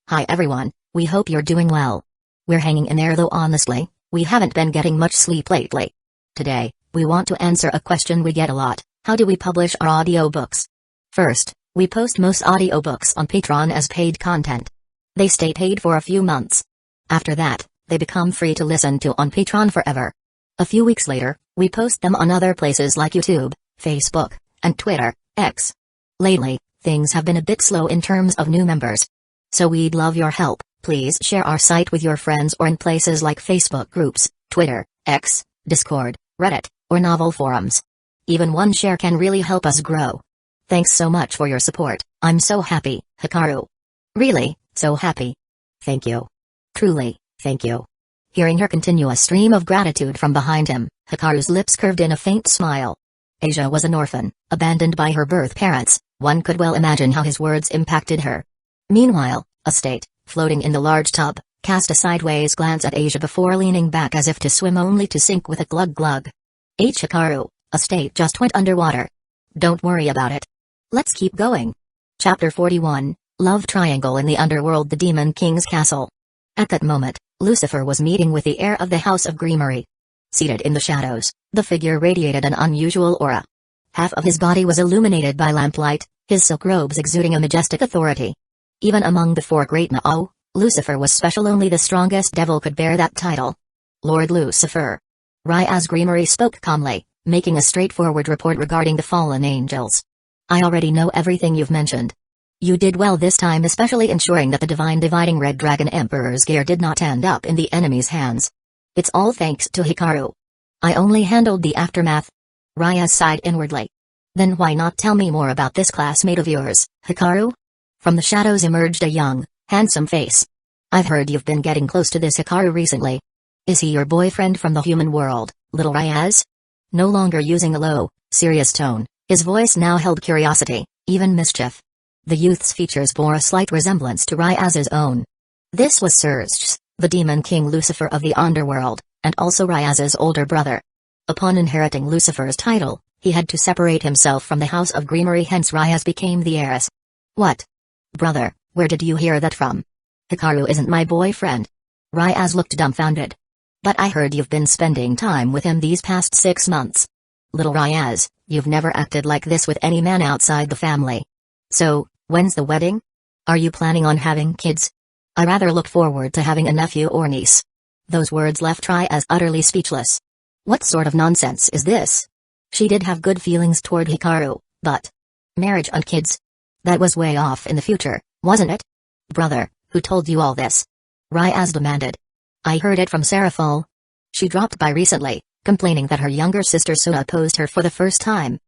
Hi everyone, we hope you're doing well. We're hanging in there though honestly, we haven't been getting much sleep lately. Today, we want to answer a question we get a lot: how do we publish our audiobooks? First, we post most audiobooks on Patreon as paid content. They stay paid for a few months. After that, they become free to listen to on Patreon forever. A few weeks later, we post them on other places like YouTube, Facebook, and Twitter, X. Lately, things have been a bit slow in terms of new members. So we'd love your help. Please share our site with your friends or in places like Facebook groups, Twitter, X, Discord, Reddit, or novel forums. Even one share can really help us grow. Thanks so much for your support. I'm so happy, Hikaru. Really, so happy. Thank you. Truly, thank you. Hearing her continuous stream of gratitude from behind him, Hikaru's lips curved in a faint smile. Asia was an orphan, abandoned by her birth parents. One could well imagine how his words impacted her. Meanwhile, a state, floating in the large tub, cast a sideways glance at Asia before leaning back as if to swim only to sink with a glug-glug. Hikaru, a state just went underwater. Don't worry about it. Let's keep going. Chapter 41, Love Triangle in the Underworld. The Demon King's Castle. At that moment, Lucifer was meeting with the heir of the House of Grimoire. Seated in the shadows, the figure radiated an unusual aura. Half of his body was illuminated by lamplight, his silk robes exuding a majestic authority. Even among the four great Mao, Lucifer was special. Only the strongest devil could bear that title. Lord Lucifer. Ryaz Grimoire spoke calmly, making a straightforward report regarding the fallen angels. I already know everything you've mentioned. You did well this time, especially ensuring that the divine dividing Red Dragon Emperor's gear did not end up in the enemy's hands. It's all thanks to Hikaru. I only handled the aftermath. Ryaz sighed inwardly. Then why not tell me more about this classmate of yours, Hikaru? From the shadows emerged a young, handsome face. I've heard you've been getting close to this Hikaru recently. Is he your boyfriend from the human world, little Ryaz? No longer using a low, serious tone, his voice now held curiosity, even mischief. The youth's features bore a slight resemblance to Ryaz's own. This was Surge, the demon king Lucifer of the underworld, and also Ryaz's older brother. Upon inheriting Lucifer's title, he had to separate himself from the House of Grimoire, hence Ryaz became the heiress. What? Brother, where did you hear that from? Hikaru isn't my boyfriend. Ryaz looked dumbfounded. But I heard you've been spending time with him these past 6 months. Little Ryaz, you've never acted like this with any man outside the family. So, when's the wedding? Are you planning on having kids? I rather look forward to having a nephew or niece. Those words left Ryaz utterly speechless. What sort of nonsense is this? She did have good feelings toward Hikaru, but marriage and kids? That was way off in the future, wasn't it? Brother, who told you all this? Ryaz demanded. I heard it from Seraphol. She dropped by recently, complaining that her younger sister Suna opposed her for the first time.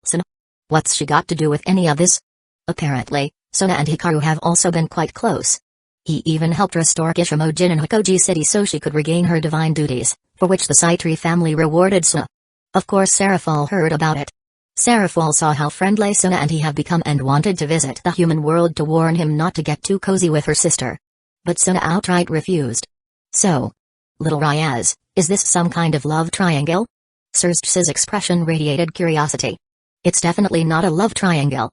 Suna? What's she got to do with any of this? Apparently, Suna and Hikaru have also been quite close. He even helped restore Kishimoujin in Hueco City so she could regain her divine duties, for which the Saitri family rewarded Suna. Of course Seraphol heard about it. Seraphol saw how friendly Suna and he have become and wanted to visit the human world to warn him not to get too cozy with her sister. But Suna outright refused. So, little Ryaz, is this some kind of love triangle? Surge's expression radiated curiosity. It's definitely not a love triangle.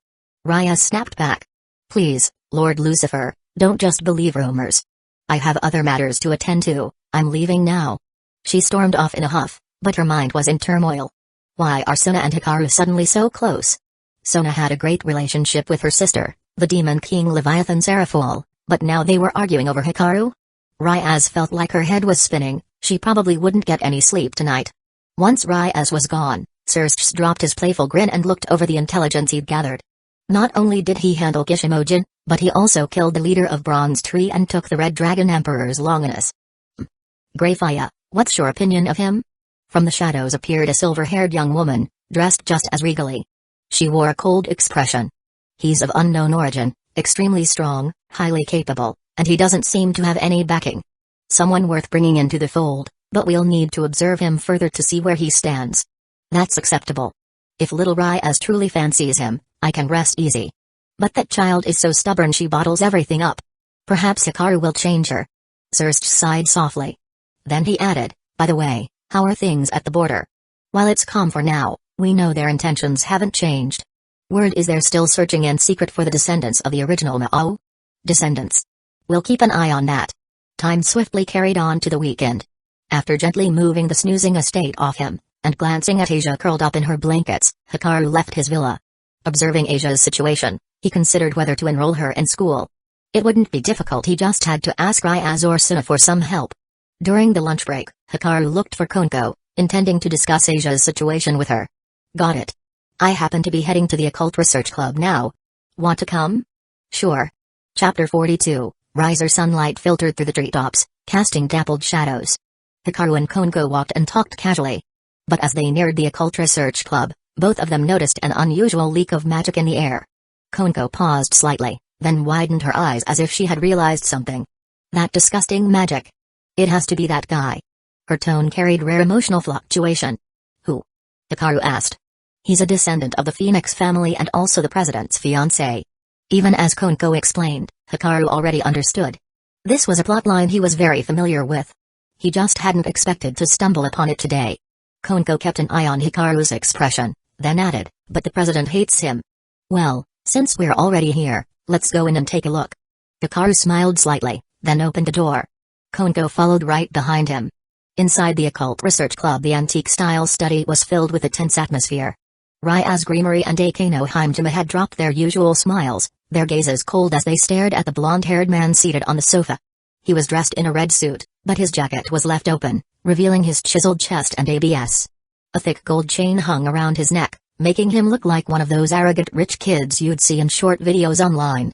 Ryaz snapped back. Please, Lord Lucifer, don't just believe rumors. I have other matters to attend to. I'm leaving now. She stormed off in a huff, but her mind was in turmoil. Why are Suna and Hikaru suddenly so close? Suna had a great relationship with her sister, the demon king Leviathan Seraphol, but now they were arguing over Hikaru? Ryaz felt like her head was spinning. She probably wouldn't get any sleep tonight. Once Ryaz was gone, Surge dropped his playful grin and looked over the intelligence he'd gathered. Not only did he handle Kishimoujin, but he also killed the leader of Bronze Tree and took the Red Dragon Emperor's Longinus. Greyfire, what's your opinion of him? From the shadows appeared a silver-haired young woman, dressed just as regally. She wore a cold expression. He's of unknown origin, extremely strong, highly capable, and he doesn't seem to have any backing. Someone worth bringing into the fold, but we'll need to observe him further to see where he stands. That's acceptable. If little Ryaz truly fancies him, I can rest easy. But that child is so stubborn she bottles everything up. Perhaps Hikaru will change her. Surge sighed softly. Then he added, by the way, how are things at the border? While it's calm for now, we know their intentions haven't changed. Word is they're still searching in secret for the descendants of the original Mao. Descendants. We'll keep an eye on that. Time swiftly carried on to the weekend. After gently moving the snoozing estate off him, and glancing at Asia curled up in her blankets, Hikaru left his villa. Observing Asia's situation, he considered whether to enroll her in school. It wouldn't be difficult, he just had to ask Ryaz or Suna for some help. During the lunch break, Hikaru looked for Konko, intending to discuss Asia's situation with her. Got it. I happen to be heading to the Occult Research Club now. Want to come? Sure. Chapter 42, Riser sunlight filtered through the treetops, casting dappled shadows. Hikaru and Konko walked and talked casually. But as they neared the Occult Research Club, both of them noticed an unusual leak of magic in the air. Konko paused slightly, then widened her eyes as if she had realized something. That disgusting magic. It has to be that guy. Her tone carried rare emotional fluctuation. Who? Hikaru asked. He's a descendant of the Phoenix family and also the president's fiancé. Even as Konko explained, Hikaru already understood. This was a plotline he was very familiar with. He just hadn't expected to stumble upon it today. Konko kept an eye on Hikaru's expression, then added, but the president hates him. Well, since we're already here, let's go in and take a look. Hikaru smiled slightly, then opened the door. Konko followed right behind him. Inside the Occult Research Club, the antique-style study was filled with a tense atmosphere. Ryaz Greenery and Akeno Himejima had dropped their usual smiles, their gazes cold as they stared at the blonde-haired man seated on the sofa. He was dressed in a red suit, but his jacket was left open, revealing his chiseled chest and abs. A thick gold chain hung around his neck, making him look like one of those arrogant rich kids you'd see in short videos online.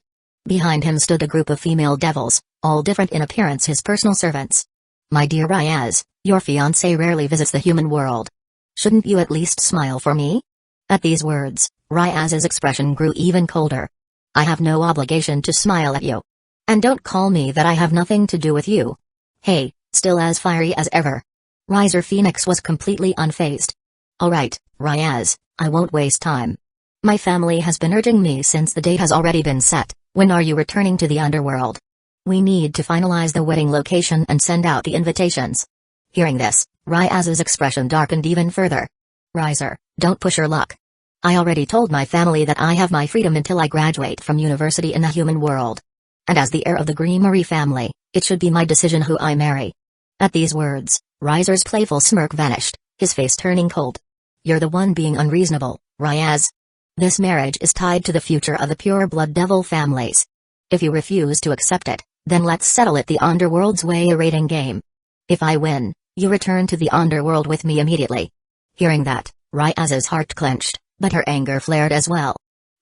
Behind him stood a group of female devils, all different in appearance, his personal servants. My dear Ryaz, your fiancé rarely visits the human world. Shouldn't you at least smile for me? At these words, Ryaz's expression grew even colder. I have no obligation to smile at you. And don't call me that, I have nothing to do with you. Hey, still as fiery as ever. Riser Phoenix was completely unfazed. Alright, Ryaz, I won't waste time. My family has been urging me since the date has already been set. When are you returning to the underworld? We need to finalize the wedding location and send out the invitations. Hearing this, Ryaz's expression darkened even further. Riser, don't push your luck. I already told my family that I have my freedom until I graduate from university in the human world. And as the heir of the Greenery family, it should be my decision who I marry. At these words, Riser's playful smirk vanished, his face turning cold. You're the one being unreasonable, Ryaz. This marriage is tied to the future of the pure-blood devil families. If you refuse to accept it, then let's settle it the underworld's way, a rating game. If I win, you return to the underworld with me immediately. Hearing that, Ryaz's heart clenched, but her anger flared as well.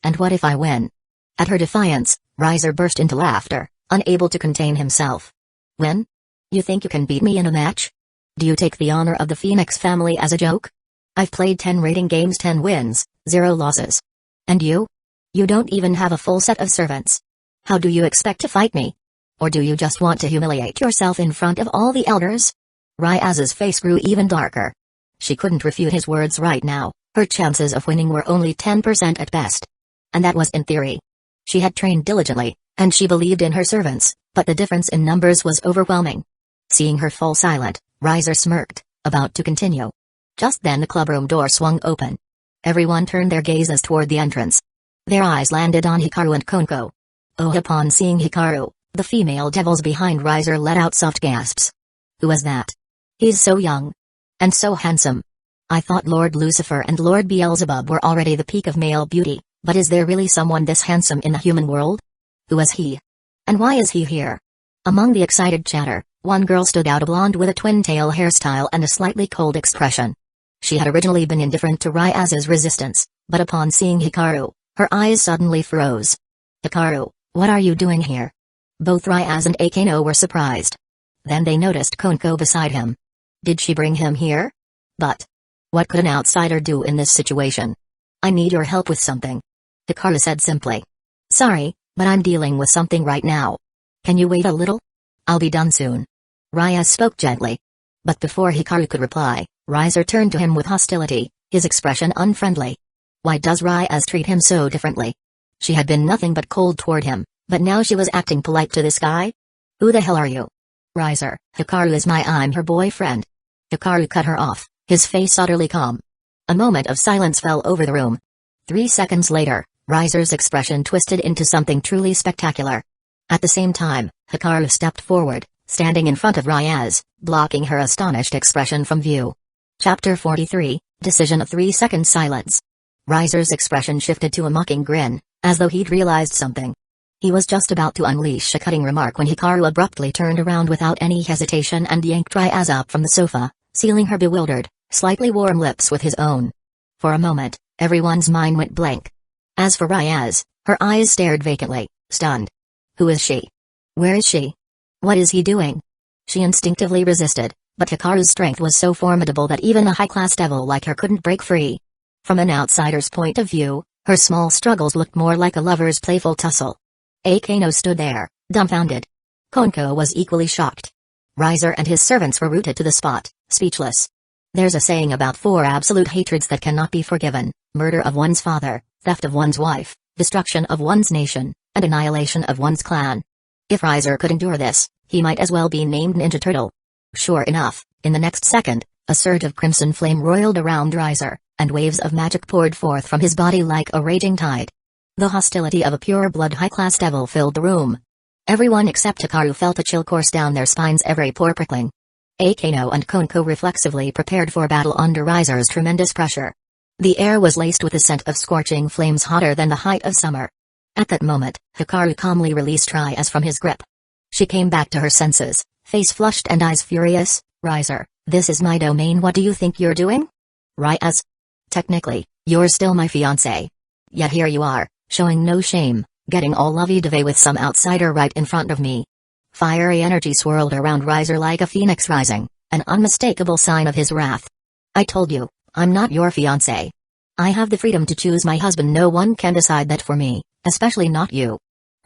And what if I win? At her defiance, Riser burst into laughter, unable to contain himself. Win? You think you can beat me in a match? Do you take the honor of the Phoenix family as a joke? I've played 10 rating games, 10 wins, 0 losses. And you? You don't even have a full set of servants. How do you expect to fight me? Or do you just want to humiliate yourself in front of all the elders? Ryaz's face grew even darker. She couldn't refute his words right now, her chances of winning were only 10% at best. And that was in theory. She had trained diligently, and she believed in her servants, but the difference in numbers was overwhelming. Seeing her fall silent, Riser smirked, about to continue. Just then the clubroom door swung open. Everyone turned their gazes toward the entrance. Their eyes landed on Hikaru and Konko. Upon seeing Hikaru, the female devils behind Riser let out soft gasps. Who was that? He's so young. And so handsome. I thought Lord Lucifer and Lord Beelzebub were already the peak of male beauty, but is there really someone this handsome in the human world? Who is he? And why is he here? Among the excited chatter, one girl stood out, a blonde with a twin-tail hairstyle and a slightly cold expression. She had originally been indifferent to Ryaz's resistance, but upon seeing Hikaru, her eyes suddenly froze. Hikaru, what are you doing here? Both Ryaz and Akeno were surprised. Then they noticed Konko beside him. Did she bring him here? But what could an outsider do in this situation? I need your help with something. Hikaru said simply. Sorry, but I'm dealing with something right now. Can you wait a little? I'll be done soon. Ryaz spoke gently. But before Hikaru could reply, Riser turned to him with hostility, his expression unfriendly. Why does Ryaz treat him so differently? She had been nothing but cold toward him, but now she was acting polite to this guy? Who the hell are you? Riser, Hikaru is I'm her boyfriend. Hikaru cut her off, his face utterly calm. A moment of silence fell over the room. 3 seconds later, Riser's expression twisted into something truly spectacular. At the same time, Hikaru stepped forward, standing in front of Ryaz, blocking her astonished expression from view. Chapter 43, Decision of 3-Second Silence. Ryzer's expression shifted to a mocking grin, as though he'd realized something. He was just about to unleash a cutting remark when Hikaru abruptly turned around without any hesitation and yanked Ryaz up from the sofa, sealing her bewildered, slightly warm lips with his own. For a moment, everyone's mind went blank. As for Ryaz, her eyes stared vacantly, stunned. Who is she? Where is she? What is he doing? She instinctively resisted, but Hikaru's strength was so formidable that even a high-class devil like her couldn't break free. From an outsider's point of view, her small struggles looked more like a lover's playful tussle. Akeno stood there, dumbfounded. Konko was equally shocked. Ryzer and his servants were rooted to the spot, speechless. There's a saying about 4 absolute hatreds that cannot be forgiven: murder of one's father, theft of one's wife, destruction of one's nation, and annihilation of one's clan. If Ryzer could endure this, he might as well be named Ninja Turtle. Sure enough, in the next second, a surge of crimson flame roiled around Ryzer, and waves of magic poured forth from his body like a raging tide. The hostility of a pure-blood high-class devil filled the room. Everyone except Hikaru felt a chill course down their spines, every pore prickling. Akeno and Konko reflexively prepared for battle under Ryzer's tremendous pressure. The air was laced with the scent of scorching flames hotter than the height of summer. At that moment, Hikaru calmly released Ryaz from his grip. She came back to her senses, face flushed and eyes furious. Ryzer, this is my domain. What do you think you're doing? Ryaz? Technically, you're still my fiancé. Yet here you are, showing no shame, getting all lovey-dovey with some outsider right in front of me. Fiery energy swirled around Ryzer like a phoenix rising, an unmistakable sign of his wrath. I told you, I'm not your fiancé. I have the freedom to choose my husband. No one can decide that for me, especially not you.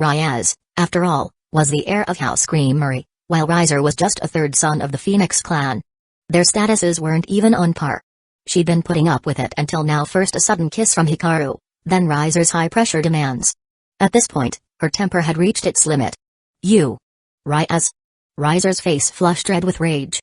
Ryaz, after all, was the heir of House Creamery, while Ryzer was just a third son of the Phoenix clan. Their statuses weren't even on par. She'd been putting up with it until now, first a sudden kiss from Hikaru, then Ryzer's high-pressure demands. At this point, her temper had reached its limit. You! Ryaz! Ryzer's face flushed red with rage.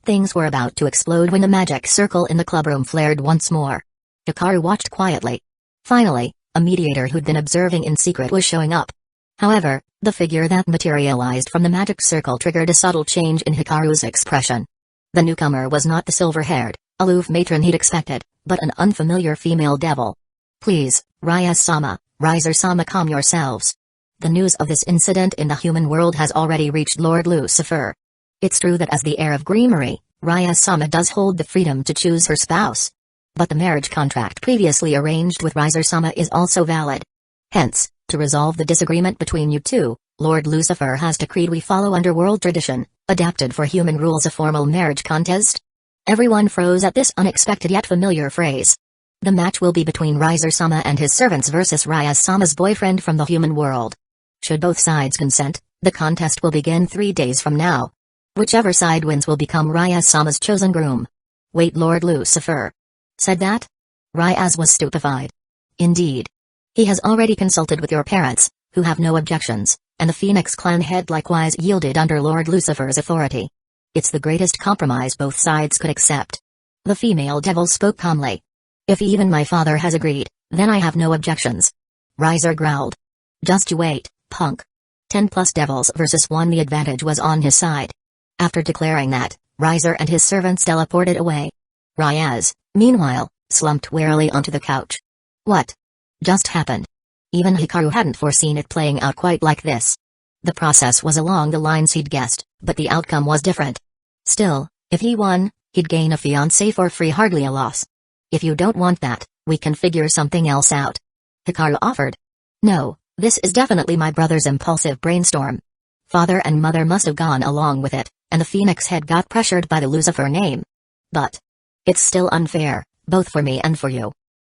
Things were about to explode when the magic circle in the clubroom flared once more. Hikaru watched quietly. Finally, a mediator who'd been observing in secret was showing up. However, the figure that materialized from the magic circle triggered a subtle change in Hikaru's expression. The newcomer was not the silver-haired, aloof matron he'd expected, but an unfamiliar female devil. Please, Ryaz-sama, Ryzer-sama, calm yourselves. The news of this incident in the human world has already reached Lord Lucifer. It's true that as the heir of Creamery, Ryaz-sama does hold the freedom to choose her spouse. But the marriage contract previously arranged with Ryzer-sama is also valid. Hence, to resolve the disagreement between you two, Lord Lucifer has decreed we follow underworld tradition, adapted for human rules, a formal marriage contest. Everyone froze at this unexpected yet familiar phrase. The match will be between Ryzer-sama and his servants versus Ryaz-sama's boyfriend from the human world. Should both sides consent, the contest will begin 3 days from now. Whichever side wins will become Ryaz-sama's chosen groom. Wait, Lord Lucifer said that? Ryaz was stupefied. Indeed. He has already consulted with your parents, who have no objections, and the Phoenix clan head likewise yielded under Lord Lucifer's authority. It's the greatest compromise both sides could accept. The female devil spoke calmly. If even my father has agreed, then I have no objections. Ryzer growled. Just you wait, punk. 10+ devils versus 1. The advantage was on his side. After declaring that, Ryzer and his servants teleported away. Ryaz, meanwhile, slumped wearily onto the couch. What just happened? Even Hikaru hadn't foreseen it playing out quite like this. The process was along the lines he'd guessed, but the outcome was different. Still, if he won, he'd gain a fiancé for free, hardly a loss. If you don't want that, we can figure something else out. Hikaru offered. No, this is definitely my brother's impulsive brainstorm. Father and mother must have gone along with it, and the Phoenix head got pressured by the Lucifer name. But it's still unfair, both for me and for you.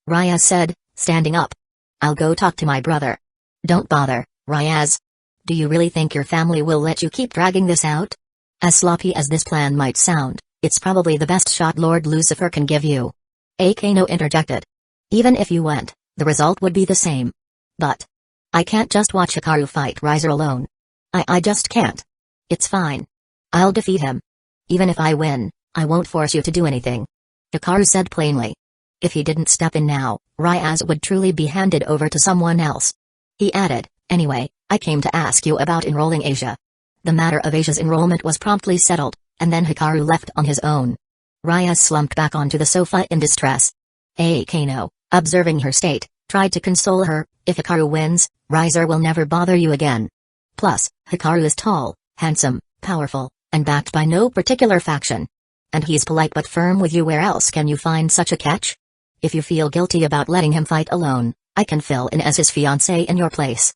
Ryaz said, standing up. I'll go talk to my brother. Don't bother, Ryaz. Do you really think your family will let you keep dragging this out? As sloppy as this plan might sound, it's probably the best shot Lord Lucifer can give you. Akeno interjected. Even if you went, the result would be the same. But I can't just watch Hikaru fight Ryzer alone. I just can't. It's fine. I'll defeat him. Even if I win, I won't force you to do anything. Hikaru said plainly. If he didn't step in now, Ryaz would truly be handed over to someone else. He added, anyway, I came to ask you about enrolling Asia. The matter of Asia's enrollment was promptly settled, and then Hikaru left on his own. Raya slumped back onto the sofa in distress. Kano, observing her state, tried to console her. If Hikaru wins, Riser will never bother you again. Plus, Hikaru is tall, handsome, powerful, and backed by no particular faction. And he's polite but firm with you. Where else can you find such a catch? If you feel guilty about letting him fight alone, I can fill in as his fiancé in your place.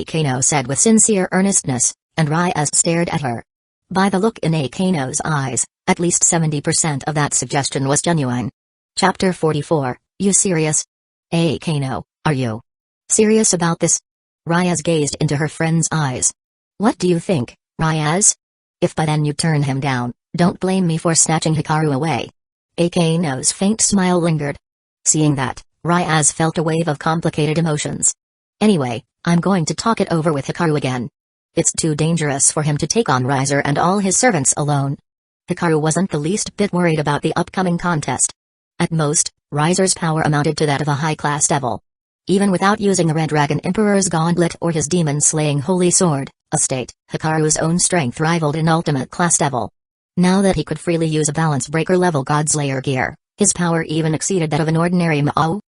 Kano said with sincere earnestness, and Raya stared at her. By the look in Kano's eyes, at least 70% of that suggestion was genuine. Chapter 44, You serious? Kano, are you serious about this? Raya gazed into her friend's eyes. What do you think, Raya? If by then you turn him down, don't blame me for snatching Hikaru away. Kano's faint smile lingered. Seeing that, Raya felt a wave of complicated emotions. Anyway, I'm going to talk it over with Hikaru again. It's too dangerous for him to take on Riser and all his servants alone. Hikaru wasn't the least bit worried about the upcoming contest. At most, Riser's power amounted to that of a high-class devil. Even without using the Red Dragon Emperor's Gauntlet or his demon-slaying Holy Sword, Hikaru's own strength rivaled an ultimate-class devil. Now that he could freely use a Balance Breaker-level Godslayer gear, his power even exceeded that of an ordinary Mao.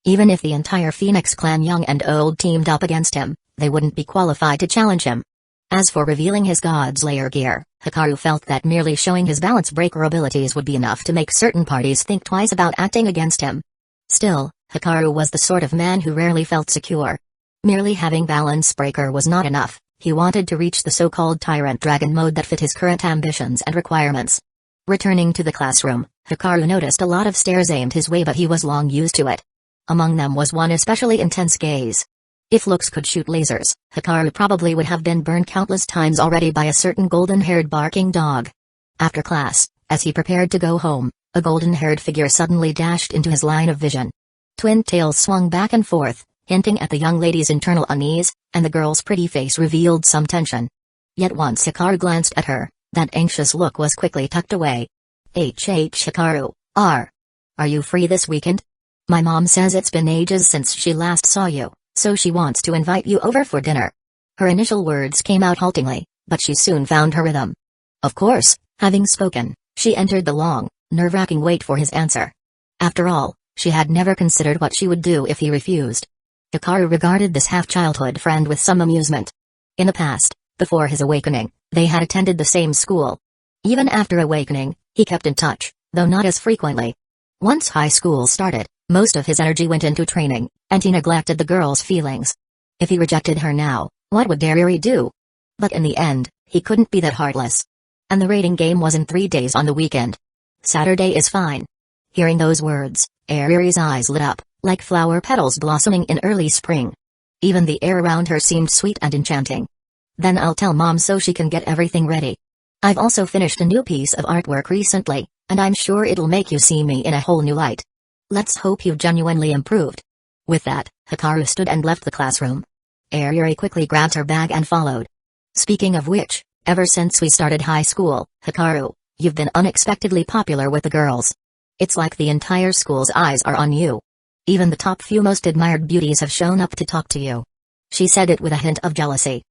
Even if the entire Phoenix clan young and old teamed up against him, they wouldn't be qualified to challenge him. As for revealing his Godslayer gear, Hikaru felt that merely showing his Balance Breaker abilities would be enough to make certain parties think twice about acting against him. Still, Hikaru was the sort of man who rarely felt secure. Merely having Balance Breaker was not enough. He wanted to reach the so-called Tyrant Dragon mode that fit his current ambitions and requirements. Returning to the classroom, Hikaru noticed a lot of stares aimed his way, but he was long used to it. Among them was one especially intense gaze. If looks could shoot lasers, Hikaru probably would have been burned countless times already by a certain golden-haired barking dog. After class, as he prepared to go home, a golden-haired figure suddenly dashed into his line of vision. Twin tails swung back and forth, hinting at the young lady's internal unease, and the girl's pretty face revealed some tension. Yet once Hikaru glanced at her, that anxious look was quickly tucked away. Hikaru, are you free this weekend? My mom says it's been ages since she last saw you, so she wants to invite you over for dinner. Her initial words came out haltingly, but she soon found her rhythm. Of course, having spoken, she entered the long, nerve-wracking wait for his answer. After all, she had never considered what she would do if he refused. Hikaru regarded this half-childhood friend with some amusement. In the past, before his awakening, they had attended the same school. Even after awakening, he kept in touch, though not as frequently. Once high school started, most of his energy went into training, and he neglected the girl's feelings. If he rejected her now, what would Dariri do? But in the end, he couldn't be that heartless. And the rating game was in 3 days on the weekend. Saturday is fine. Hearing those words, Ariri's eyes lit up, like flower petals blossoming in early spring. Even the air around her seemed sweet and enchanting. Then I'll tell Mom so she can get everything ready. I've also finished a new piece of artwork recently, and I'm sure it'll make you see me in a whole new light. Let's hope you've genuinely improved. With that, Hikaru stood and left the classroom. Ariri quickly grabbed her bag and followed. Speaking of which, ever since we started high school, Hikaru, you've been unexpectedly popular with the girls. It's like the entire school's eyes are on you. Even the top few most admired beauties have shown up to talk to you. She said it with a hint of jealousy.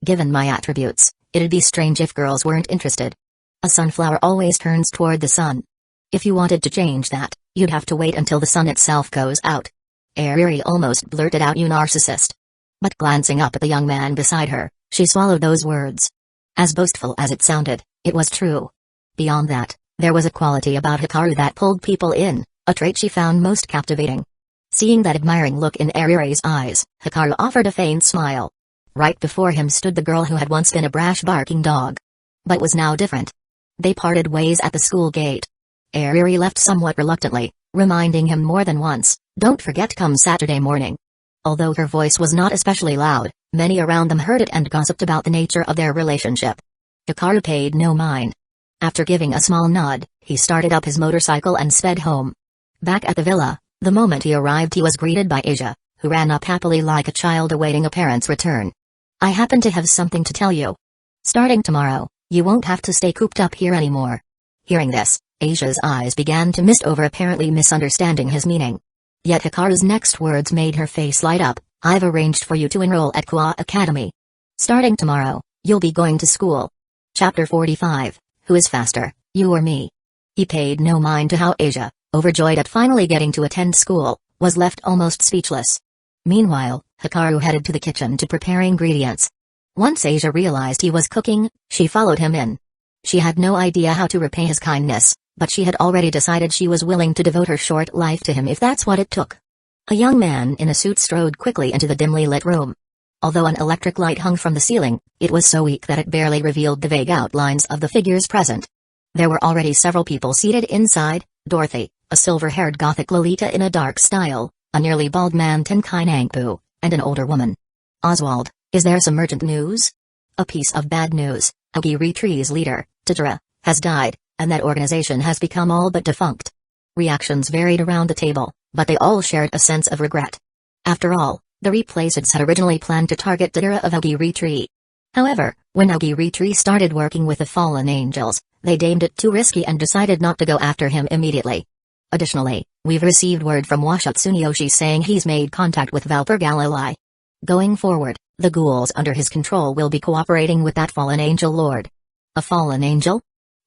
Given my attributes, it'd be strange if girls weren't interested. A sunflower always turns toward the sun. If you wanted to change that, you'd have to wait until the sun itself goes out. Ariri almost blurted out, "You narcissist." But glancing up at the young man beside her, she swallowed those words. As boastful as it sounded, it was true. Beyond that, there was a quality about Hikaru that pulled people in, a trait she found most captivating. Seeing that admiring look in Ariri's eyes, Hikaru offered a faint smile. Right before him stood the girl who had once been a brash barking dog. But was now different. They parted ways at the school gate. Ariri left somewhat reluctantly, reminding him more than once, "Don't forget come Saturday morning." Although her voice was not especially loud, many around them heard it and gossiped about the nature of their relationship. Hikaru paid no mind. After giving a small nod, he started up his motorcycle and sped home. Back at the villa, the moment he arrived he was greeted by Asia, who ran up happily like a child awaiting a parent's return. "I happen to have something to tell you. Starting tomorrow, you won't have to stay cooped up here anymore." Hearing this, Asia's eyes began to mist over, apparently misunderstanding his meaning. Yet Hikaru's next words made her face light up. "I've arranged for you to enroll at Kwa Academy." Starting tomorrow, you'll be going to school. Chapter 45. Who is faster, you or me? He paid no mind to how Asia, overjoyed at finally getting to attend school, was left almost speechless. Meanwhile, Hikaru headed to the kitchen to prepare ingredients. Once Asia realized he was cooking, she followed him in. She had no idea how to repay his kindness, but she had already decided she was willing to devote her short life to him if that's what it took. A young man in a suit strode quickly into the dimly lit room. Although an electric light hung from the ceiling, it was so weak that it barely revealed the vague outlines of the figures present. There were already several people seated inside: Dorothy, a silver-haired gothic Lolita in a dark style, a nearly bald man Tenkai Nangpu, and an older woman. Oswald, is there some urgent news? A piece of bad news. Aogi Retree's leader, Totara, has died, and that organization has become all but defunct. Reactions varied around the table, but they all shared a sense of regret. After all, the replaceds had originally planned to target Totara of Aogi Retree. However, when Aogi Retree started working with the fallen angels, they deemed it too risky and decided not to go after him immediately. Additionally, we've received word from Washa Tsuneyoshi saying he's made contact with Valper Galilei. Going forward, the ghouls under his control will be cooperating with that fallen angel lord. A fallen angel?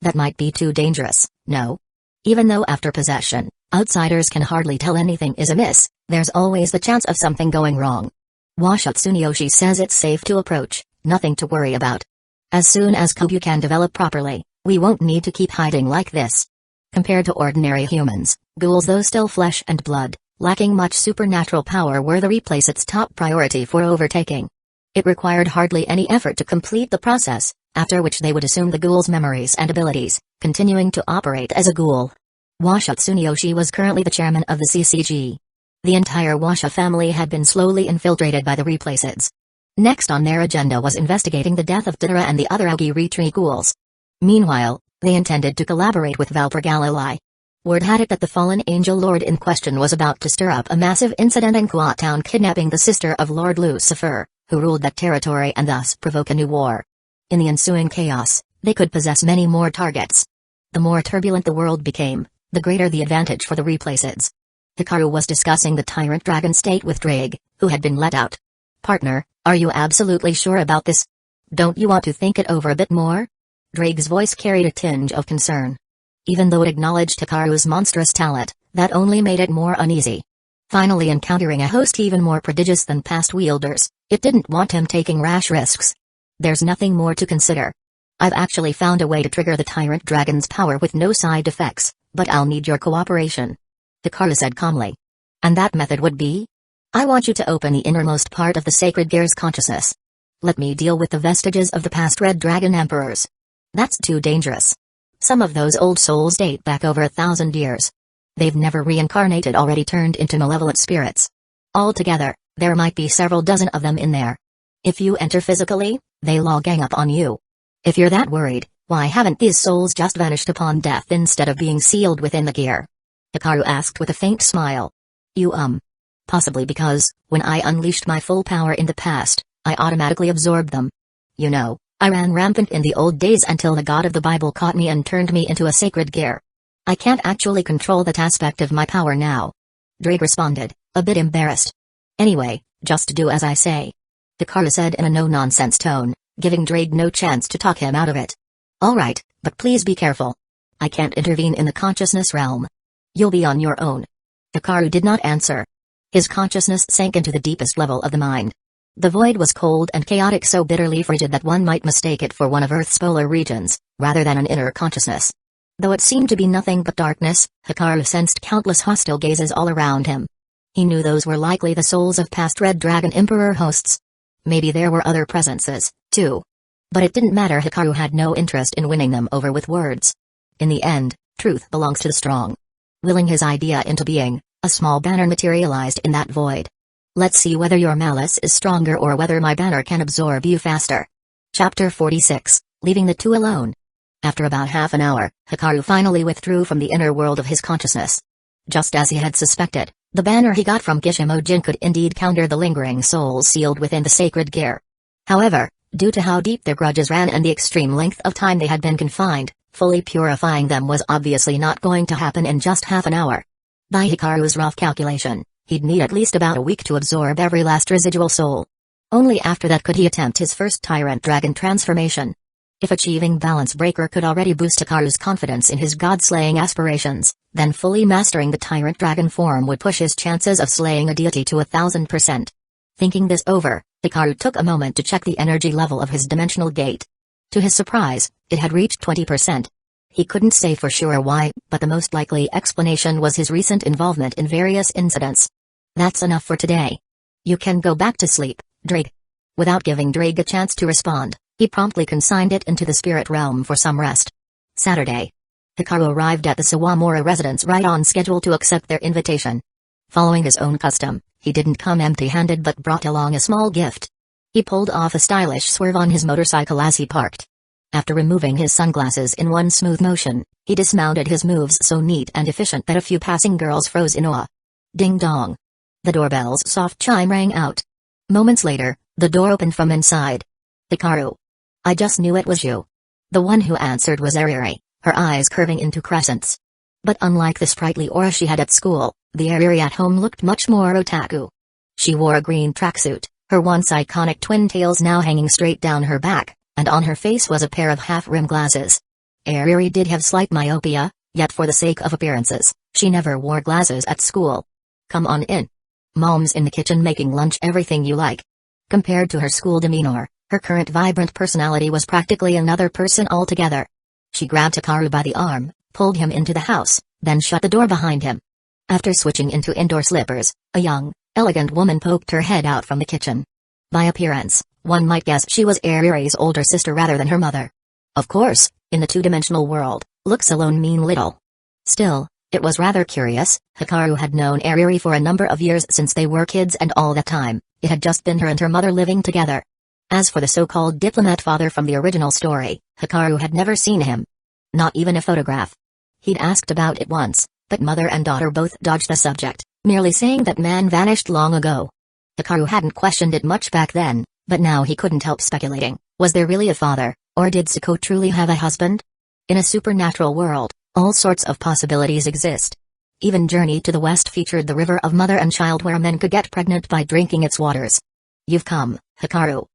That might be too dangerous, no? Even though after possession, outsiders can hardly tell anything is amiss, there's always the chance of something going wrong. Washa Tsuneyoshi says it's safe to approach, nothing to worry about. As soon as Kogyu can develop properly, we won't need to keep hiding like this. Compared to ordinary humans, ghouls, though still flesh and blood, lacking much supernatural power, were the replaced's top priority for overtaking. It required hardly any effort to complete the process, after which they would assume the ghoul's memories and abilities, continuing to operate as a ghoul. Washa Tsuneyoshi was currently the chairman of the CCG. The entire Washa family had been slowly infiltrated by the replaceds. Next on their agenda was investigating the death of Totara and the other Aogi Retree ghouls. Meanwhile, they intended to collaborate with Valper Galilei. Word had it that the fallen angel lord in question was about to stir up a massive incident in Kwa Town, kidnapping the sister of Lord Lucifer, who ruled that territory, and thus provoke a new war. In the ensuing chaos, they could possess many more targets. The more turbulent the world became, the greater the advantage for the replaceds. Hikaru was discussing the tyrant dragon state with Drake, who had been let out. Partner, are you absolutely sure about this? Don't you want to think it over a bit more? Drake's voice carried a tinge of concern. Even though it acknowledged Hikaru's monstrous talent, that only made it more uneasy. Finally encountering a host even more prodigious than past wielders, it didn't want him taking rash risks. There's nothing more to consider. I've actually found a way to trigger the tyrant dragon's power with no side effects, but I'll need your cooperation. Hikaru said calmly. And that method would be? I want you to open the innermost part of the sacred gear's consciousness. Let me deal with the vestiges of the past Red Dragon Emperors. That's too dangerous. Some of those old souls date back over 1,000 years. They've never reincarnated, already turned into malevolent spirits. Altogether, there might be several dozen of them in there. If you enter physically, they'll all gang up on you. If you're that worried, why haven't these souls just vanished upon death instead of being sealed within the gear? Hikaru asked with a faint smile. Possibly because, when I unleashed my full power in the past, I automatically absorbed them. You know, I ran rampant in the old days until the god of the Bible caught me and turned me into a sacred gear. I can't actually control that aspect of my power now. Drake responded, a bit embarrassed. Anyway, just do as I say. Hikaru said in a no-nonsense tone, giving Drake no chance to talk him out of it. Alright, but please be careful. I can't intervene in the consciousness realm. You'll be on your own. Hikaru did not answer. His consciousness sank into the deepest level of the mind. The void was cold and chaotic, so bitterly frigid that one might mistake it for one of Earth's polar regions, rather than an inner consciousness. Though it seemed to be nothing but darkness, Hikaru sensed countless hostile gazes all around him. He knew those were likely the souls of past Red Dragon Emperor hosts. Maybe there were other presences, too. But it didn't matter. Hikaru had no interest in winning them over with words. In the end, truth belongs to the strong. Willing his idea into being, a small banner materialized in that void. Let's see whether your malice is stronger or whether my banner can absorb you faster. Chapter 46, Leaving the Two Alone. After about half an hour, Hikaru finally withdrew from the inner world of his consciousness. Just as he had suspected, the banner he got from Gishimo-jin could indeed counter the lingering souls sealed within the sacred gear. However, due to how deep their grudges ran and the extreme length of time they had been confined, fully purifying them was obviously not going to happen in just half an hour. By Hikaru's rough calculation, he'd need at least about a week to absorb every last residual soul. Only after that could he attempt his first Tyrant Dragon transformation. If achieving Balance Breaker could already boost Hikaru's confidence in his god-slaying aspirations, then fully mastering the Tyrant Dragon form would push his chances of slaying a deity to 1000%. Thinking this over, Hikaru took a moment to check the energy level of his dimensional gate. To his surprise, it had reached 20%. He couldn't say for sure why, but the most likely explanation was his recent involvement in various incidents. That's enough for today. You can go back to sleep, Drake. Without giving Drake a chance to respond, he promptly consigned it into the spirit realm for some rest. Saturday. Hikaru arrived at the Sawamura residence right on schedule to accept their invitation. Following his own custom, he didn't come empty-handed but brought along a small gift. He pulled off a stylish swerve on his motorcycle as he parked. After removing his sunglasses in one smooth motion, he dismounted, his moves so neat and efficient that a few passing girls froze in awe. Ding dong. The doorbell's soft chime rang out. Moments later, the door opened from inside. Hikaru. I just knew it was you. The one who answered was Ariri, her eyes curving into crescents. But unlike the sprightly aura she had at school, the Ariri at home looked much more otaku. She wore a green tracksuit, her once iconic twin tails now hanging straight down her back, and on her face was a pair of half-rim glasses. Ariri did have slight myopia, yet for the sake of appearances, she never wore glasses at school. Come on in. Mom's in the kitchen making lunch, everything you like. Compared to her school demeanor, her current vibrant personality was practically another person altogether. She grabbed Hikaru by the arm, pulled him into the house, then shut the door behind him. After switching into indoor slippers, a young, elegant woman poked her head out from the kitchen. By appearance, one might guess she was Ariri's older sister rather than her mother. Of course, in the two-dimensional world, looks alone mean little. Still, it was rather curious. Hikaru had known Ariri for a number of years since they were kids, and all that time, it had just been her and her mother living together. As for the so-called diplomat father from the original story, Hikaru had never seen him. Not even a photograph. He'd asked about it once, but mother and daughter both dodged the subject, merely saying that man vanished long ago. Hikaru hadn't questioned it much back then, but now he couldn't help speculating, was there really a father, or did Suko truly have a husband? In a supernatural world, all sorts of possibilities exist. Even Journey to the West featured the river of mother and child where men could get pregnant by drinking its waters. You've come, Hikaru.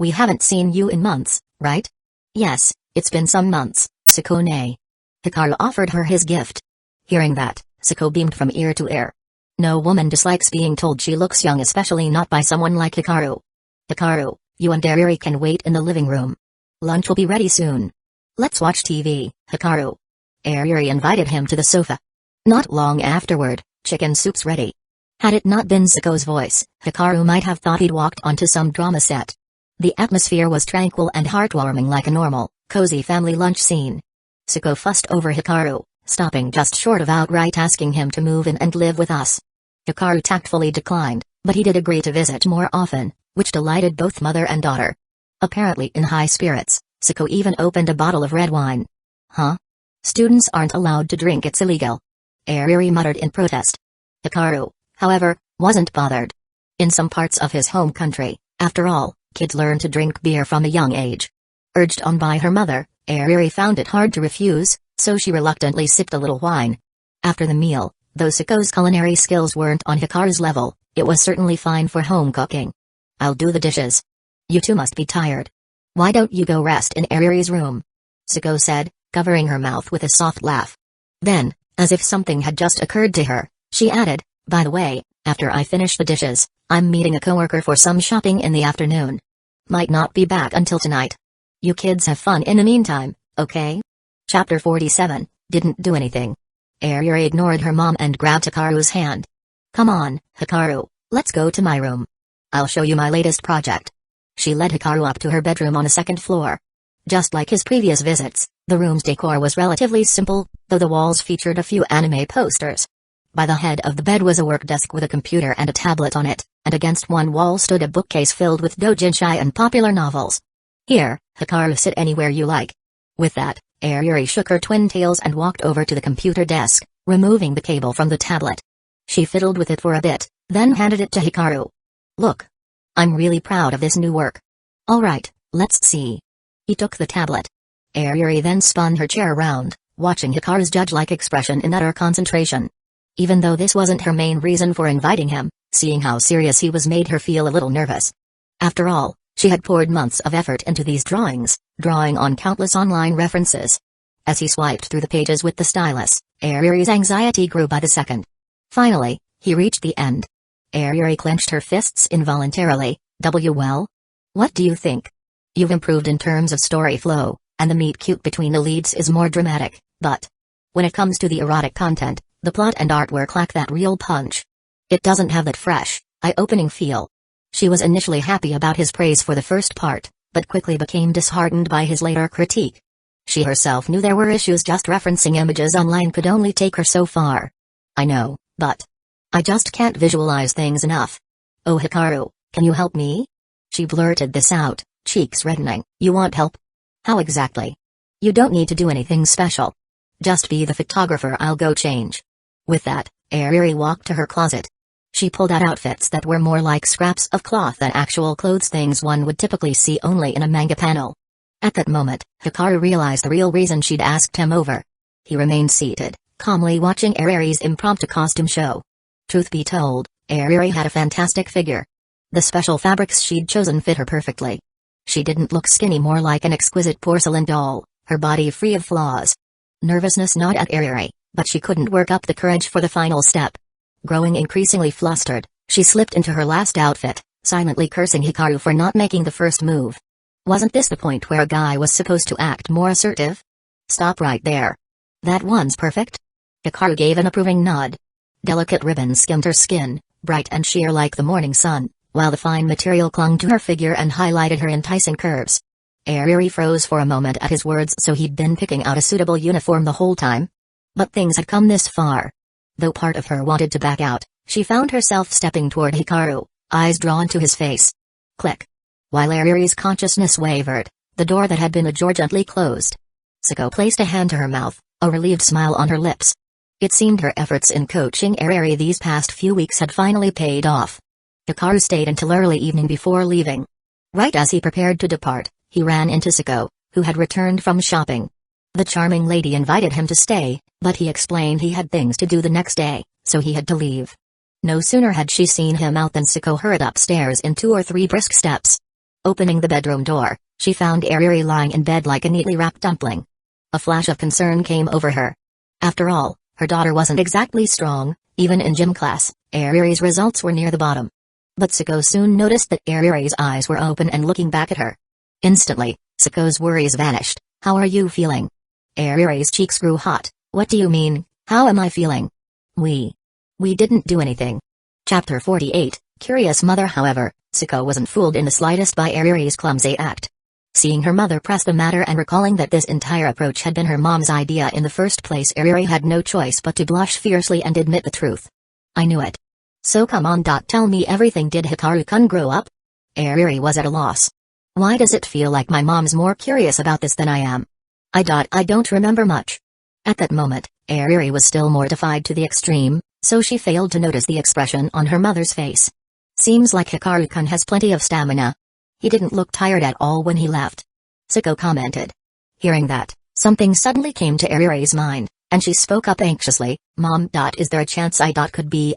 We haven't seen you in months, right? Yes, it's been some months, Suko. Hikaru offered her his gift. Hearing that, Suko beamed from ear to ear. No woman dislikes being told she looks young, especially not by someone like Hikaru. Hikaru, you and Ariri can wait in the living room. Lunch will be ready soon. Let's watch TV, Hikaru. Ariri invited him to the sofa. Not long afterward, chicken soup's ready. Had it not been Suko's voice, Hikaru might have thought he'd walked onto some drama set. The atmosphere was tranquil and heartwarming, like a normal, cozy family lunch scene. Suko fussed over Hikaru, stopping just short of outright asking him to move in and live with us. Hikaru tactfully declined, but he did agree to visit more often, which delighted both mother and daughter. Apparently in high spirits, Suko even opened a bottle of red wine. Huh? Students aren't allowed to drink, it's illegal. Ariri muttered in protest. Hikaru, however, wasn't bothered. In some parts of his home country, after all, kids learn to drink beer from a young age. Urged on by her mother, Ariri found it hard to refuse, so she reluctantly sipped a little wine. After the meal, though Suko's culinary skills weren't on Hikaru's level, it was certainly fine for home cooking. I'll do the dishes. You two must be tired. Why don't you go rest in Ariri's room? Suko said, covering her mouth with a soft laugh. Then, as if something had just occurred to her, she added, by the way, after I finish the dishes, I'm meeting a coworker for some shopping in the afternoon. Might not be back until tonight. You kids have fun in the meantime, okay? Chapter 47, Didn't do anything. Ariri ignored her mom and grabbed Hikaru's hand. Come on, Hikaru, let's go to my room. I'll show you my latest project. She led Hikaru up to her bedroom on the second floor. Just like his previous visits, the room's decor was relatively simple, though the walls featured a few anime posters. By the head of the bed was a work desk with a computer and a tablet on it, and against one wall stood a bookcase filled with doujinshi and popular novels. Here, Hikaru, sit anywhere you like. With that, Ariri shook her twin tails and walked over to the computer desk, removing the cable from the tablet. She fiddled with it for a bit, then handed it to Hikaru. Look. I'm really proud of this new work. Alright, let's see. He took the tablet. Ariri then spun her chair around, watching Hikaru's judge-like expression in utter concentration. Even though this wasn't her main reason for inviting him, seeing how serious he was made her feel a little nervous. After all, she had poured months of effort into these drawings, drawing on countless online references. As he swiped through the pages with the stylus, Ariri's anxiety grew by the second. Finally, he reached the end. Ariri clenched her fists involuntarily. Well? What do you think? You've improved in terms of story flow, and the meet-cute between the leads is more dramatic, but when it comes to the erotic content, the plot and artwork lack that real punch. It doesn't have that fresh, eye-opening feel. She was initially happy about his praise for the first part, but quickly became disheartened by his later critique. She herself knew there were issues. Just referencing images online could only take her so far. I know, but I just can't visualize things enough. Oh Hikaru, can you help me? She blurted this out, cheeks reddening. You want help? How exactly? You don't need to do anything special. Just be the photographer, I'll go change. With that, Ariri walked to her closet. She pulled out outfits that were more like scraps of cloth than actual clothes, things one would typically see only in a manga panel. At that moment, Hikaru realized the real reason she'd asked him over. He remained seated, calmly watching Ariri's impromptu costume show. Truth be told, Ariri had a fantastic figure. The special fabrics she'd chosen fit her perfectly. She didn't look skinny, more like an exquisite porcelain doll, her body free of flaws. Nervousness gnawed at Ariri, but she couldn't work up the courage for the final step. Growing increasingly flustered, she slipped into her last outfit, silently cursing Hikaru for not making the first move. Wasn't this the point where a guy was supposed to act more assertive? Stop right there. That one's perfect? Hikaru gave an approving nod. Delicate ribbons skimmed her skin, bright and sheer like the morning sun, while the fine material clung to her figure and highlighted her enticing curves. Ariri froze for a moment at his words. So he'd been picking out a suitable uniform the whole time? But things had come this far. Though part of her wanted to back out, she found herself stepping toward Hikaru, eyes drawn to his face. Click. While Ariri's consciousness wavered, the door that had been ajar gently closed. Suko placed a hand to her mouth, a relieved smile on her lips. It seemed her efforts in coaching Ariri these past few weeks had finally paid off. Hikaru stayed until early evening before leaving. Right as he prepared to depart, he ran into Suko, who had returned from shopping. The charming lady invited him to stay, but he explained he had things to do the next day, so he had to leave. No sooner had she seen him out than Suko hurried upstairs in 2 or 3 brisk steps. Opening the bedroom door, she found Ariri lying in bed like a neatly wrapped dumpling. A flash of concern came over her. After all, her daughter wasn't exactly strong, even in gym class, Ariri's results were near the bottom. But Suko soon noticed that Ariri's eyes were open and looking back at her. Instantly, Suko's worries vanished. How are you feeling? Ariri's cheeks grew hot. What do you mean, how am I feeling? We didn't do anything. Chapter 48, Curious Mother. However, Suko wasn't fooled in the slightest by Ariri's clumsy act. Seeing her mother press the matter and recalling that this entire approach had been her mom's idea in the first place, Ariri had no choice but to blush fiercely and admit the truth. I knew it. So come on, tell me everything. Did Hikaru-kun grow up? Ariri was at a loss. Why does it feel like my mom's more curious about this than I am? I don't remember much. At that moment, Ariri was still mortified to the extreme, so she failed to notice the expression on her mother's face. Seems like Hikaru-kun has plenty of stamina. He didn't look tired at all when he left. Suko commented. Hearing that, something suddenly came to Ariri's mind, and she spoke up anxiously. Mom. Is there a chance I could be,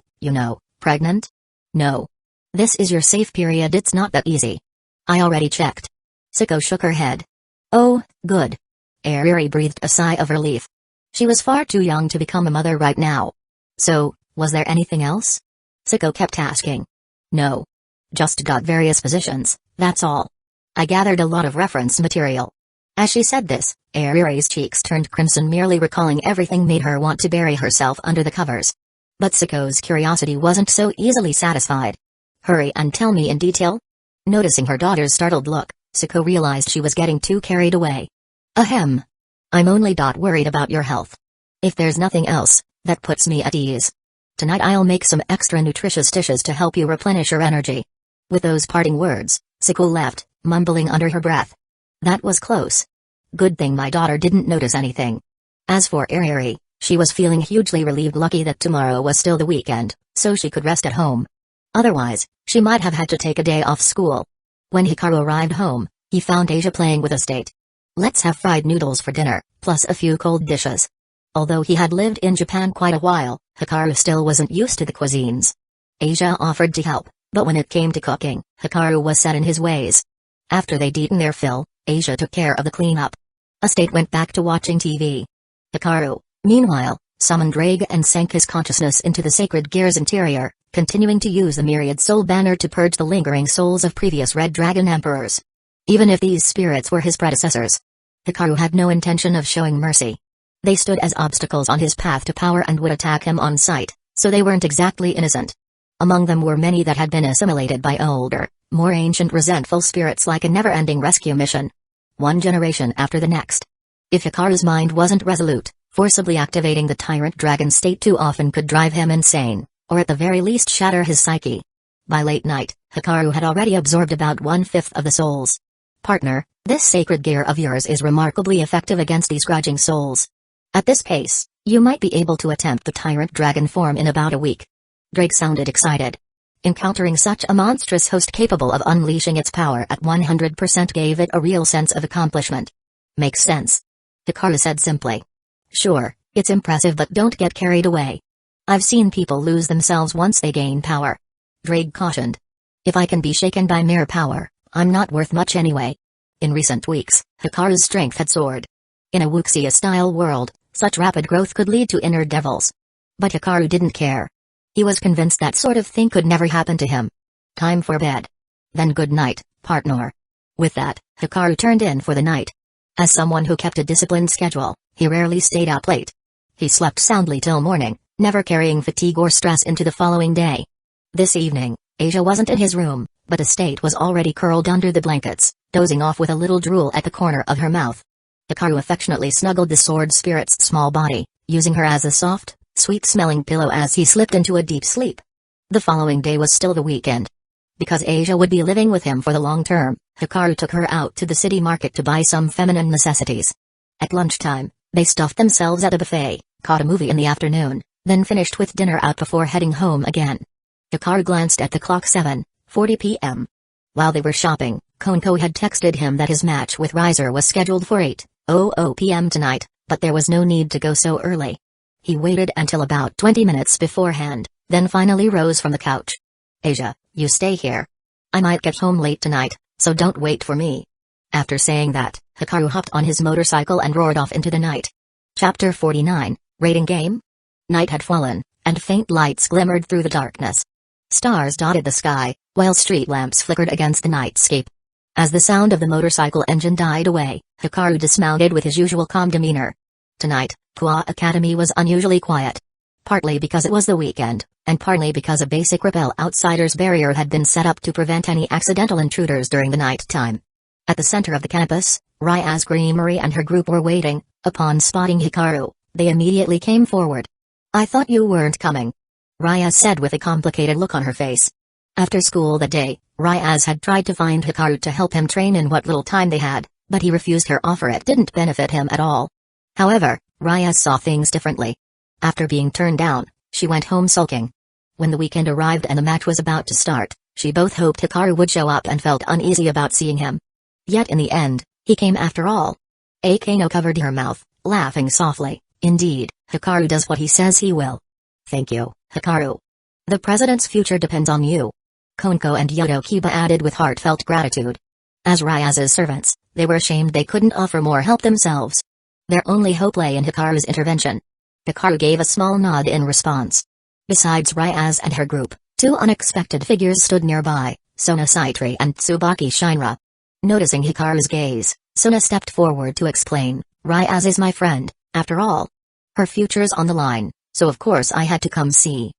pregnant? No. This is your safe period. It's not that easy. I already checked. Suko shook her head. Oh, good. Ariri breathed a sigh of relief. She was far too young to become a mother right now. So, was there anything else? Suko kept asking. No. Just got various positions, that's all. I gathered a lot of reference material. As she said this, Ariri's cheeks turned crimson. Merely recalling everything made her want to bury herself under the covers. But Suko's curiosity wasn't so easily satisfied. Hurry and tell me in detail? Noticing her daughter's startled look, Suko realized she was getting too carried away. Ahem. I'm only worried about your health. If there's nothing else, that puts me at ease. Tonight I'll make some extra nutritious dishes to help you replenish your energy. With those parting words, Suko left, mumbling under her breath. That was close. Good thing my daughter didn't notice anything. As for Ariri, she was feeling hugely relieved, lucky that tomorrow was still the weekend, so she could rest at home. Otherwise, she might have had to take a day off school. When Hikaru arrived home, he found Asia playing with Estate. Let's have fried noodles for dinner, plus a few cold dishes. Although he had lived in Japan quite a while, Hikaru still wasn't used to the cuisines. Asia offered to help, But when it came to cooking, Hikaru was set in his ways. After they'd eaten their fill, Asia took care of the cleanup. A state went back to watching TV. Hikaru, meanwhile, summoned Rage and sank his consciousness into the sacred gear's interior, continuing to use the myriad soul banner to purge the lingering souls of previous Red Dragon Emperors. Even if these spirits were his predecessors, Hikaru had no intention of showing mercy. They stood as obstacles on his path to power and would attack him on sight, so they weren't exactly innocent. Among them were many that had been assimilated by older, more ancient resentful spirits like a never-ending rescue mission. One generation after the next. If Hikaru's mind wasn't resolute, forcibly activating the tyrant dragon state too often could drive him insane, or at the very least shatter his psyche. By late night, Hikaru had already absorbed about 1/5 of the souls. Partner, this sacred gear of yours is remarkably effective against these grudging souls. At this pace, you might be able to attempt the tyrant dragon form in about a week. Drake sounded excited. Encountering such a monstrous host capable of unleashing its power at 100% gave it a real sense of accomplishment. Makes sense. Hikaru said simply. Sure, it's impressive but don't get carried away. I've seen people lose themselves once they gain power. Drake cautioned. If I can be shaken by mere power, I'm not worth much anyway. In recent weeks, Hikaru's strength had soared. In a Wuxia-style world, such rapid growth could lead to inner devils. But Hikaru didn't care. He was convinced that sort of thing could never happen to him. Time for bed. Then good night, partner. With that, Hikaru turned in for the night. As someone who kept a disciplined schedule, he rarely stayed up late. He slept soundly till morning, never carrying fatigue or stress into the following day. This evening, Asia wasn't in his room, but Estate was already curled under the blankets, dozing off with a little drool at the corner of her mouth. Hikaru affectionately snuggled the sword spirit's small body, using her as a soft, sweet-smelling pillow as he slipped into a deep sleep. The following day was still the weekend. Because Asia would be living with him for the long term, Hikaru took her out to the city market to buy some feminine necessities. At lunchtime, they stuffed themselves at a buffet, caught a movie in the afternoon, then finished with dinner out before heading home again. Hikaru glanced at the clock. 7:40 p.m. While they were shopping, Konko had texted him that his match with Riser was scheduled for 8:00 p.m. tonight, but there was no need to go so early. He waited until about 20 minutes beforehand, then finally rose from the couch. Asia, you stay here. I might get home late tonight, so don't wait for me. After saying that, Hikaru hopped on his motorcycle and roared off into the night. Chapter 49, Raiding Game? Night had fallen, and faint lights glimmered through the darkness. Stars dotted the sky, while street lamps flickered against the nightscape. As the sound of the motorcycle engine died away, Hikaru dismounted with his usual calm demeanor. Tonight, Kua Academy was unusually quiet. Partly because it was the weekend, and partly because a basic repel outsiders barrier had been set up to prevent any accidental intruders during the night time. At the center of the campus, Rya's Creamery and her group were waiting. Upon spotting Hikaru, they immediately came forward. I thought you weren't coming, Rya said with a complicated look on her face. After school that day, Ryaz had tried to find Hikaru to help him train in what little time they had, but he refused her offer. It didn't benefit him at all. However, Ryaz saw things differently. After being turned down, she went home sulking. When the weekend arrived and the match was about to start, she both hoped Hikaru would show up and felt uneasy about seeing him. Yet in the end, he came after all. Akano covered her mouth, laughing softly. Indeed, Hikaru does what he says he will. Thank you, Hikaru. The president's future depends on you. Konko and Yodokiba added with heartfelt gratitude. As Ryaz's servants, they were ashamed they couldn't offer more help themselves. Their only hope lay in Hikaru's intervention. Hikaru gave a small nod in response. Besides Ryaz and her group, two unexpected figures stood nearby, Sona Saitri and Tsubaki Shinra. Noticing Hikaru's gaze, Sona stepped forward to explain, Ryaz is my friend, after all. Her future's on the line, so of course I had to come see.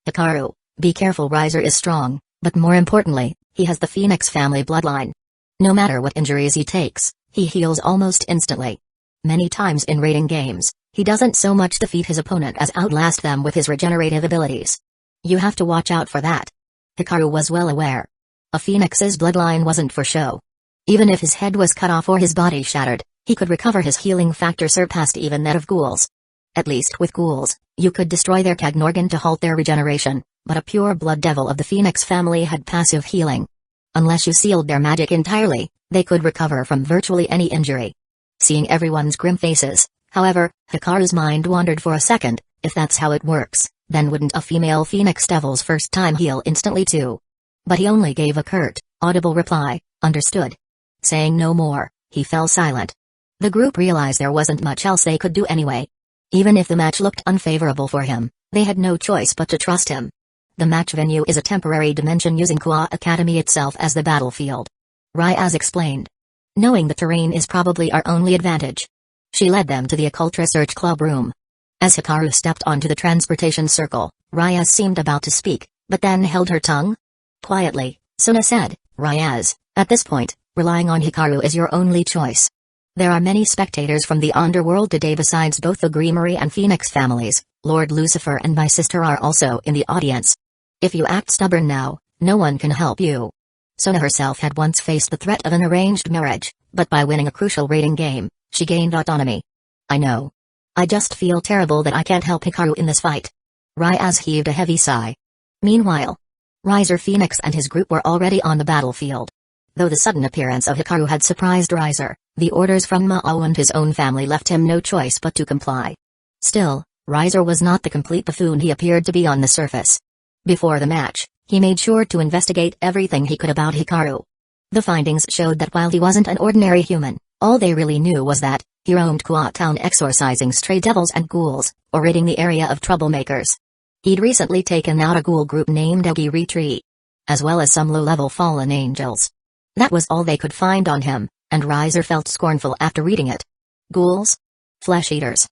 Hikaru, be careful. Riser is strong, but more importantly, he has the Phoenix family bloodline. No matter what injuries he takes, he heals almost instantly. Many times in raiding games, he doesn't so much defeat his opponent as outlast them with his regenerative abilities. You have to watch out for that. Hikaru was well aware. A Phoenix's bloodline wasn't for show. Even if his head was cut off or his body shattered, he could recover. His healing factor surpassed even that of ghouls. At least with ghouls, you could destroy their Kagnorgan to halt their regeneration, but a pure blood devil of the Phoenix family had passive healing. Unless you sealed their magic entirely, they could recover from virtually any injury. Seeing everyone's grim faces, however, Hikaru's mind wandered for a second. If that's how it works, then wouldn't a female Phoenix devil's first time heal instantly too? But he only gave a curt, audible reply, "Understood." Saying no more, he fell silent. The group realized there wasn't much else they could do anyway. Even if the match looked unfavorable for him, they had no choice but to trust him. The match venue is a temporary dimension using Kua Academy itself as the battlefield. Ryaz explained. Knowing the terrain is probably our only advantage. She led them to the occult research club room. As Hikaru stepped onto the transportation circle, Ryaz seemed about to speak, but then held her tongue. Quietly, Suna said, "Ryaz, at this point, relying on Hikaru is your only choice. There are many spectators from the underworld today besides both the Gremory and Phoenix families. Lord Lucifer and my sister are also in the audience. If you act stubborn now, no one can help you." Suna herself had once faced the threat of an arranged marriage, but by winning a crucial rating game, she gained autonomy. "I know. I just feel terrible that I can't help Hikaru in this fight." Ryaz heaved a heavy sigh. Meanwhile, Riser Phoenix and his group were already on the battlefield. Though the sudden appearance of Hikaru had surprised Riser, the orders from Mao and his own family left him no choice but to comply. Still, Riser was not the complete buffoon he appeared to be on the surface. Before the match, he made sure to investigate everything he could about Hikaru. The findings showed that while he wasn't an ordinary human, all they really knew was that he roamed Kua Town exorcising stray devils and ghouls, or ridding the area of troublemakers. He'd recently taken out a ghoul group named Agiri Tree, as well as some low-level fallen angels. That was all they could find on him, and Riser felt scornful after reading it. Ghouls? Flesh-eaters.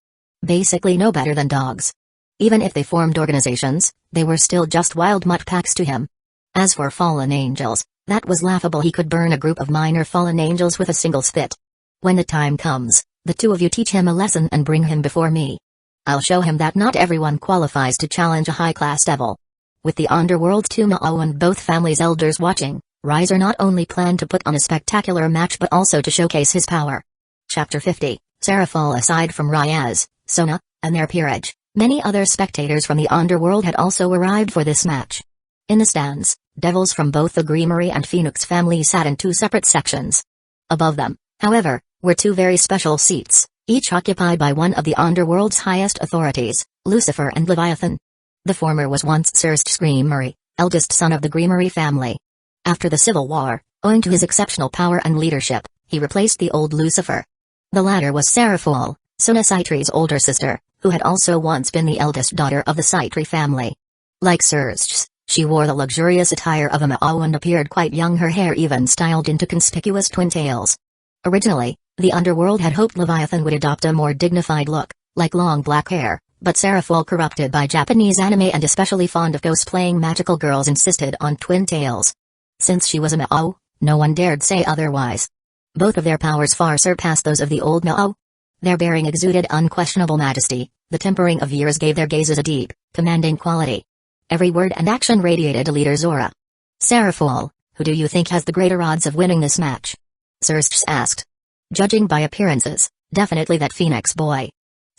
Basically no better than dogs. Even if they formed organizations, they were still just wild mutt packs to him. As for fallen angels, that was laughable. He could burn a group of minor fallen angels with a single spit. When the time comes, the two of you teach him a lesson and bring him before me. I'll show him that not everyone qualifies to challenge a high-class devil. With the underworld Mao and both families' elders watching, Riser not only planned to put on a spectacular match but also to showcase his power. Chapter 50, Seraphol. Aside from Ryaz, Sona, and their peerage, many other spectators from the underworld had also arrived for this match. In the stands, devils from both the Gremory and Phoenix family sat in two separate sections. Above them, however, were two very special seats, each occupied by one of the underworld's highest authorities, Lucifer and Leviathan. The former was once Surst's Gremory, eldest son of the Gremory family. After the Civil War, owing to his exceptional power and leadership, he replaced the old Lucifer. The latter was Seraphol, Suna Saitri's older sister, who had also once been the eldest daughter of the Saitri family. Like Surst's, she wore the luxurious attire of a Mao and appeared quite young, her hair even styled into conspicuous twin tails. Originally, the underworld had hoped Leviathan would adopt a more dignified look, like long black hair, but Seraphol, corrupted by Japanese anime and especially fond of cosplaying magical girls, insisted on twin tails. Since she was a Mao, no one dared say otherwise. Both of their powers far surpassed those of the old Mao. Their bearing exuded unquestionable majesty, the tempering of years gave their gazes a deep, commanding quality. Every word and action radiated a leader's aura. "Seraphol, who do you think has the greater odds of winning this match?" Surst asked. "Judging by appearances, definitely that Phoenix boy."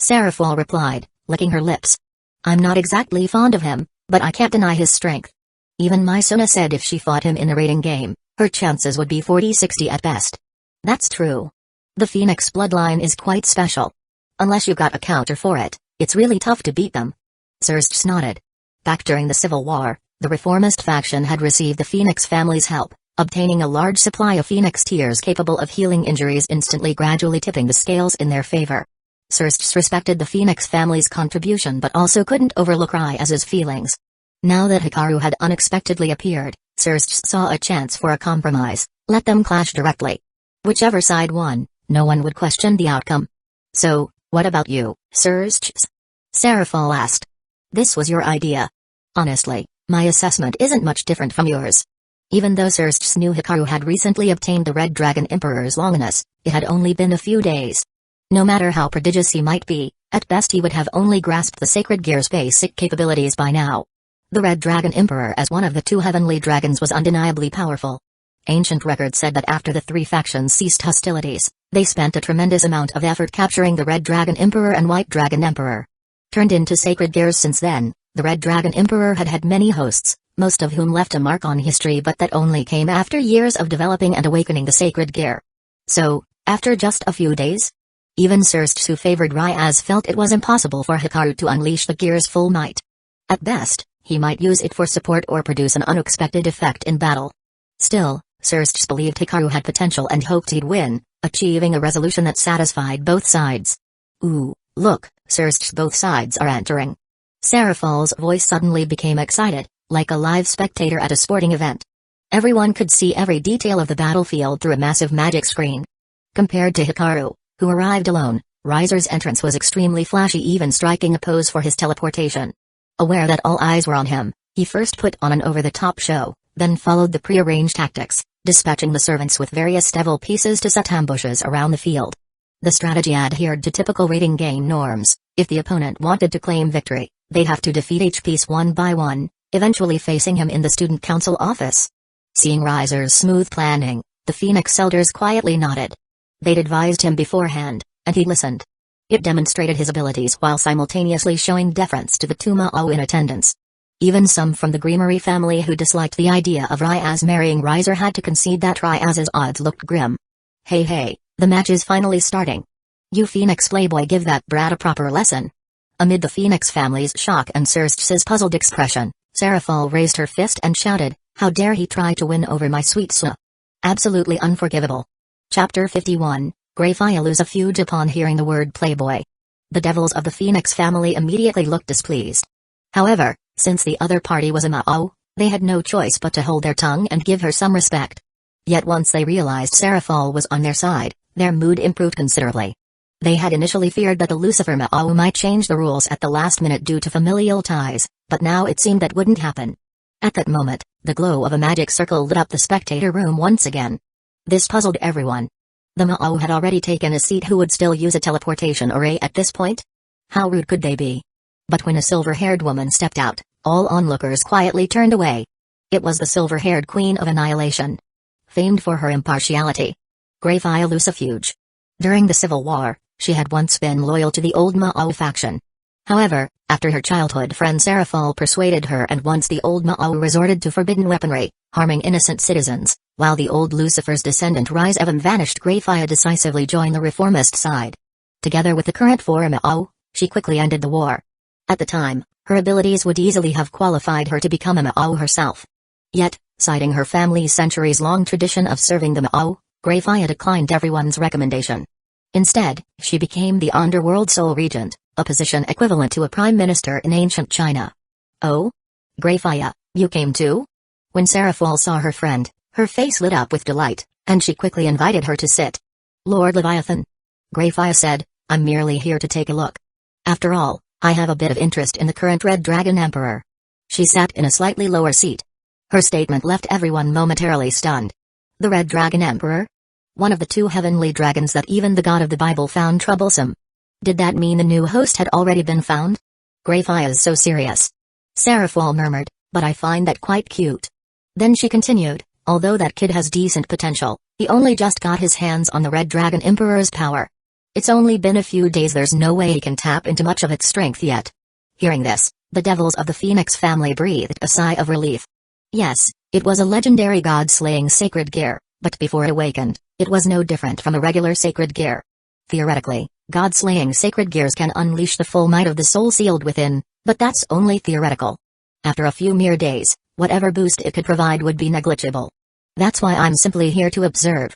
Seraphol replied, licking her lips. "I'm not exactly fond of him, but I can't deny his strength. Even my Suna said if she fought him in a rating game, her chances would be 40-60 at best." "That's true. The Phoenix bloodline is quite special. Unless you got a counter for it, it's really tough to beat them." Surst nodded. Back during the Civil War, the reformist faction had received the Phoenix family's help, obtaining a large supply of Phoenix tears capable of healing injuries instantly, gradually tipping the scales in their favor. Surst respected the Phoenix family's contribution but also couldn't overlook Ryaz's feelings. Now that Hikaru had unexpectedly appeared, Surst saw a chance for a compromise. Let them clash directly. Whichever side won, no one would question the outcome. "So, what about you, Surst?" Seraphol asked. "This was your idea. Honestly, my assessment isn't much different from yours." Even though Surst knew Hikaru had recently obtained the Red Dragon Emperor's Longinus, it had only been a few days. No matter how prodigious he might be, at best he would have only grasped the Sacred Gear's basic capabilities by now. The Red Dragon Emperor as one of the two heavenly dragons was undeniably powerful. Ancient records said that after the three factions ceased hostilities, they spent a tremendous amount of effort capturing the Red Dragon Emperor and White Dragon Emperor. Turned into Sacred Gears since then, the Red Dragon Emperor had had many hosts, most of whom left a mark on history, but that only came after years of developing and awakening the Sacred Gear. So, after just a few days? Even Surst, who favored Ryaz, felt it was impossible for Hikaru to unleash the Gear's full might. At best, He might use it for support or produce an unexpected effect in battle. Still, Surge believed Hikaru had potential and hoped he'd win, achieving a resolution that satisfied both sides. Ooh, look, Surge, both sides are entering. Serafal's voice suddenly became excited, like a live spectator at a sporting event. Everyone could see every detail of the battlefield through a massive magic screen. Compared to Hikaru, who arrived alone, Riser's entrance was extremely flashy, even striking a pose for his teleportation. Aware that all eyes were on him, he first put on an over-the-top show, then followed the pre-arranged tactics, dispatching the servants with various devil pieces to set ambushes around the field. The strategy adhered to typical rating game norms. If the opponent wanted to claim victory, they'd have to defeat each piece one by one, eventually facing him in the student council office. Seeing Riser's smooth planning, the Phoenix Elders quietly nodded. They'd advised him beforehand, and he listened. It demonstrated his abilities while simultaneously showing deference to the two Mao in attendance. Even some from the Greenery family who disliked the idea of Ryaz marrying Riser had to concede that Ryaz's odds looked grim. Hey, the match is finally starting. You Phoenix Playboy, give that brat a proper lesson. Amid the Phoenix family's shock and Surge's puzzled expression, Serafal raised her fist and shouted, "How dare he try to win over my sweet Su? Absolutely unforgivable." Chapter 51, Greyfire lose a feud upon hearing the word Playboy. The devils of the Phoenix family immediately looked displeased. However, since the other party was a Mao, they had no choice but to hold their tongue and give her some respect. Yet once they realized Serafal was on their side, their mood improved considerably. They had initially feared that the Lucifer Mao might change the rules at the last minute due to familial ties, but now it seemed that wouldn't happen. At that moment, the glow of a magic circle lit up the spectator room once again. This puzzled everyone. The Mao had already taken a seat. Who would still use a teleportation array at this point? How rude could they be? But when a silver-haired woman stepped out, all onlookers quietly turned away. It was the silver-haired Queen of Annihilation. Famed for her impartiality, Greyfire Lucifuge. During the Civil War, she had once been loyal to the old Mao faction. However, after her childhood friend Serafal persuaded her and once the old Mao resorted to forbidden weaponry, harming innocent citizens, while the old Lucifer's descendant Rise Evan vanished, Greyfire decisively joined the reformist side. Together with the current four Mao, she quickly ended the war. At the time, her abilities would easily have qualified her to become a Mao herself. Yet, citing her family's centuries-long tradition of serving the Mao, Greyfire declined everyone's recommendation. Instead, she became the underworld sole regent, a position equivalent to a prime minister in ancient China. Oh? Greyfire, you came too? When Serafal saw her friend, her face lit up with delight, and she quickly invited her to sit. Lord Leviathan, Greyfire said, I'm merely here to take a look. After all, I have a bit of interest in the current Red Dragon Emperor. She sat in a slightly lower seat. Her statement left everyone momentarily stunned. The Red Dragon Emperor? One of the two heavenly dragons that even the god of the Bible found troublesome. Did that mean the new host had already been found? Greyfire is so serious. Serafal murmured, but I find that quite cute. Then she continued, although that kid has decent potential, he only just got his hands on the Red Dragon Emperor's power. It's only been a few days, there's no way he can tap into much of its strength yet. Hearing this, the devils of the Phoenix family breathed a sigh of relief. Yes, it was a legendary god-slaying sacred gear, but before it awakened, it was no different from a regular sacred gear. Theoretically, god-slaying sacred gears can unleash the full might of the soul sealed within, but that's only theoretical. After a few mere days, whatever boost it could provide would be negligible. That's why I'm simply here to observe.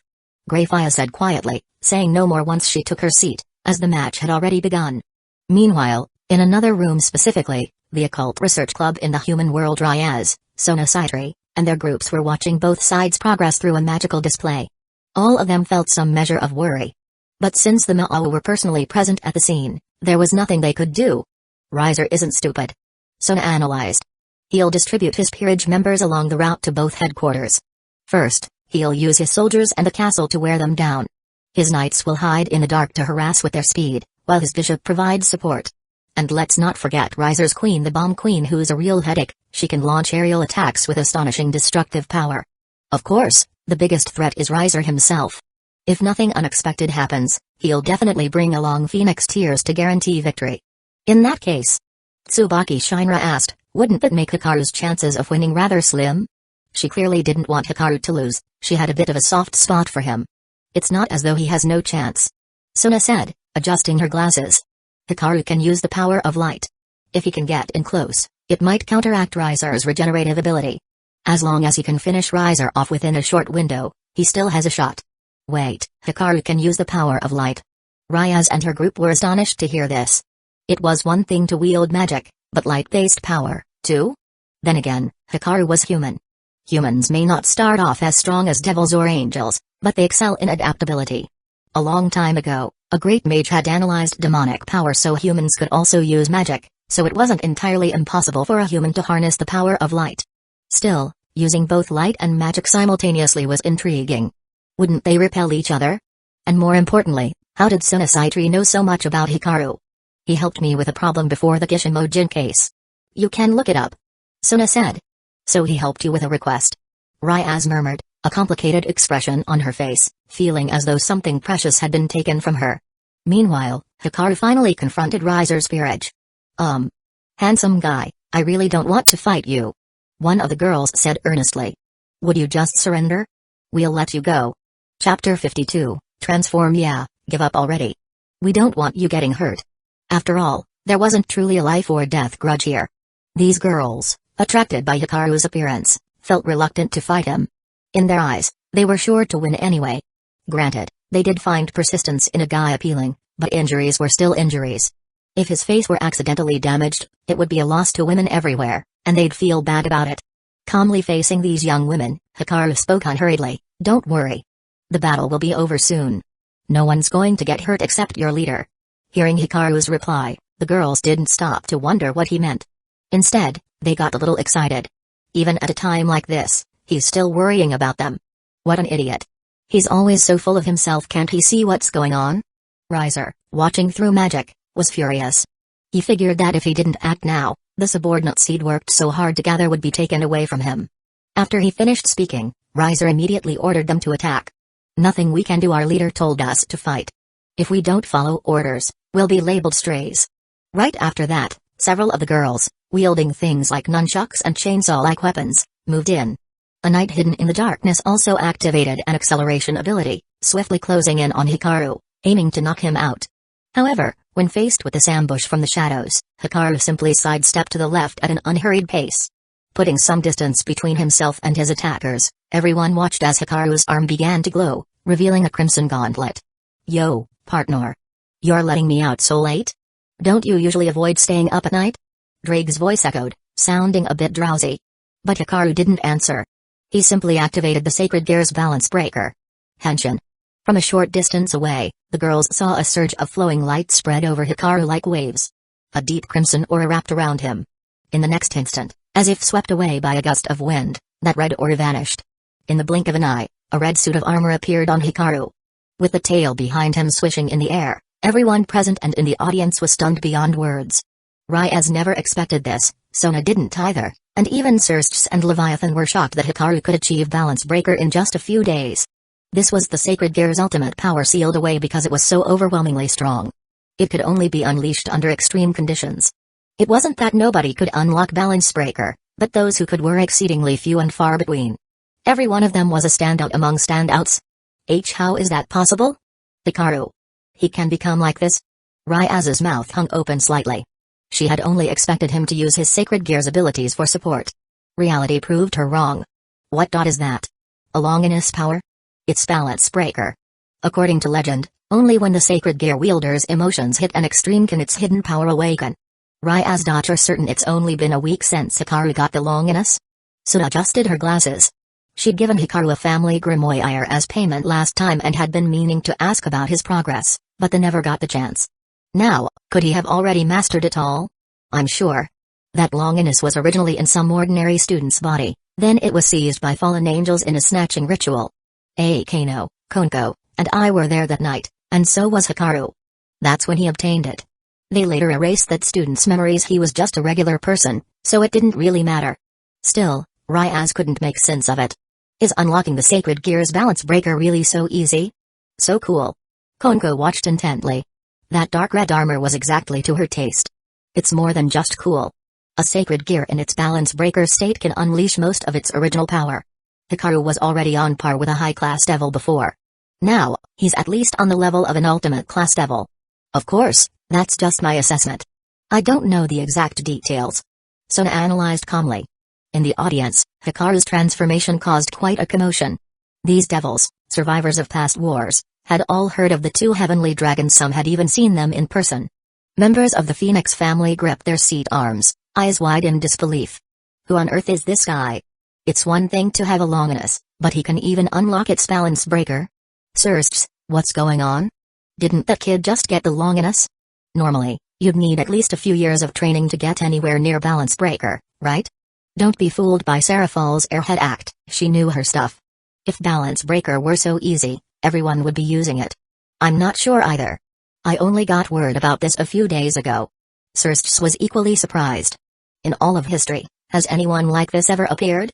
Greyfire said quietly, saying no more once she took her seat, as the match had already begun. Meanwhile, in another room, specifically, the Occult Research Club in the human world, Ryaz, Sona Saitri, and their groups were watching both sides progress through a magical display. All of them felt some measure of worry. But since the Mao were personally present at the scene, there was nothing they could do. Riser isn't stupid. Sona analyzed. He'll distribute his peerage members along the route to both headquarters. First, he'll use his soldiers and the castle to wear them down. His knights will hide in the dark to harass with their speed, while his bishop provides support. And let's not forget Riser's queen, the Bomb Queen, who's a real headache. She can launch aerial attacks with astonishing destructive power. Of course, the biggest threat is Riser himself. If nothing unexpected happens, he'll definitely bring along Phoenix Tears to guarantee victory. In that case, Tsubaki Shinra asked, wouldn't that make Hikaru's chances of winning rather slim? She clearly didn't want Hikaru to lose. She had a bit of a soft spot for him. It's not as though he has no chance. Sona said, adjusting her glasses. Hikaru can use the power of light. If he can get in close, It might counteract Riser's regenerative ability. As long as he can finish Riser off within a short window, he still has a shot. Wait, Hikaru can use the power of light. Ryaz and her group were astonished to hear this. It was one thing to wield magic, but light-based power, too? Then again, Hikaru was human. Humans may not start off as strong as devils or angels, but they excel in adaptability. A long time ago, a great mage had analyzed demonic power so humans could also use magic, so it wasn't entirely impossible for a human to harness the power of light. Still, using both light and magic simultaneously was intriguing. Wouldn't they repel each other? And more importantly, how did Suna Saitri know so much about Hikaru? He helped me with a problem before the Kishimojin case. You can look it up. Suna said. So he helped you with a request? Ryaz murmured, a complicated expression on her face, feeling as though something precious had been taken from her. Meanwhile, Hikaru finally confronted Riser's peerage. Handsome guy, I really don't want to fight you. One of the girls said earnestly. Would you just surrender? We'll let you go. Chapter 52, Transform. Yeah, give up already. We don't want you getting hurt. After all, there wasn't truly a life or death grudge here. These girls, attracted by Hikaru's appearance, felt reluctant to fight him. In their eyes, they were sure to win anyway. Granted, they did find persistence in a guy appealing, but injuries were still injuries. If his face were accidentally damaged, it would be a loss to women everywhere, and they'd feel bad about it. Calmly facing these young women, Hikaru spoke unhurriedly, Don't worry. The battle will be over soon. No one's going to get hurt except your leader. Hearing Hikaru's reply, the girls didn't stop to wonder what he meant. Instead, they got a little excited. Even at a time like this, he's still worrying about them. What an idiot. He's always so full of himself, can't he see what's going on? Riser, watching through magic, was furious. He figured that if he didn't act now, the subordinates he'd worked so hard to gather would be taken away from him. After he finished speaking, Riser immediately ordered them to attack. Nothing we can do, our leader told us to fight. If we don't follow orders, we'll be labeled strays. Right after that, several of the girls, wielding things like nunchucks and chainsaw-like weapons, moved in. A knight hidden in the darkness also activated an acceleration ability, swiftly closing in on Hikaru, aiming to knock him out. However, when faced with this ambush from the shadows, Hikaru simply sidestepped to the left at an unhurried pace. Putting some distance between himself and his attackers, everyone watched as Hikaru's arm began to glow, revealing a crimson gauntlet. Yo, partner. You're letting me out so late? Don't you usually avoid staying up at night? Drake's voice echoed, sounding a bit drowsy. But Hikaru didn't answer. He simply activated the Sacred Gear's balance breaker. Henshin. From a short distance away, the girls saw a surge of flowing light spread over Hikaru like waves. A deep crimson aura wrapped around him. In the next instant, as if swept away by a gust of wind, that red aura vanished. In the blink of an eye, a red suit of armor appeared on Hikaru. With the tail behind him swishing in the air, everyone present and in the audience was stunned beyond words. Ryaz never expected this, Sona didn't either, and even Xerxes and Leviathan were shocked that Hikaru could achieve Balance Breaker in just a few days. This was the Sacred Gear's ultimate power sealed away because it was so overwhelmingly strong. It could only be unleashed under extreme conditions. It wasn't that nobody could unlock Balance Breaker, but those who could were exceedingly few and far between. Every one of them was a standout among standouts. How is that possible? Hikaru. He can become like this? Ryaz's mouth hung open slightly. She had only expected him to use his Sacred Gear's abilities for support. Reality proved her wrong. What is that? A Longinus power? It's Balance Breaker. According to legend, only when the Sacred Gear wielder's emotions hit an extreme can its hidden power awaken. Ryaz are certain it's only been a week since Hikaru got the Longinus? Suna adjusted her glasses. She'd given Hikaru a family grimoire as payment last time and had been meaning to ask about his progress, but they never got the chance. Now, could he have already mastered it all? I'm sure. That Longinus was originally in some ordinary student's body, then it was seized by fallen angels in a snatching ritual. Kano, Konko, and I were there that night, and so was Hikaru. That's when he obtained it. They later erased that student's memories. He was just a regular person, so it didn't really matter. Still, Ryaz couldn't make sense of it. Is unlocking the Sacred Gear's Balance Breaker really so easy? So cool. Konko watched intently. That dark red armor was exactly to her taste. It's more than just cool. A Sacred Gear in its Balance Breaker state can unleash most of its original power. Hikaru was already on par with a high-class devil before. Now, he's at least on the level of an ultimate-class devil. Of course, that's just my assessment. I don't know the exact details. Sona analyzed calmly. In the audience, Hikaru's transformation caused quite a commotion. These devils, survivors of past wars, had all heard of the two heavenly dragons, some had even seen them in person. Members of the Phoenix family gripped their seat arms, eyes wide in disbelief. Who on earth is this guy? It's one thing to have a Longinus, but he can even unlock its balance breaker? Sirs, what's going on? Didn't that kid just get the Longinus? Normally, you'd need at least a few years of training to get anywhere near balance breaker, right? Don't be fooled by Seraphal's airhead act, she knew her stuff. If balance breaker were so easy, everyone would be using it. I'm not sure either. I only got word about this a few days ago. Sirs was equally surprised. In all of history, has anyone like this ever appeared?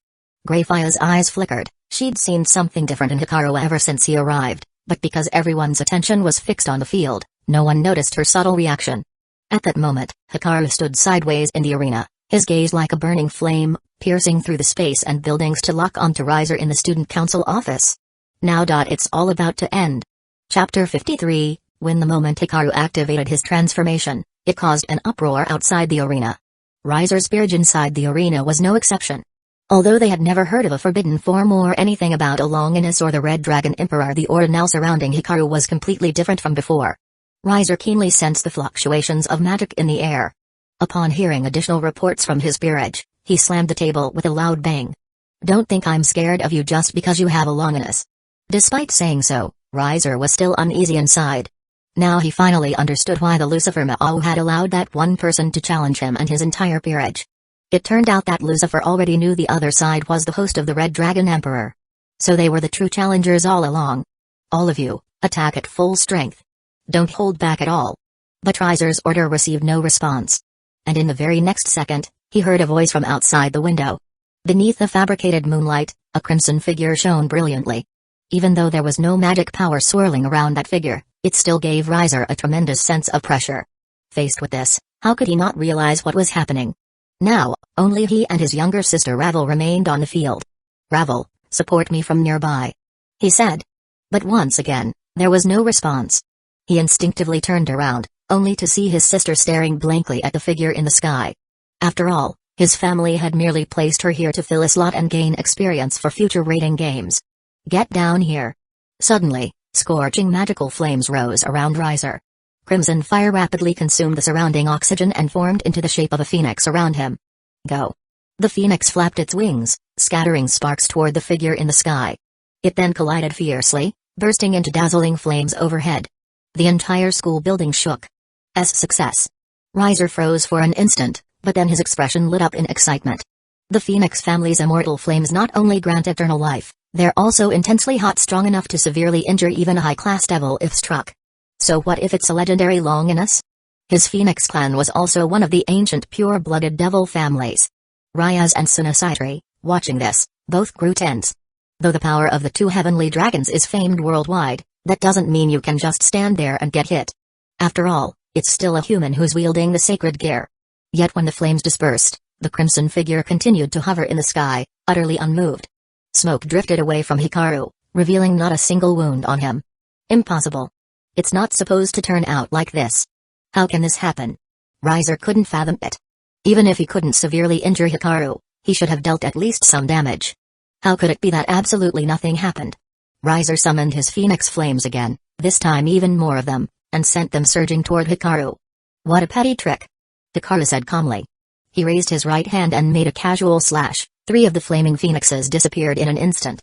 Greyfire's eyes flickered. She'd seen something different in Hikaru ever since he arrived, but because everyone's attention was fixed on the field, no one noticed her subtle reaction. At that moment, Hikaru stood sideways in the arena, his gaze like a burning flame, piercing through the space and buildings to lock onto Riser in the student council office. Now. It's all about to end. Chapter 53, when the moment Hikaru activated his transformation, it caused an uproar outside the arena. Riser's peerage inside the arena was no exception. Although they had never heard of a forbidden form or anything about a Longinus or the Red Dragon Emperor, the aura now surrounding Hikaru was completely different from before. Riser keenly sensed the fluctuations of magic in the air. Upon hearing additional reports from his peerage, he slammed the table with a loud bang. Don't think I'm scared of you just because you have a Longinus. Despite saying so, Riser was still uneasy inside. Now he finally understood why the Lucifer Ma'au had allowed that one person to challenge him and his entire peerage. It turned out that Lucifer already knew the other side was the host of the Red Dragon Emperor. So they were the true challengers all along. All of you, attack at full strength. Don't hold back at all. But Riser's order received no response. And in the very next second, he heard a voice from outside the window. Beneath the fabricated moonlight, a crimson figure shone brilliantly. Even though there was no magic power swirling around that figure, it still gave Riser a tremendous sense of pressure. Faced with this, how could he not realize what was happening? Now, only he and his younger sister Ravel remained on the field. Ravel, support me from nearby, he said. But once again, there was no response. He instinctively turned around, only to see his sister staring blankly at the figure in the sky. After all, his family had merely placed her here to fill a slot and gain experience for future raiding games. Get down here. Suddenly, scorching magical flames rose around Riser. Crimson fire rapidly consumed the surrounding oxygen and formed into the shape of a phoenix around him. Go. The phoenix flapped its wings, scattering sparks toward the figure in the sky. It then collided fiercely, bursting into dazzling flames overhead. The entire school building shook. Success. Riser froze for an instant, but then his expression lit up in excitement. The Phoenix family's immortal flames not only grant eternal life, they're also intensely hot, strong enough to severely injure even a high-class devil if struck. So what if it's a legendary Longinus? His Phoenix clan was also one of the ancient pure-blooded devil families. Ryaz and Sunasitri, watching this, both grew tense. Though the power of the two heavenly dragons is famed worldwide, that doesn't mean you can just stand there and get hit. After all, it's still a human who's wielding the sacred gear. Yet when the flames dispersed, the crimson figure continued to hover in the sky, utterly unmoved. Smoke drifted away from Hikaru, revealing not a single wound on him. Impossible. It's not supposed to turn out like this. How can this happen? Riser couldn't fathom it. Even if he couldn't severely injure Hikaru, he should have dealt at least some damage. How could it be that absolutely nothing happened? Riser summoned his phoenix flames again, this time even more of them, and sent them surging toward Hikaru. What a petty trick, Hikaru said calmly. He raised his right hand and made a casual slash. 3 of the flaming phoenixes disappeared in an instant.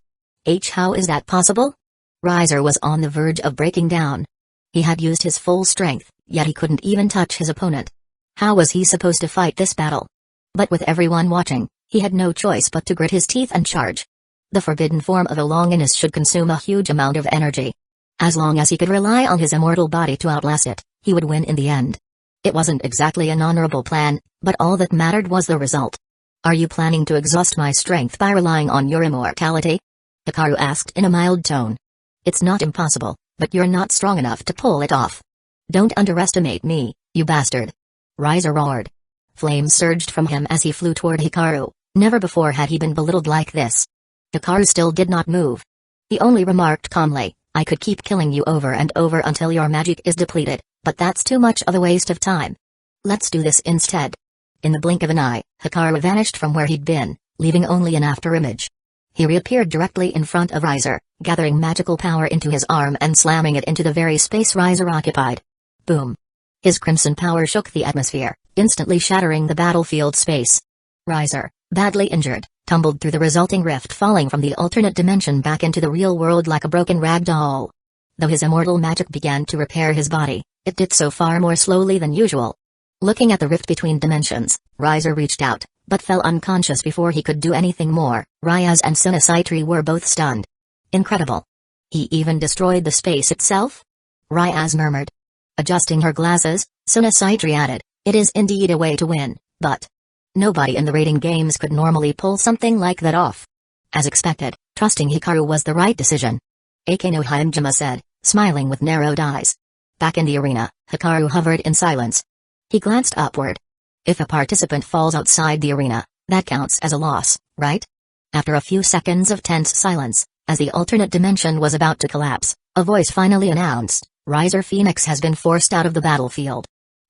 How is that possible? Riser was on the verge of breaking down. He had used his full strength, yet he couldn't even touch his opponent. How was he supposed to fight this battle? But with everyone watching, he had no choice but to grit his teeth and charge. The forbidden form of a Longinus should consume a huge amount of energy. As long as he could rely on his immortal body to outlast it, he would win in the end. It wasn't exactly an honorable plan, but all that mattered was the result. Are you planning to exhaust my strength by relying on your immortality? Hikaru asked in a mild tone. It's not impossible, but you're not strong enough to pull it off. Don't underestimate me, you bastard. Riser roared. Flames surged from him as he flew toward Hikaru. Never before had he been belittled like this. Hikaru still did not move. He only remarked calmly, I could keep killing you over and over until your magic is depleted, but that's too much of a waste of time. Let's do this instead. In the blink of an eye, Hikaru vanished from where he'd been, leaving only an afterimage. He reappeared directly in front of Riser, gathering magical power into his arm and slamming it into the very space Riser occupied. Boom. His crimson power shook the atmosphere, instantly shattering the battlefield space. Riser, badly injured, tumbled through the resulting rift, falling from the alternate dimension back into the real world like a broken rag doll. Though his immortal magic began to repair his body, it did so far more slowly than usual. Looking at the rift between dimensions, Riser reached out, but fell unconscious before he could do anything more. Ryaz and Sunasaitri were both stunned. Incredible. He even destroyed the space itself? Ryaz murmured. Adjusting her glasses, Sunasaitri added, it is indeed a way to win, but nobody in the raiding games could normally pull something like that off. As expected, trusting Hikaru was the right decision. Akeno Hyunjima said, smiling with narrowed eyes. Back in the arena, Hikaru hovered in silence. He glanced upward. If a participant falls outside the arena, that counts as a loss, right? After a few seconds of tense silence, as the alternate dimension was about to collapse, a voice finally announced, Riser Phoenix has been forced out of the battlefield.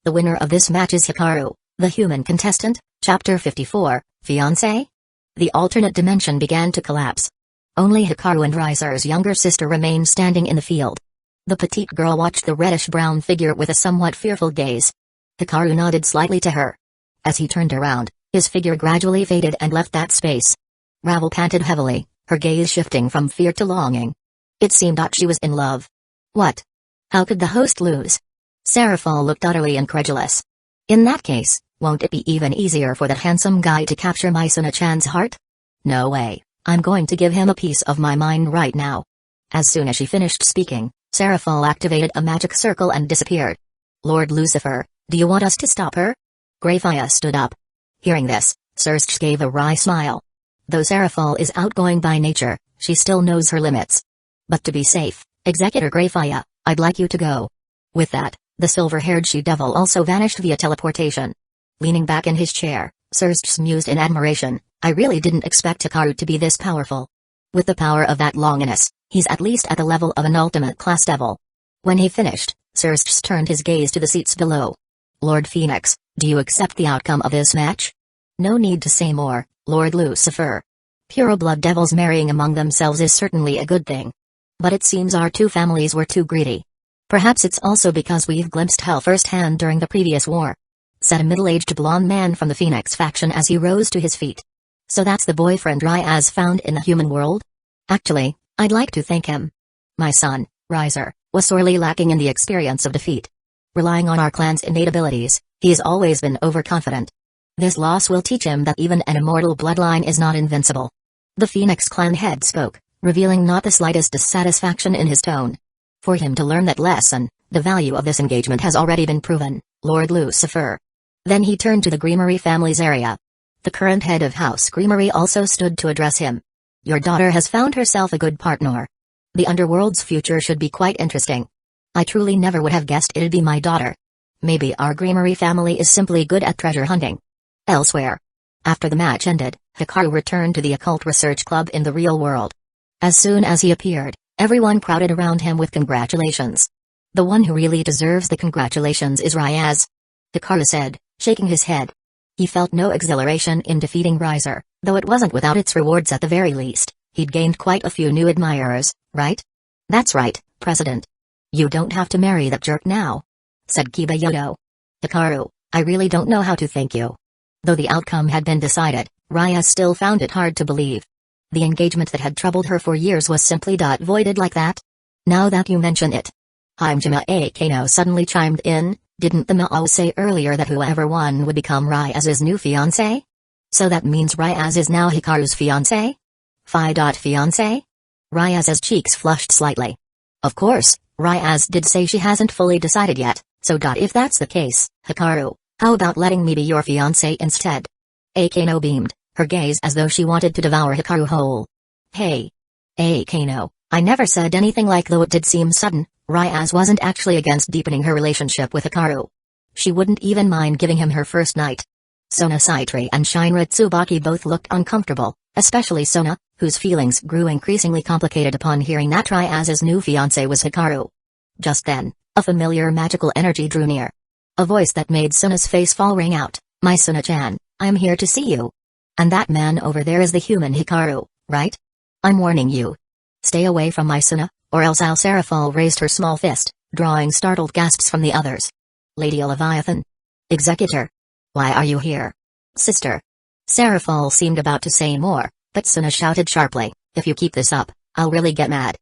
The winner of this match is Hikaru, the human contestant. Chapter 54, Fiancé? The alternate dimension began to collapse. Only Hikaru and Riser's younger sister remained standing in the field. The petite girl watched the reddish-brown figure with a somewhat fearful gaze. Hikaru nodded slightly to her. As he turned around, his figure gradually faded and left that space. Ravel panted heavily, her gaze shifting from fear to longing. It seemed that she was in love. What? How could the host lose? Seraphal looked utterly incredulous. In that case, won't it be even easier for that handsome guy to capture Misuna-chan's heart? No way, I'm going to give him a piece of my mind right now. As soon as she finished speaking, Seraphal activated a magic circle and disappeared. Lord Lucifer, do you want us to stop her? Greyfire stood up. Hearing this, Serge gave a wry smile. Though Seraphal is outgoing by nature, she still knows her limits. But to be safe, Executor Greyfire, I'd like you to go. With that, the silver-haired she-devil also vanished via teleportation. Leaning back in his chair, Serge mused in admiration, I really didn't expect Hikaru to be this powerful. With the power of that Longinus, he's at least at the level of an ultimate-class devil. When he finished, Serge turned his gaze to the seats below. Lord Phoenix, do you accept the outcome of this match? No need to say more, Lord Lucifer. Pureblood devils marrying among themselves is certainly a good thing. But it seems our two families were too greedy. Perhaps it's also because we've glimpsed hell firsthand during the previous war, said a middle-aged blonde man from the Phoenix faction as he rose to his feet. So that's the boyfriend Ryaz found in the human world? Actually, I'd like to thank him. My son, Riser, was sorely lacking in the experience of defeat. Relying on our clan's innate abilities, he has always been overconfident. This loss will teach him that even an immortal bloodline is not invincible. The Phoenix clan head spoke, revealing not the slightest dissatisfaction in his tone. For him to learn that lesson, the value of this engagement has already been proven, Lord Lucifer. Then he turned to the Greenery family's area. The current head of House Greenery also stood to address him. Your daughter has found herself a good partner. The underworld's future should be quite interesting. I truly never would have guessed it'd be my daughter. Maybe our Greenery family is simply good at treasure hunting. Elsewhere. After the match ended, Hikaru returned to the occult research club in the real world. As soon as he appeared, everyone crowded around him with congratulations. The one who really deserves the congratulations is Ryaz, Hikaru said, shaking his head. He felt no exhilaration in defeating Riser, though it wasn't without its rewards at the very least. He'd gained quite a few new admirers, right? That's right, President. You don't have to marry that jerk now, said Kiba Yodo. Hikaru, I really don't know how to thank you. Though the outcome had been decided, Raya still found it hard to believe. The engagement that had troubled her for years was simply voided like that? Now that you mention it. Hyunjima Akeno suddenly chimed in, didn't the Mao say earlier that whoever won would become Ryaz's new fiancé? So that means Ryaz is now Hikaru's fiancé? Fiancé? Ryaz's cheeks flushed slightly. Of course, Ryaz did say she hasn't fully decided yet, so if that's the case, Hikaru, how about letting me be your fiancé instead? Akeno beamed, her gaze as though she wanted to devour Hikaru whole. Hey. Akeno, I never said anything like though it did seem sudden. Ryaz wasn't actually against deepening her relationship with Hikaru. She wouldn't even mind giving him her first night. Sona Saitri and Shinra Tsubaki both looked uncomfortable, especially Sona, whose feelings grew increasingly complicated upon hearing that Ryaz's new fiancé was Hikaru. Just then, a familiar magical energy drew near. A voice that made Sona's face fall rang out, My Suna-chan, I'm here to see you. And that man over there is the human Hikaru, right? I'm warning you. Stay away from my Suna, or else I'll. Serafal raised her small fist, drawing startled gasps from the others. Lady Leviathan. Executor. Why are you here? Sister. Serafal seemed about to say more, but Suna shouted sharply, if you keep this up, I'll really get mad.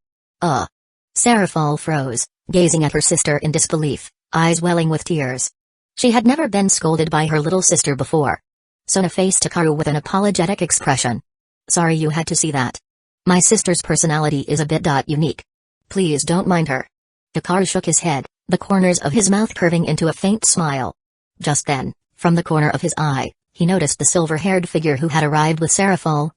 Serafal froze, gazing at her sister in disbelief, eyes welling with tears. She had never been scolded by her little sister before. Suna faced Hikaru with an apologetic expression. Sorry you had to see that. My sister's personality is a bit unique. Please don't mind her. Hikaru shook his head, the corners of his mouth curving into a faint smile. Just then, from the corner of his eye, he noticed the silver-haired figure who had arrived with Serafal.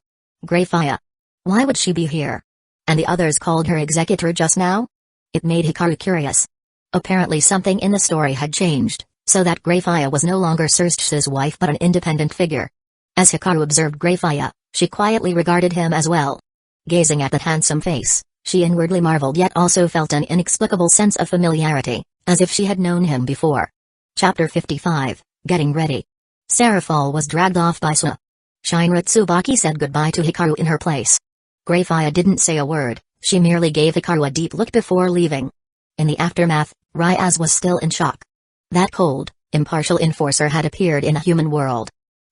Greyfire. Why would she be here? And the others called her executor just now? It made Hikaru curious. Apparently something in the story had changed, so that Greyfire was no longer Surst's wife but an independent figure. As Hikaru observed Greyfire, she quietly regarded him as well. Gazing at that handsome face, she inwardly marveled yet also felt an inexplicable sense of familiarity, as if she had known him before. Chapter 55, Getting Ready. Serafal was dragged off by Suna. Shinra Tsubaki said goodbye to Hikaru in her place. Greyfire didn't say a word, she merely gave Hikaru a deep look before leaving. In the aftermath, Ryaz was still in shock. That cold, impartial enforcer had appeared in a human world.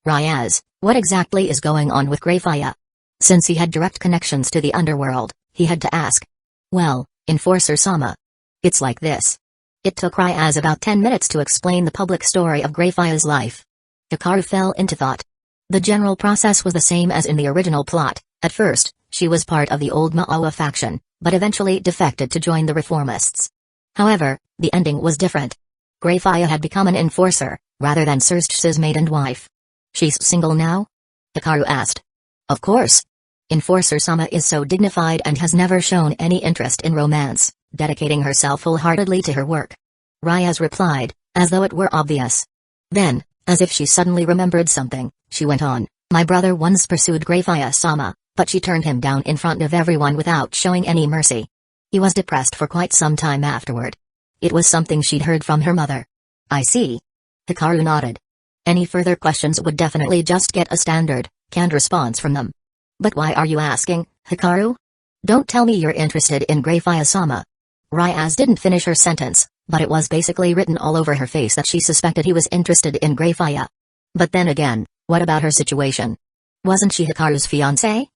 Ryaz, what exactly is going on with Greyfire? Since he had direct connections to the underworld, he had to ask. Well, Enforcer-sama. It's like this. It took Ryaz about 10 minutes to explain the public story of Greyfire's life. Hikaru fell into thought. The general process was the same as in the original plot. At first, she was part of the old Ma'awa faction, but eventually defected to join the reformists. However, the ending was different. Greyfire had become an enforcer, rather than Surst's maid and wife. She's single now? Hikaru asked. Of course. Enforcer-sama is so dignified and has never shown any interest in romance, dedicating herself wholeheartedly to her work. Ryaz replied, as though it were obvious. Then, as if she suddenly remembered something, she went on, my brother once pursued Greyfire-sama, but she turned him down in front of everyone without showing any mercy. He was depressed for quite some time afterward. It was something she'd heard from her mother. I see. Hikaru nodded. Any further questions would definitely just get a standard, canned response from them. But why are you asking, Hikaru? Don't tell me you're interested in Greyfire-sama. Ryaz didn't finish her sentence, but it was basically written all over her face that she suspected he was interested in Greyfire. But then again, what about her situation? Wasn't she Hikaru's fiancé?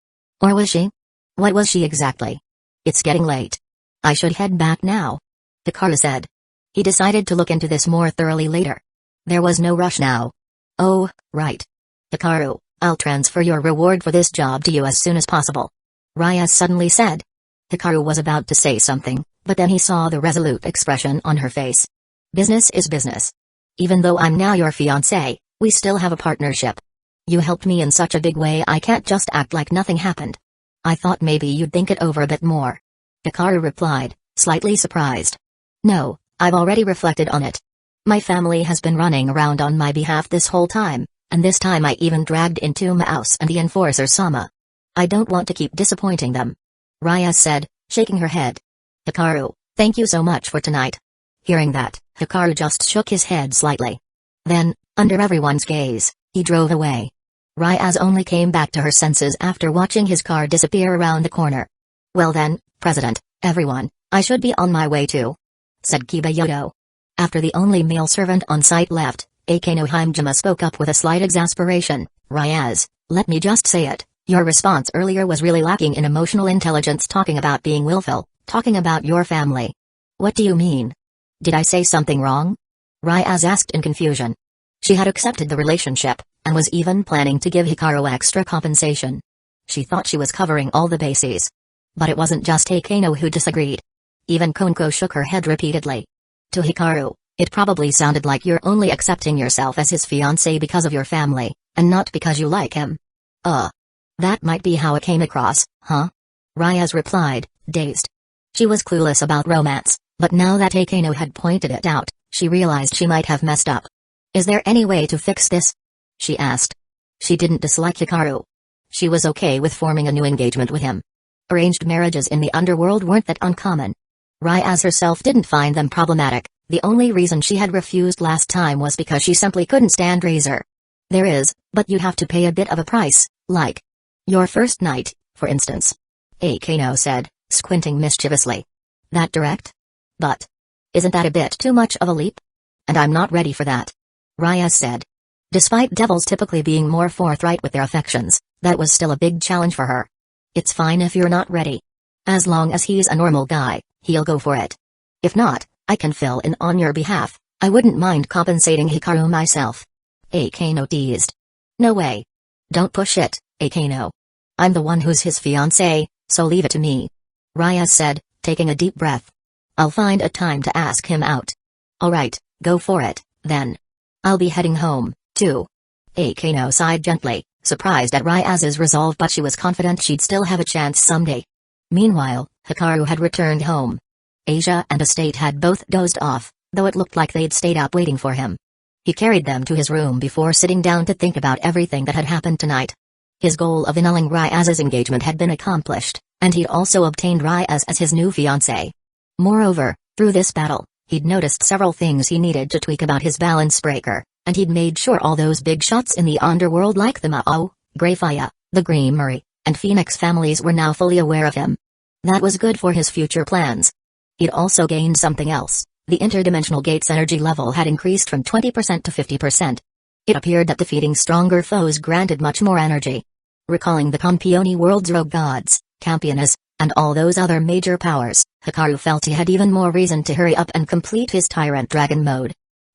Or was she? What was she exactly? It's getting late. I should head back now. Hikaru said. He decided to look into this more thoroughly later. There was no rush now. Oh, right. Hikaru, I'll transfer your reward for this job to you as soon as possible. Ryaz suddenly said. Hikaru was about to say something, but then he saw the resolute expression on her face. Business is business. Even though I'm now your fiancé, we still have a partnership. You helped me in such a big way I can't just act like nothing happened. I thought maybe you'd think it over a bit more. Hikaru replied, slightly surprised. No, I've already reflected on it. My family has been running around on my behalf this whole time, and this time I even dragged into Mouse and the Enforcer-sama. I don't want to keep disappointing them. Ryaz said, shaking her head. Hikaru, thank you so much for tonight. Hearing that, Hikaru just shook his head slightly. Then, under everyone's gaze, he drove away. Ryaz only came back to her senses after watching his car disappear around the corner. Well then, President, everyone, I should be on my way too, said Kiba-yodo. After the only male servant on site left, Akeno Himejima spoke up with a slight exasperation. Ryaz, let me just say it, your response earlier was really lacking in emotional intelligence, talking about being willful, talking about your family. What do you mean? Did I say something wrong? Ryaz asked in confusion. She had accepted the relationship, and was even planning to give Hikaru extra compensation. She thought she was covering all the bases. But it wasn't just Akeno who disagreed. Even Konko shook her head repeatedly. To Hikaru, it probably sounded like you're only accepting yourself as his fiancé because of your family, and not because you like him. That might be how it came across, huh? Ryaz replied, dazed. She was clueless about romance, but now that Akeno had pointed it out, she realized she might have messed up. Is there any way to fix this? She asked. She didn't dislike Hikaru. She was okay with forming a new engagement with him. Arranged marriages in the underworld weren't that uncommon. Ryaz herself didn't find them problematic. The only reason she had refused last time was because she simply couldn't stand Razor. There is, but you'd have to pay a bit of a price, like your first night, for instance. Akeno said, squinting mischievously. That direct? But isn't that a bit too much of a leap? And I'm not ready for that. Ryas said. Despite devils typically being more forthright with their affections, that was still a big challenge for her. It's fine if you're not ready. As long as he's a normal guy, he'll go for it. If not, I can fill in on your behalf. I wouldn't mind compensating Hikaru myself. Akeno teased. No way. Don't push it, Akeno. I'm the one who's his fiancé, so leave it to me. Ryas said, taking a deep breath. I'll find a time to ask him out. Alright, go for it, then. I'll be heading home, too. Akeno sighed gently, surprised at Ryas's resolve, but she was confident she'd still have a chance someday. Meanwhile, Hikaru had returned home. Asia and Estate had both dozed off, though it looked like they'd stayed up waiting for him. He carried them to his room before sitting down to think about everything that had happened tonight. His goal of annulling Ryas's engagement had been accomplished, and he'd also obtained Ryas as his new fiancé. Moreover, through this battle, he'd noticed several things he needed to tweak about his balance breaker, and he'd made sure all those big shots in the underworld like the Mao, Greyfire, the Greenmurray, and Phoenix families were now fully aware of him. That was good for his future plans. He'd also gained something else. The interdimensional gate's energy level had increased from 20% to 50%. It appeared that defeating stronger foes granted much more energy. Recalling the Campione world's rogue gods, Campionas, and all those other major powers, Hikaru felt he had even more reason to hurry up and complete his Tyrant Dragon mode.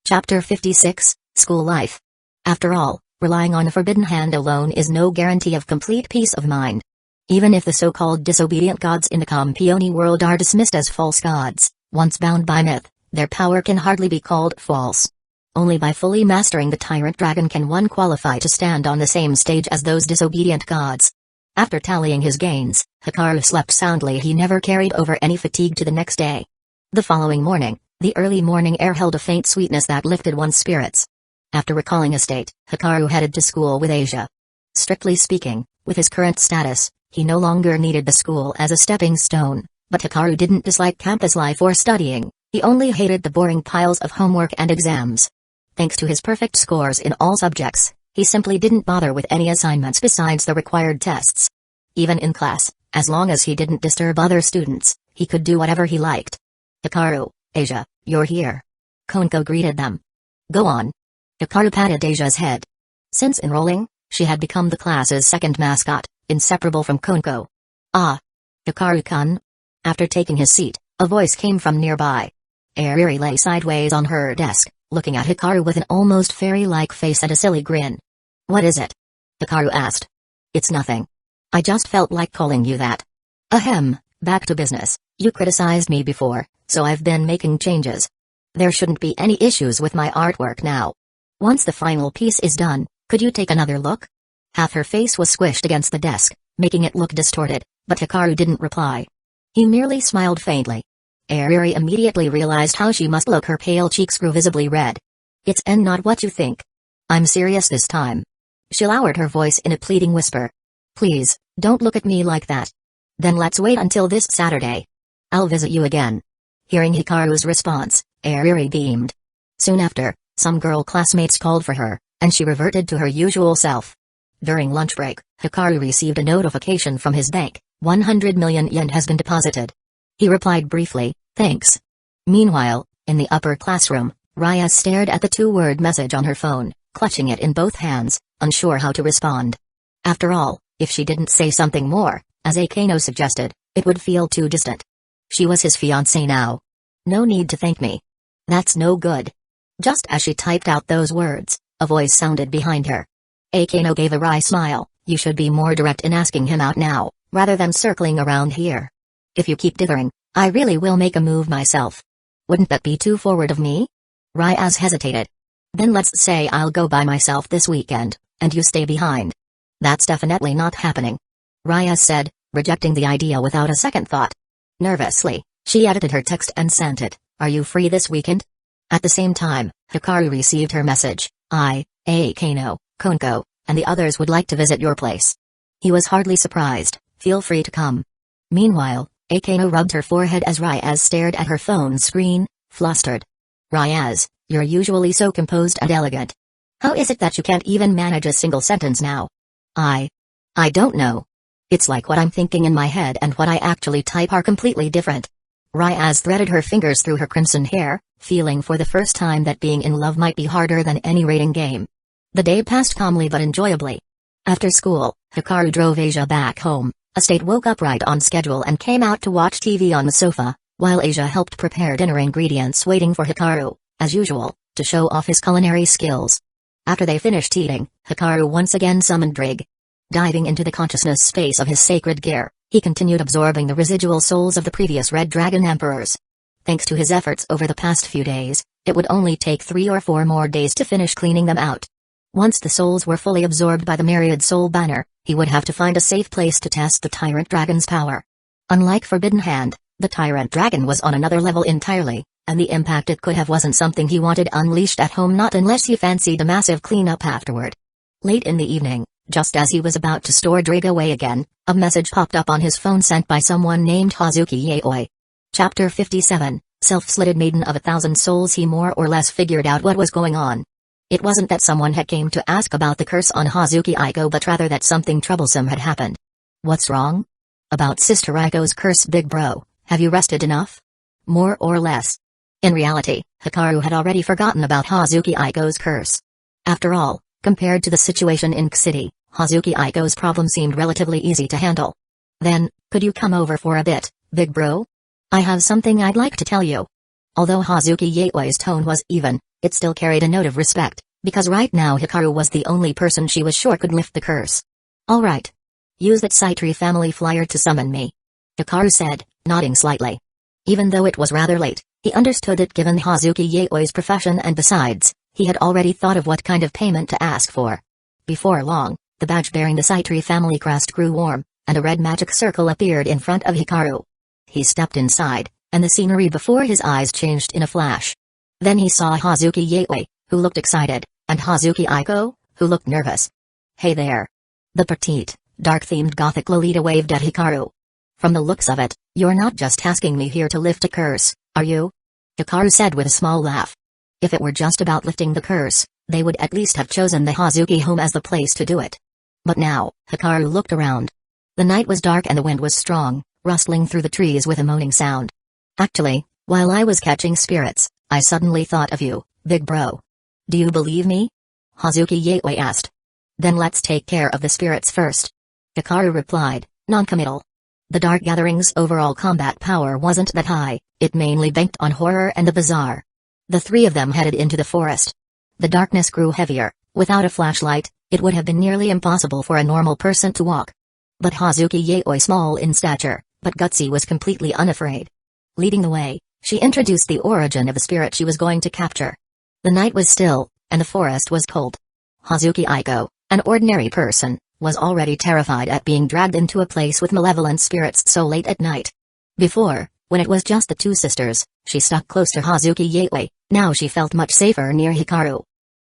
Chapter 56, School Life. After all, relying on a forbidden hand alone is no guarantee of complete peace of mind. Even if the so-called disobedient gods in the Campione world are dismissed as false gods, once bound by myth, their power can hardly be called false. Only by fully mastering the Tyrant Dragon can one qualify to stand on the same stage as those disobedient gods. After tallying his gains, Hikaru slept soundly. He never carried over any fatigue to the next day. The following morning, the early morning air held a faint sweetness that lifted one's spirits. After recalling Estate, Hikaru headed to school with Asia. Strictly speaking, with his current status, he no longer needed the school as a stepping stone, but Hikaru didn't dislike campus life or studying. He only hated the boring piles of homework and exams. Thanks to his perfect scores in all subjects, he simply didn't bother with any assignments besides the required tests. Even in class, as long as he didn't disturb other students, he could do whatever he liked. Hikaru, Asia, you're here. Konko greeted them. Go on. Hikaru patted Asia's head. Since enrolling, she had become the class's second mascot, inseparable from Konko. Ah. Hikaru-kun. After taking his seat, a voice came from nearby. Ariri lay sideways on her desk, looking at Hikaru with an almost fairy-like face and a silly grin. What is it? Hikaru asked. It's nothing. I just felt like calling you that. Ahem, back to business. You criticized me before, so I've been making changes. There shouldn't be any issues with my artwork now. Once the final piece is done, could you take another look? Half her face was squished against the desk, making it look distorted, but Hikaru didn't reply. He merely smiled faintly. Ariri immediately realized how she must look. Her pale cheeks grew visibly red. It's not what you think. I'm serious this time. She lowered her voice in a pleading whisper. Please, don't look at me like that. Then let's wait until this Saturday. I'll visit you again. Hearing Hikaru's response, Ariri beamed. Soon after, some girl classmates called for her, and she reverted to her usual self. During lunch break, Hikaru received a notification from his bank. 100 million yen has been deposited. He replied briefly, thanks. Meanwhile, in the upper classroom, Raya stared at the two-word message on her phone, clutching it in both hands, unsure how to respond. After all, if she didn't say something more, as Akeno suggested, it would feel too distant. She was his fiancé now. No need to thank me. That's no good. Just as she typed out those words, a voice sounded behind her. Akeno gave a wry smile. You should be more direct in asking him out now, rather than circling around here. If you keep dithering, I really will make a move myself. Wouldn't that be too forward of me? Ryaz hesitated. Then let's say I'll go by myself this weekend, and you stay behind. That's definitely not happening. Ryaz said, rejecting the idea without a second thought. Nervously, she edited her text and sent it. Are you free this weekend? At the same time, Hikaru received her message. Akeno, Konko, and the others would like to visit your place. He was hardly surprised. Feel free to come. Meanwhile, Akeno rubbed her forehead as Ryaz stared at her phone screen, flustered. Ryaz, you're usually so composed and elegant. How is it that you can't even manage a single sentence now? I don't know. It's like what I'm thinking in my head and what I actually type are completely different. Ryaz threaded her fingers through her crimson hair, feeling for the first time that being in love might be harder than any rating game. The day passed calmly but enjoyably. After school, Hikaru drove Asia back home. Estate woke up right on schedule and came out to watch TV on the sofa, while Asia helped prepare dinner ingredients waiting for Hikaru, as usual, to show off his culinary skills. After they finished eating, Hikaru once again summoned Drig. Diving into the consciousness space of his sacred gear, he continued absorbing the residual souls of the previous Red Dragon Emperors. Thanks to his efforts over the past few days, it would only take 3 or 4 more days to finish cleaning them out. Once the souls were fully absorbed by the Myriad Soul Banner, he would have to find a safe place to test the Tyrant Dragon's power. Unlike Forbidden Hand, the Tyrant Dragon was on another level entirely, and the impact it could have wasn't something he wanted unleashed at home, not unless he fancied a massive cleanup afterward. Late in the evening, just as he was about to store Drig away again, a message popped up on his phone sent by someone named Hazuki Yaoi. Chapter 57, Self-Slitted Maiden of 1,000 Souls. He more or less figured out what was going on. It wasn't that someone had came to ask about the curse on Hazuki Aiko, but rather that something troublesome had happened. What's wrong? About Sister Aiko's curse, big bro, have you rested enough? More or less. In reality, Hikaru had already forgotten about Hazuki Aiko's curse. After all, compared to the situation in K City, Hazuki Aiko's problem seemed relatively easy to handle. Then, could you come over for a bit, big bro? I have something I'd like to tell you. Although Hazuki Yaoi's tone was even, it still carried a note of respect, because right now Hikaru was the only person she was sure could lift the curse. Alright. Use that Saitree family flyer to summon me. Hikaru said, nodding slightly. Even though it was rather late, he understood it given Hazuki Yaoi's profession, and besides, he had already thought of what kind of payment to ask for. Before long, the badge bearing the Saitree family crest grew warm, and a red magic circle appeared in front of Hikaru. He stepped inside, and the scenery before his eyes changed in a flash. Then he saw Hazuki Yaoi, who looked excited, and Hazuki Aiko, who looked nervous. Hey there. The petite, dark-themed gothic Lolita waved at Hikaru. From the looks of it, you're not just asking me here to lift a curse, are you? Hikaru said with a small laugh. If it were just about lifting the curse, they would at least have chosen the Hazuki home as the place to do it. But now, Hikaru looked around. The night was dark and the wind was strong, rustling through the trees with a moaning sound. Actually, while I was catching spirits, I suddenly thought of you, big bro. Do you believe me? Hazuki Yaoi asked. Then let's take care of the spirits first. Hikaru replied, non-committal. The Dark Gathering's overall combat power wasn't that high, it mainly banked on horror and the bizarre. The three of them headed into the forest. The darkness grew heavier. Without a flashlight, it would have been nearly impossible for a normal person to walk. But Hazuki Yaoi, small in stature, but gutsy, was completely unafraid. Leading the way, she introduced the origin of the spirit she was going to capture. The night was still, and the forest was cold. Hazuki Aiko, an ordinary person, was already terrified at being dragged into a place with malevolent spirits so late at night. Before, when it was just the two sisters, she stuck close to Hazuki Yaoi. Now she felt much safer near Hikaru.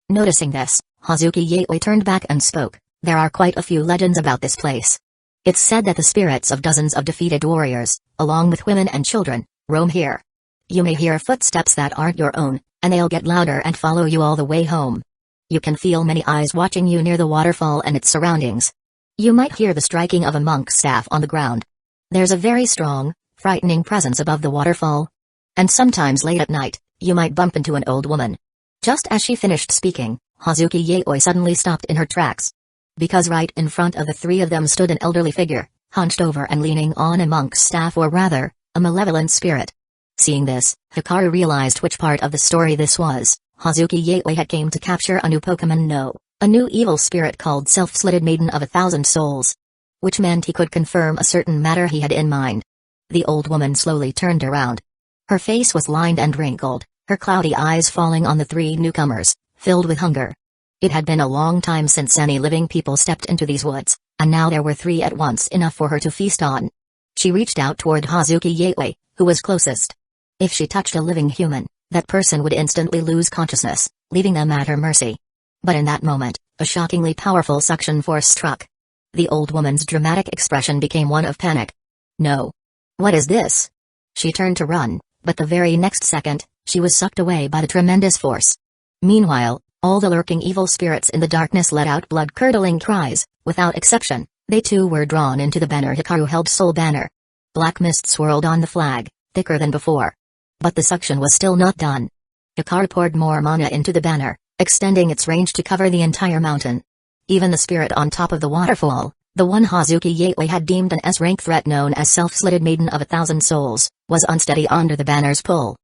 Noticing this, Hazuki Yaoi turned back and spoke. There are quite a few legends about this place. It's said that the spirits of dozens of defeated warriors, along with women and children, roam here. You may hear footsteps that aren't your own, and they'll get louder and follow you all the way home. You can feel many eyes watching you near the waterfall and its surroundings. You might hear the striking of a monk's staff on the ground. There's a very strong, frightening presence above the waterfall. And sometimes late at night, you might bump into an old woman. Just as she finished speaking, Hazuki Yaoi suddenly stopped in her tracks. Because right in front of the three of them stood an elderly figure, hunched over and leaning on a monk's staff, or rather, a malevolent spirit. Seeing this, Hikaru realized which part of the story this was. Hazuki Yaoi had came to capture a new Pokemon, a new evil spirit called Self-Slitted Maiden of 1,000 Souls. Which meant he could confirm a certain matter he had in mind. The old woman slowly turned around. Her face was lined and wrinkled, her cloudy eyes falling on the three newcomers, filled with hunger. It had been a long time since any living people stepped into these woods, and now there were three at once, enough for her to feast on. She reached out toward Hazuki Yaoi, who was closest. If she touched a living human, that person would instantly lose consciousness, leaving them at her mercy. But in that moment, a shockingly powerful suction force struck. The old woman's dramatic expression became one of panic. No. What is this? She turned to run, but the very next second, she was sucked away by the tremendous force. Meanwhile, All the lurking evil spirits in the darkness let out blood-curdling cries. Without exception, they too were drawn into the banner Hikaru held, soul banner. Black mist swirled on the flag, thicker than before. But the suction was still not done. Hikaru poured more mana into the banner, extending its range to cover the entire mountain. Even the spirit on top of the waterfall, the one Hazuki Yatewei had deemed an S-rank threat known as Self-Slitted Maiden of 1,000 Souls, was unsteady under the banner's pull.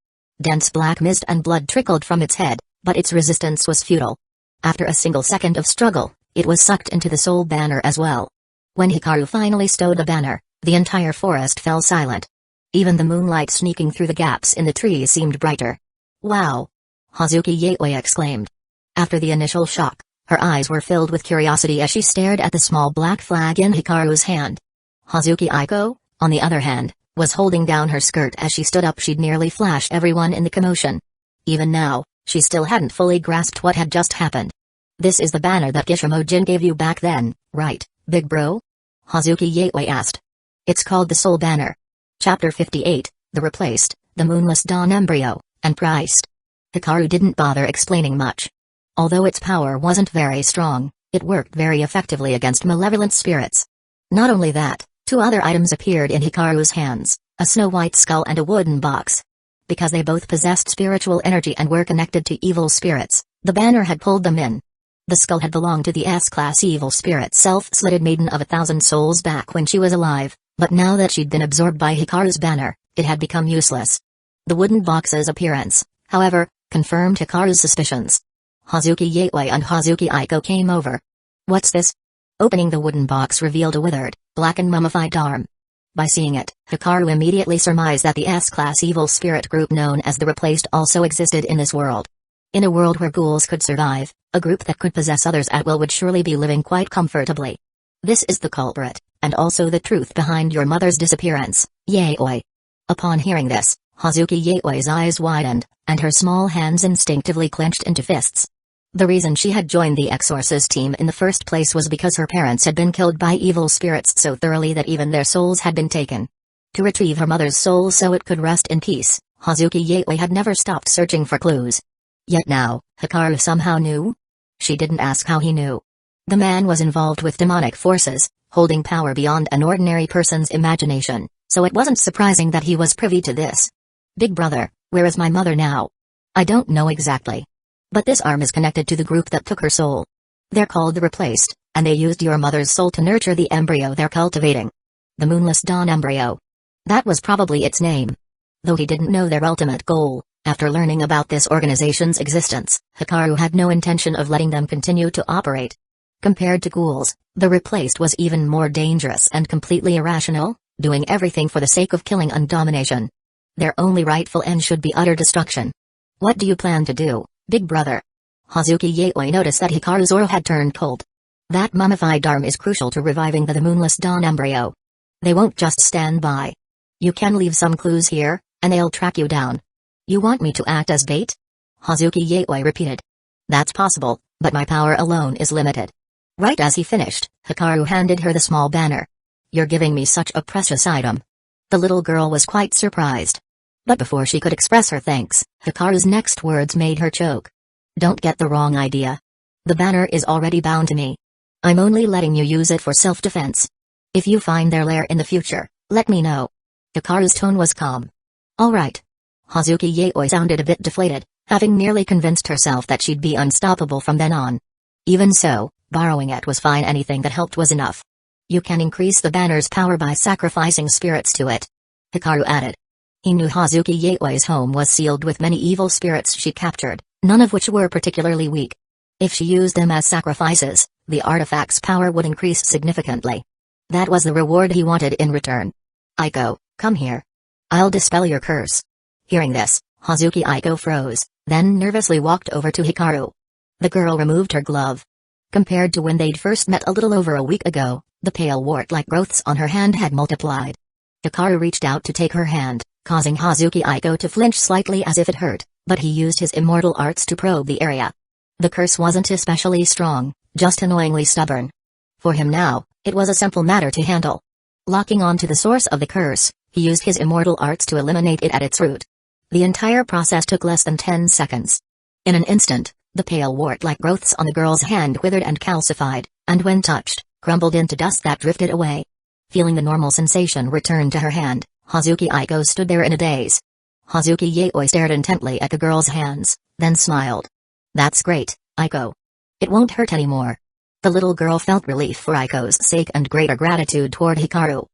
Dense black mist and blood trickled from its head, but its resistance was futile. After a single second of struggle, it was sucked into the soul banner as well. When Hikaru finally stowed the banner, the entire forest fell silent. Even the moonlight sneaking through the gaps in the trees seemed brighter. "Wow!" Hazuki Yatewei exclaimed. After the initial shock, her eyes were filled with curiosity as she stared at the small black flag in Hikaru's hand. Hazuki Aiko, on the other hand, was holding down her skirt as she stood up. She'd nearly flashed everyone in the commotion. Even now, she still hadn't fully grasped what had just happened. "This is the banner that Gishimo-jin gave you back then, right, big bro?" Hazuki Yatewei asked. "It's called the Soul Banner." Chapter 58, The Replaced, The Moonless Dawn Embryo, and Priced. Hikaru didn't bother explaining much. Although its power wasn't very strong, it worked very effectively against malevolent spirits. Not only that, two other items appeared in Hikaru's hands, a snow-white skull and a wooden box. Because they both possessed spiritual energy and were connected to evil spirits, the banner had pulled them in. The skull had belonged to the S-class evil spirit Self-Slitted Maiden of 1,000 Souls back when she was alive, but now that she'd been absorbed by Hikaru's banner, it had become useless. The wooden box's appearance, however, confirmed Hikaru's suspicions. Hazuki Yatewei and Hazuki Aiko came over. "What's this?" Opening the wooden box revealed a withered, blackened mummified arm. By seeing it, Hikaru immediately surmised that the S-class evil spirit group known as the Replaced also existed in this world. In a world where ghouls could survive, a group that could possess others at will would surely be living quite comfortably. "This is the culprit, and also the truth behind your mother's disappearance, Yatewei." Upon hearing this, Hazuki Yatewei's eyes widened, and her small hands instinctively clenched into fists. The reason she had joined the Exorcist team in the first place was because her parents had been killed by evil spirits so thoroughly that even their souls had been taken. To retrieve her mother's soul so it could rest in peace, Hazuki Yatewei had never stopped searching for clues. Yet now, Hikaru somehow knew? She didn't ask how he knew. The man was involved with demonic forces, holding power beyond an ordinary person's imagination, so it wasn't surprising that he was privy to this. "Big brother, where is my mother now?" "I don't know exactly. But this arm is connected to the group that took her soul. They're called the Replaced, and they used your mother's soul to nurture the embryo they're cultivating. The Moonless Dawn Embryo. That was probably its name." Though he didn't know their ultimate goal, after learning about this organization's existence, Hikaru had no intention of letting them continue to operate. Compared to ghouls, the Replaced was even more dangerous and completely irrational, doing everything for the sake of killing and domination. Their only rightful end should be utter destruction. "What do you plan to do, big brother?" Hazuki Yatewei noticed that Hikaru's aura had turned cold. "That mummified arm is crucial to reviving the Moonless Dawn Embryo. They won't just stand by. You can leave some clues here, and they'll track you down." "You want me to act as bait?" Hazuki Yatewei repeated. "That's possible, but my power alone is limited." Right as he finished, Hikaru handed her the small banner. "You're giving me such a precious item." The little girl was quite surprised. But before she could express her thanks, Hikaru's next words made her choke. "Don't get the wrong idea. The banner is already bound to me. I'm only letting you use it for self-defense. If you find their lair in the future, let me know." Hikaru's tone was calm. "All right." Hazuki Yatewei sounded a bit deflated, having nearly convinced herself that she'd be unstoppable from then on. Even so, borrowing it was fine. Anything that helped was enough. "You can increase the banner's power by sacrificing spirits to it," Hikaru added. He knew Hazuki Yatewei's home was sealed with many evil spirits she captured, none of which were particularly weak. If she used them as sacrifices, the artifact's power would increase significantly. That was the reward he wanted in return. "Aiko, come here. I'll dispel your curse." Hearing this, Hazuki Aiko froze, then nervously walked over to Hikaru. The girl removed her glove. Compared to when they'd first met a little over a week ago, the pale wart-like growths on her hand had multiplied. Hikaru reached out to take her hand, causing Hazuki Aiko to flinch slightly as if it hurt, but he used his immortal arts to probe the area. The curse wasn't especially strong, just annoyingly stubborn. For him now, it was a simple matter to handle. Locking onto the source of the curse, he used his immortal arts to eliminate it at its root. The entire process took less than 10 seconds. In an instant, The pale wart-like growths on the girl's hand withered and calcified, and when touched, crumbled into dust that drifted away. Feeling the normal sensation return to her hand, Hazuki Aiko stood there in a daze. Hazuki Yaoi stared intently at the girl's hands, then smiled. "That's great, Aiko. It won't hurt anymore." The little girl felt relief for Aiko's sake and greater gratitude toward Hikaru.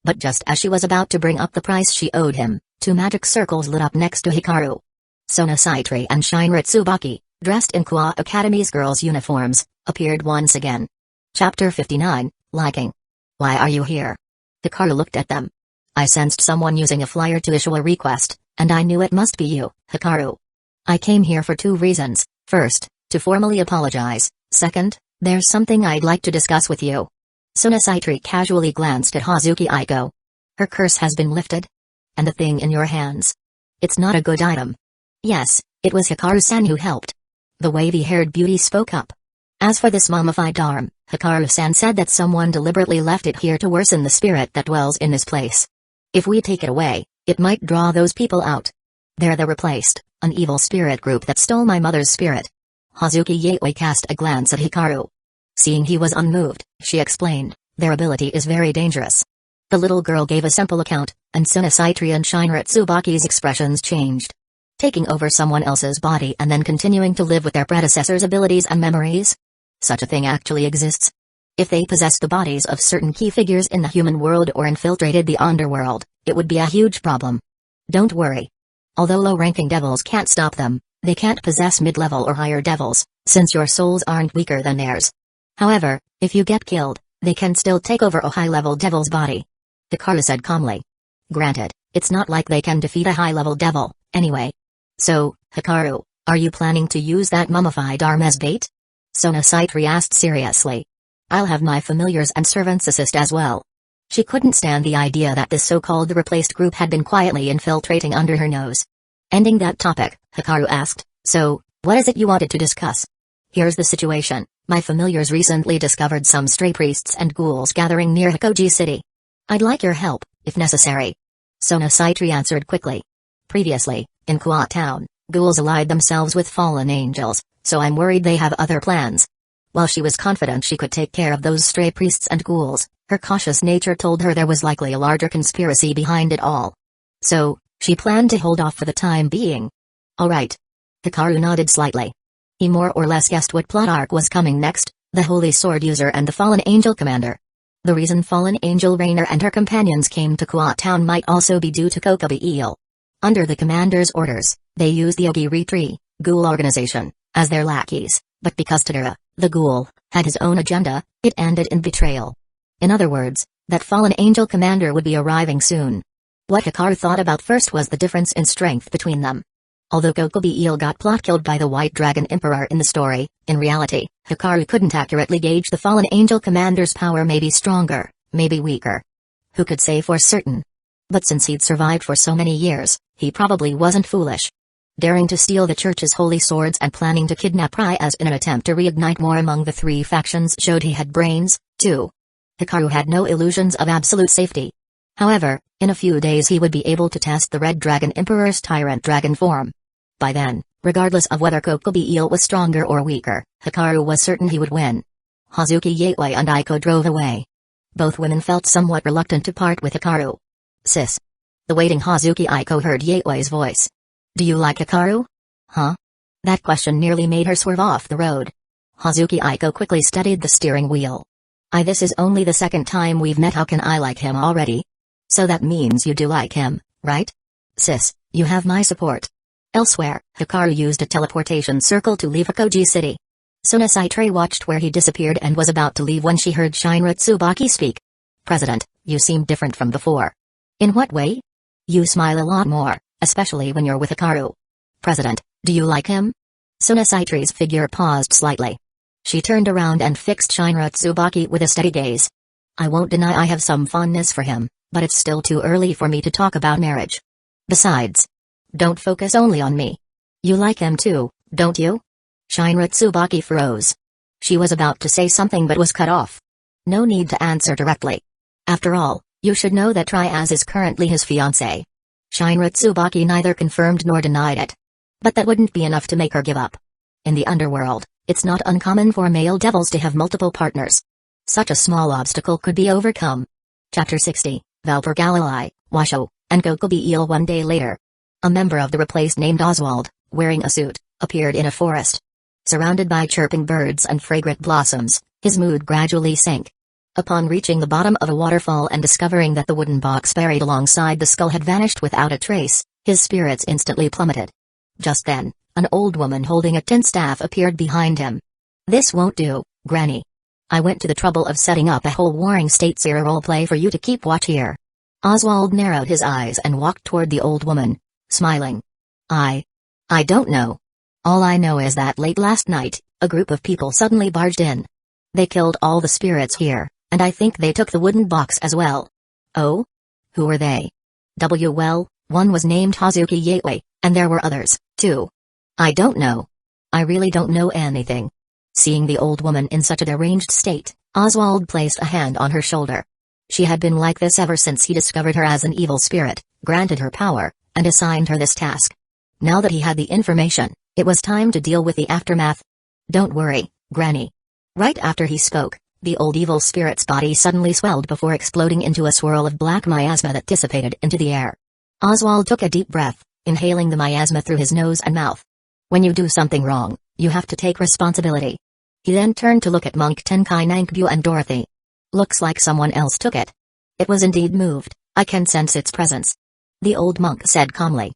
But just as she was about to bring up the price she owed him, two magic circles lit up next to Hikaru. Sona Saitri and Shinra Tsubaki, dressed in Kwa Academy's girls' uniforms, appeared once again. Chapter 59, Liking. "Why are you here?" Hikaru looked at them. "I sensed someone using a flyer to issue a request, and I knew it must be you, Hikaru. I came here for two reasons. First, to formally apologize. Second, there's something I'd like to discuss with you." Sona Saitri casually glanced at Hazuki Aiko. "Her curse has been lifted? And the thing in your hands? It's not a good item." "Yes, it was Hikaru-san who helped." The wavy-haired beauty spoke up. "As for this mummified arm, Hikaru-san said that someone deliberately left it here to worsen the spirit that dwells in this place. If we take it away, it might draw those people out. They're the replaced, an evil spirit group that stole my mother's spirit." Hazuki Yaoi cast a glance at Hikaru. Seeing he was unmoved, she explained, "Their ability is very dangerous." The little girl gave a simple account, and Sona Saitri and Shinra Tsubaki's expressions changed. Taking over someone else's body and then continuing to live with their predecessor's abilities and memories? Such a thing actually exists. If they possessed the bodies of certain key figures in the human world or infiltrated the underworld, it would be a huge problem. Don't worry. Although low-ranking devils can't stop them, they can't possess mid-level or higher devils, since your souls aren't weaker than theirs. However, if you get killed, they can still take over a high-level devil's body," Hikaru said calmly. "Granted, it's not like they can defeat a high-level devil, anyway. So, Hikaru, are you planning to use that mummified arm as bait?" Sona Saitri asked seriously. "I'll have my familiars and servants assist as well." She couldn't stand the idea that this so-called the replaced group had been quietly infiltrating under her nose. Ending that topic, Hikaru asked, "So, what is it you wanted to discuss?" "Here's the situation. My familiars recently discovered some stray priests and ghouls gathering near Hikoji City. I'd like your help, if necessary." Sona Saitri answered quickly. "Previously, in Kwa Town, ghouls allied themselves with fallen angels, so I'm worried they have other plans." While she was confident she could take care of those stray priests and ghouls, her cautious nature told her there was likely a larger conspiracy behind it all. So, she planned to hold off for the time being. "All right." Hikaru nodded slightly. He more or less guessed what plot arc was coming next, the Holy Sword User and the Fallen Angel Commander. The reason Fallen Angel Rainer and her companions came to Kwa Town might also be due to Kokobi Eel. Under the commander's orders, they used the Ogiri Ghoul organization as their lackeys, but because Tadara, the ghoul, had his own agenda, it ended in betrayal. In other words, that Fallen Angel Commander would be arriving soon. What Hikaru thought about first was the difference in strength between them. Although Kokobi Eel got plot-killed by the White Dragon Emperor in the story, in reality, Hikaru couldn't accurately gauge the Fallen Angel Commander's power. May be stronger, maybe weaker. Who could say for certain? But since he'd survived for so many years, he probably wasn't foolish. Daring to steal the church's holy swords and planning to kidnap Ryaz in an attempt to reignite war among the three factions showed he had brains, too. Hikaru had no illusions of absolute safety. However, in a few days he would be able to test the Red Dragon Emperor's tyrant dragon form. By then, regardless of whether Kokobi Eel was stronger or weaker, Hikaru was certain he would win. Hazuki Yaoi and Aiko drove away. Both women felt somewhat reluctant to part with Hikaru. "Sis." The waiting Hazuki Aiko heard Yaoi's voice. "Do you like Hikaru?" "Huh?" That question nearly made her swerve off the road. Hazuki Aiko quickly steadied the steering wheel. This is only the second time we've met. How can I like him already?" "So that means you do like him, right?" "Sis, you have my support." Elsewhere, Hikaru used a teleportation circle to leave Hikoji City. Sona Saitri watched where he disappeared and was about to leave when she heard Shinra Tsubaki speak. "President, you seem different from before." "In what way?" "You smile a lot more, especially when you're with Hikaru." "President, do you like him?" Sona Saitri's figure paused slightly. She turned around and fixed Shinra Tsubaki with a steady gaze. "I won't deny I have some fondness for him, but it's still too early for me to talk about marriage. Besides, don't focus only on me. You like him too, don't you?" Shinra Tsubaki froze. She was about to say something but was cut off. No need to answer directly. After all, you should know that Ryaz is currently his fiancé. Shinra Tsubaki neither confirmed nor denied it. But that wouldn't be enough to make her give up. In the underworld, it's not uncommon for male devils to have multiple partners. Such a small obstacle could be overcome. Chapter 60, Valper Galilei, Washo, and Kokobi Eel. One day later, a member of the replaced named Oswald, wearing a suit, appeared in a forest. Surrounded by chirping birds and fragrant blossoms, his mood gradually sank. Upon reaching the bottom of a waterfall and discovering that the wooden box buried alongside the skull had vanished without a trace, his spirits instantly plummeted. Just then, an old woman holding a tin staff appeared behind him. "This won't do, Granny. I went to the trouble of setting up a whole Warring States era roleplay for you to keep watch here." Oswald narrowed his eyes and walked toward the old woman, smiling. I don't know. All I know is that late last night, a group of people suddenly barged in. They killed all the spirits here, and I think they took the wooden box as well." "Oh? Who were they?" "Well, one was named Hazuki Yateway, and there were others, too." "I don't know. I really don't know anything." Seeing the old woman in such a deranged state, Oswald placed a hand on her shoulder. She had been like this ever since he discovered her as an evil spirit, granted her power, and assigned her this task. Now that he had the information, it was time to deal with the aftermath. "Don't worry, Granny." Right after he spoke, the old evil spirit's body suddenly swelled before exploding into a swirl of black miasma that dissipated into the air. Oswald took a deep breath, inhaling the miasma through his nose and mouth. When you do something wrong, you have to take responsibility. He then turned to look at Monk Tenkai Nankbu and Dorothy. "Looks like someone else took it." "It was indeed moved, I can sense its presence," the old monk said calmly.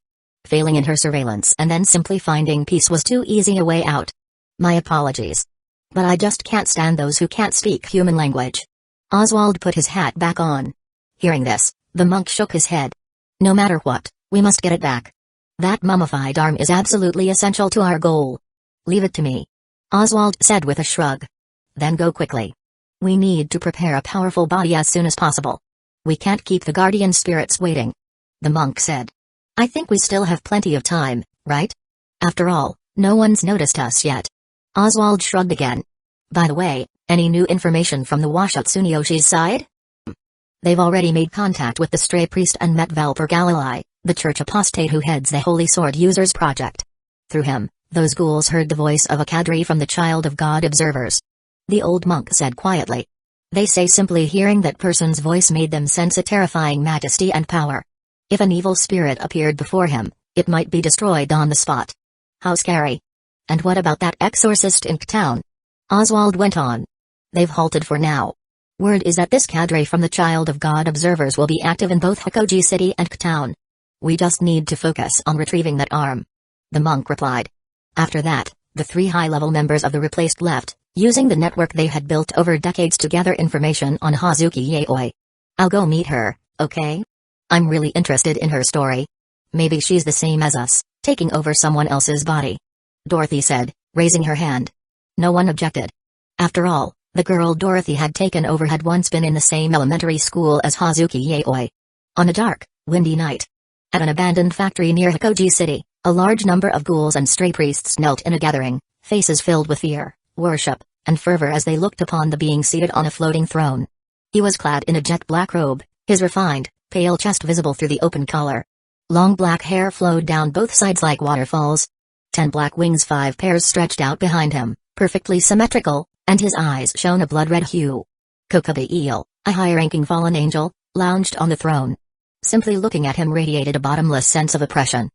Failing in her surveillance and then simply finding peace was too easy a way out. "My apologies. But I just can't stand those who can't speak human language." Oswald put his hat back on. Hearing this, the monk shook his head. "No matter what, we must get it back. That mummified arm is absolutely essential to our goal." "Leave it to me," Oswald said with a shrug. "Then go quickly. We need to prepare a powerful body as soon as possible. We can't keep the guardian spirits waiting," the monk said. "I think we still have plenty of time, right? After all, no one's noticed us yet." Oswald shrugged again. "By the way, any new information from the washout Tsuniyoshi's side?" "They've already made contact with the stray priest and met Valper Galilei, the church apostate who heads the Holy Sword Users Project. Through him, those ghouls heard the voice of a cadre from the Child of God observers," the old monk said quietly. "They say simply hearing that person's voice made them sense a terrifying majesty and power. If an evil spirit appeared before him, it might be destroyed on the spot." "How scary. And what about that exorcist in town?" Oswald went on. "They've halted for now. Word is that this cadre from the Child of God observers will be active in both Hyuga City and town. We just need to focus on retrieving that arm," the monk replied. After that, the three high-level members of the replaced left, using the network they had built over decades to gather information on Hazuki Yateway. "I'll go meet her, okay? I'm really interested in her story. Maybe she's the same as us, taking over someone else's body," Dorothy said, raising her hand. No one objected. After all, the girl Dorothy had taken over had once been in the same elementary school as Hazuki Yateway. On a dark, windy night, at an abandoned factory near Hyuga City, a large number of ghouls and stray priests knelt in a gathering, faces filled with fear, worship, and fervor as they looked upon the being seated on a floating throne. He was clad in a jet black robe, his refined, pale chest visible through the open collar. Long black hair flowed down both sides like waterfalls. 10 black wings, 5 pairs stretched out behind him, perfectly symmetrical, and his eyes shone a blood-red hue. Kokobi Eel, a high-ranking fallen angel, lounged on the throne. Simply looking at him radiated a bottomless sense of oppression.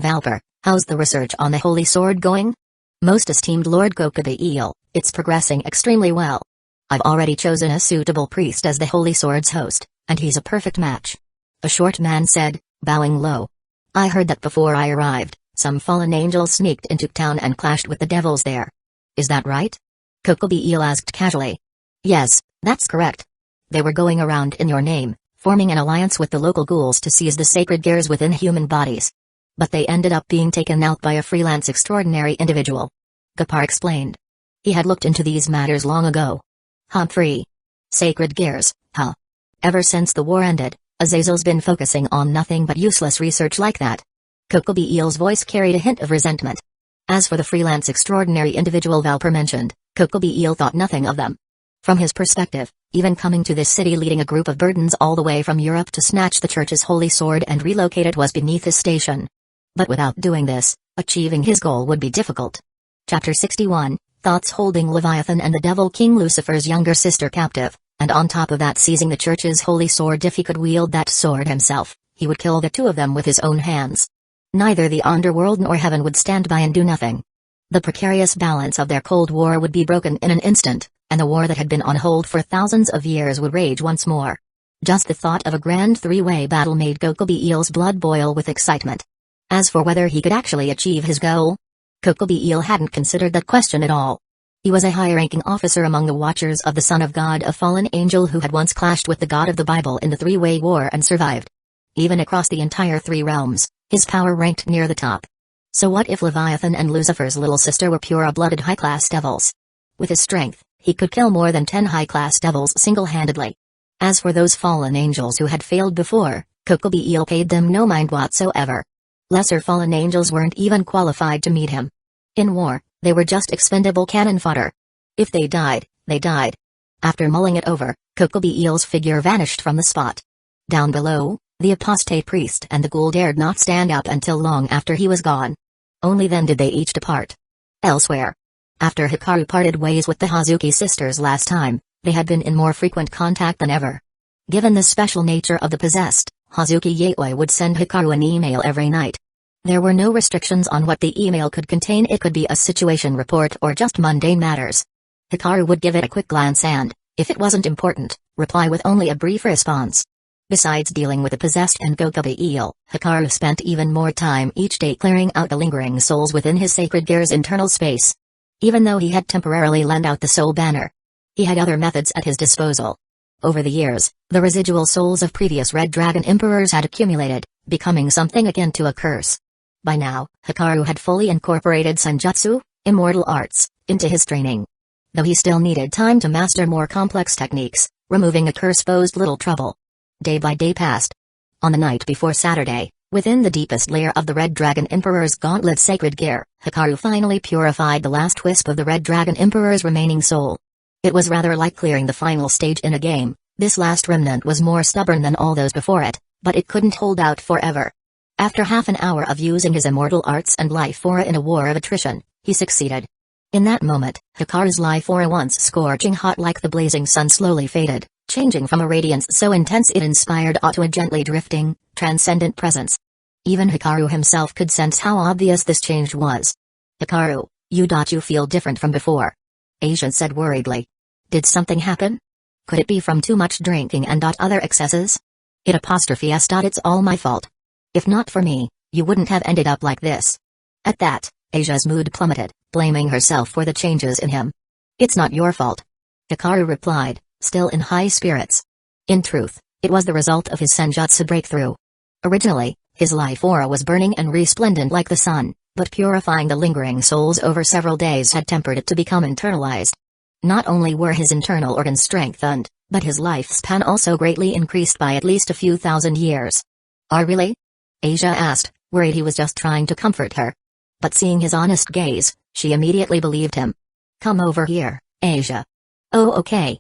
"Valper, how's the research on the Holy Sword going?" "Most esteemed Lord Kokobi Eel, it's progressing extremely well. I've already chosen a suitable priest as the Holy Sword's host, and he's a perfect match," a short man said, bowing low. "I heard that before I arrived, some fallen angels sneaked into town and clashed with the devils there. Is that right?" Kokobi Eel asked casually. "Yes, that's correct. They were going around in your name, forming an alliance with the local ghouls to seize the sacred gears within human bodies. But they ended up being taken out by a freelance extraordinary individual," Gapar explained. He had looked into these matters long ago. "Humphrey. Sacred gears, huh? Ever since the war ended, Azazel's been focusing on nothing but useless research like that." Kokobi Eel's voice carried a hint of resentment. As for the freelance extraordinary individual Valper mentioned, Kokobi Eel thought nothing of them. From his perspective, even coming to this city leading a group of burdens all the way from Europe to snatch the church's holy sword and relocate it was beneath his station. But without doing this, achieving his goal would be difficult. Chapter 61, Thoughts holding Leviathan and the Devil King Lucifer's younger sister captive, and on top of that seizing the church's holy sword. If he could wield that sword himself, he would kill the two of them with his own hands. Neither the underworld nor heaven would stand by and do nothing. The precarious balance of their Cold War would be broken in an instant, and the war that had been on hold for thousands of years would rage once more. Just the thought of a grand three-way battle made Kokobe Eel's blood boil with excitement. As for whether he could actually achieve his goal, Kokobe Eel hadn't considered that question at all. He was a high-ranking officer among the Watchers of the Son of God, a fallen angel who had once clashed with the God of the Bible in the three-way war and survived. Even across the entire three realms, his power ranked near the top. So what if Leviathan and Lucifer's little sister were pure-blooded high-class devils? With his strength, he could kill more than 10 high-class devils single-handedly. As for those fallen angels who had failed before, Kokobe Eel paid them no mind whatsoever. Lesser fallen angels weren't even qualified to meet him. In war, they were just expendable cannon fodder. If they died, they died. After mulling it over, Kokobe Eel's figure vanished from the spot. Down below, the apostate priest and the ghoul dared not stand up until long after he was gone. Only then did they each depart. Elsewhere. After Hikaru parted ways with the Hazuki sisters last time, they had been in more frequent contact than ever. Given the special nature of the possessed, Hazuki Yaoi would send Hikaru an email every night. There were no restrictions on what the email could contain. It could be a situation report or just mundane matters. Hikaru would give it a quick glance and, if it wasn't important, reply with only a brief response. Besides dealing with the possessed and Kokobe Eel, Hikaru spent even more time each day clearing out the lingering souls within his sacred gear's internal space. Even though he had temporarily lent out the soul banner, he had other methods at his disposal. Over the years, the residual souls of previous Red Dragon Emperors had accumulated, becoming something akin to a curse. By now, Hikaru had fully incorporated Senjutsu, immortal arts, into his training. Though he still needed time to master more complex techniques, removing a curse posed little trouble. Day by day passed. On the night before Saturday, within the deepest layer of the Red Dragon Emperor's gauntlet sacred gear, Hikaru finally purified the last wisp of the Red Dragon Emperor's remaining soul. It was rather like clearing the final stage in a game. This last remnant was more stubborn than all those before it, but it couldn't hold out forever. After half an hour of using his immortal arts and life aura in a war of attrition, he succeeded. In that moment, Hikaru's life aura, once scorching hot like the blazing sun, slowly faded, changing from a radiance so intense it inspired awe to a gently drifting, transcendent presence. Even Hikaru himself could sense how obvious this change was. "Hikaru, you feel different from before," Aizen said worriedly. "Did something happen? Could it be from too much drinking and other excesses?" It's all my fault. If not for me, you wouldn't have ended up like this." At that, Asia's mood plummeted, blaming herself for the changes in him. "It's not your fault," Hikaru replied, still in high spirits. In truth, it was the result of his senjutsu breakthrough. Originally, his life aura was burning and resplendent like the sun, but purifying the lingering souls over several days had tempered it to become internalized. Not only were his internal organs strengthened, but his lifespan also greatly increased by at least a few thousand years. Really?" Asia asked, worried he was just trying to comfort her. But seeing his honest gaze, she immediately believed him. "Come over here, Asia." "Oh, okay."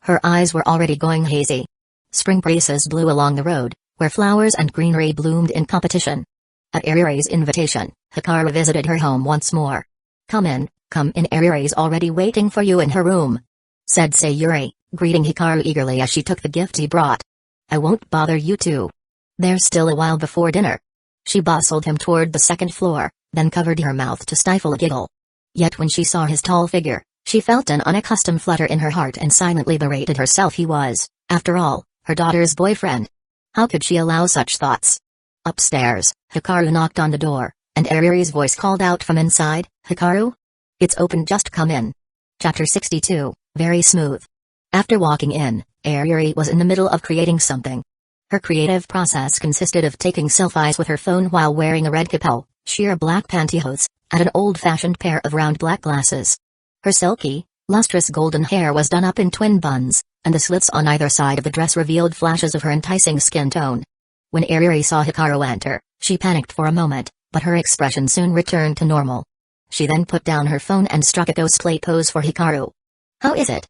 Her eyes were already going hazy. Spring breezes blew along the road, where flowers and greenery bloomed in competition. At Arire's invitation, Hikaru visited her home once more. Come in, Arire's already waiting for you in her room," said Sayuri, greeting Hikaru eagerly as she took the gift he brought. "I won't bother you two. There's still a while before dinner." She bustled him toward the second floor, then covered her mouth to stifle a giggle. Yet when she saw his tall figure, she felt an unaccustomed flutter in her heart and silently berated herself. He was, after all, her daughter's boyfriend. How could she allow such thoughts? Upstairs, Hikaru knocked on the door, and Arire's voice called out from inside, "Hikaru? It's open, just come in." Chapter 62, Very Smooth. After walking in, Ariri was in the middle of creating something. Her creative process consisted of taking selfies with her phone while wearing a red capel, sheer black pantyhose, and an old-fashioned pair of round black glasses. Her silky, lustrous golden hair was done up in twin buns, and the slits on either side of the dress revealed flashes of her enticing skin tone. When Ariri saw Hikaru enter, she panicked for a moment, but her expression soon returned to normal. She then put down her phone and struck a cosplay pose for Hikaru. "How is it?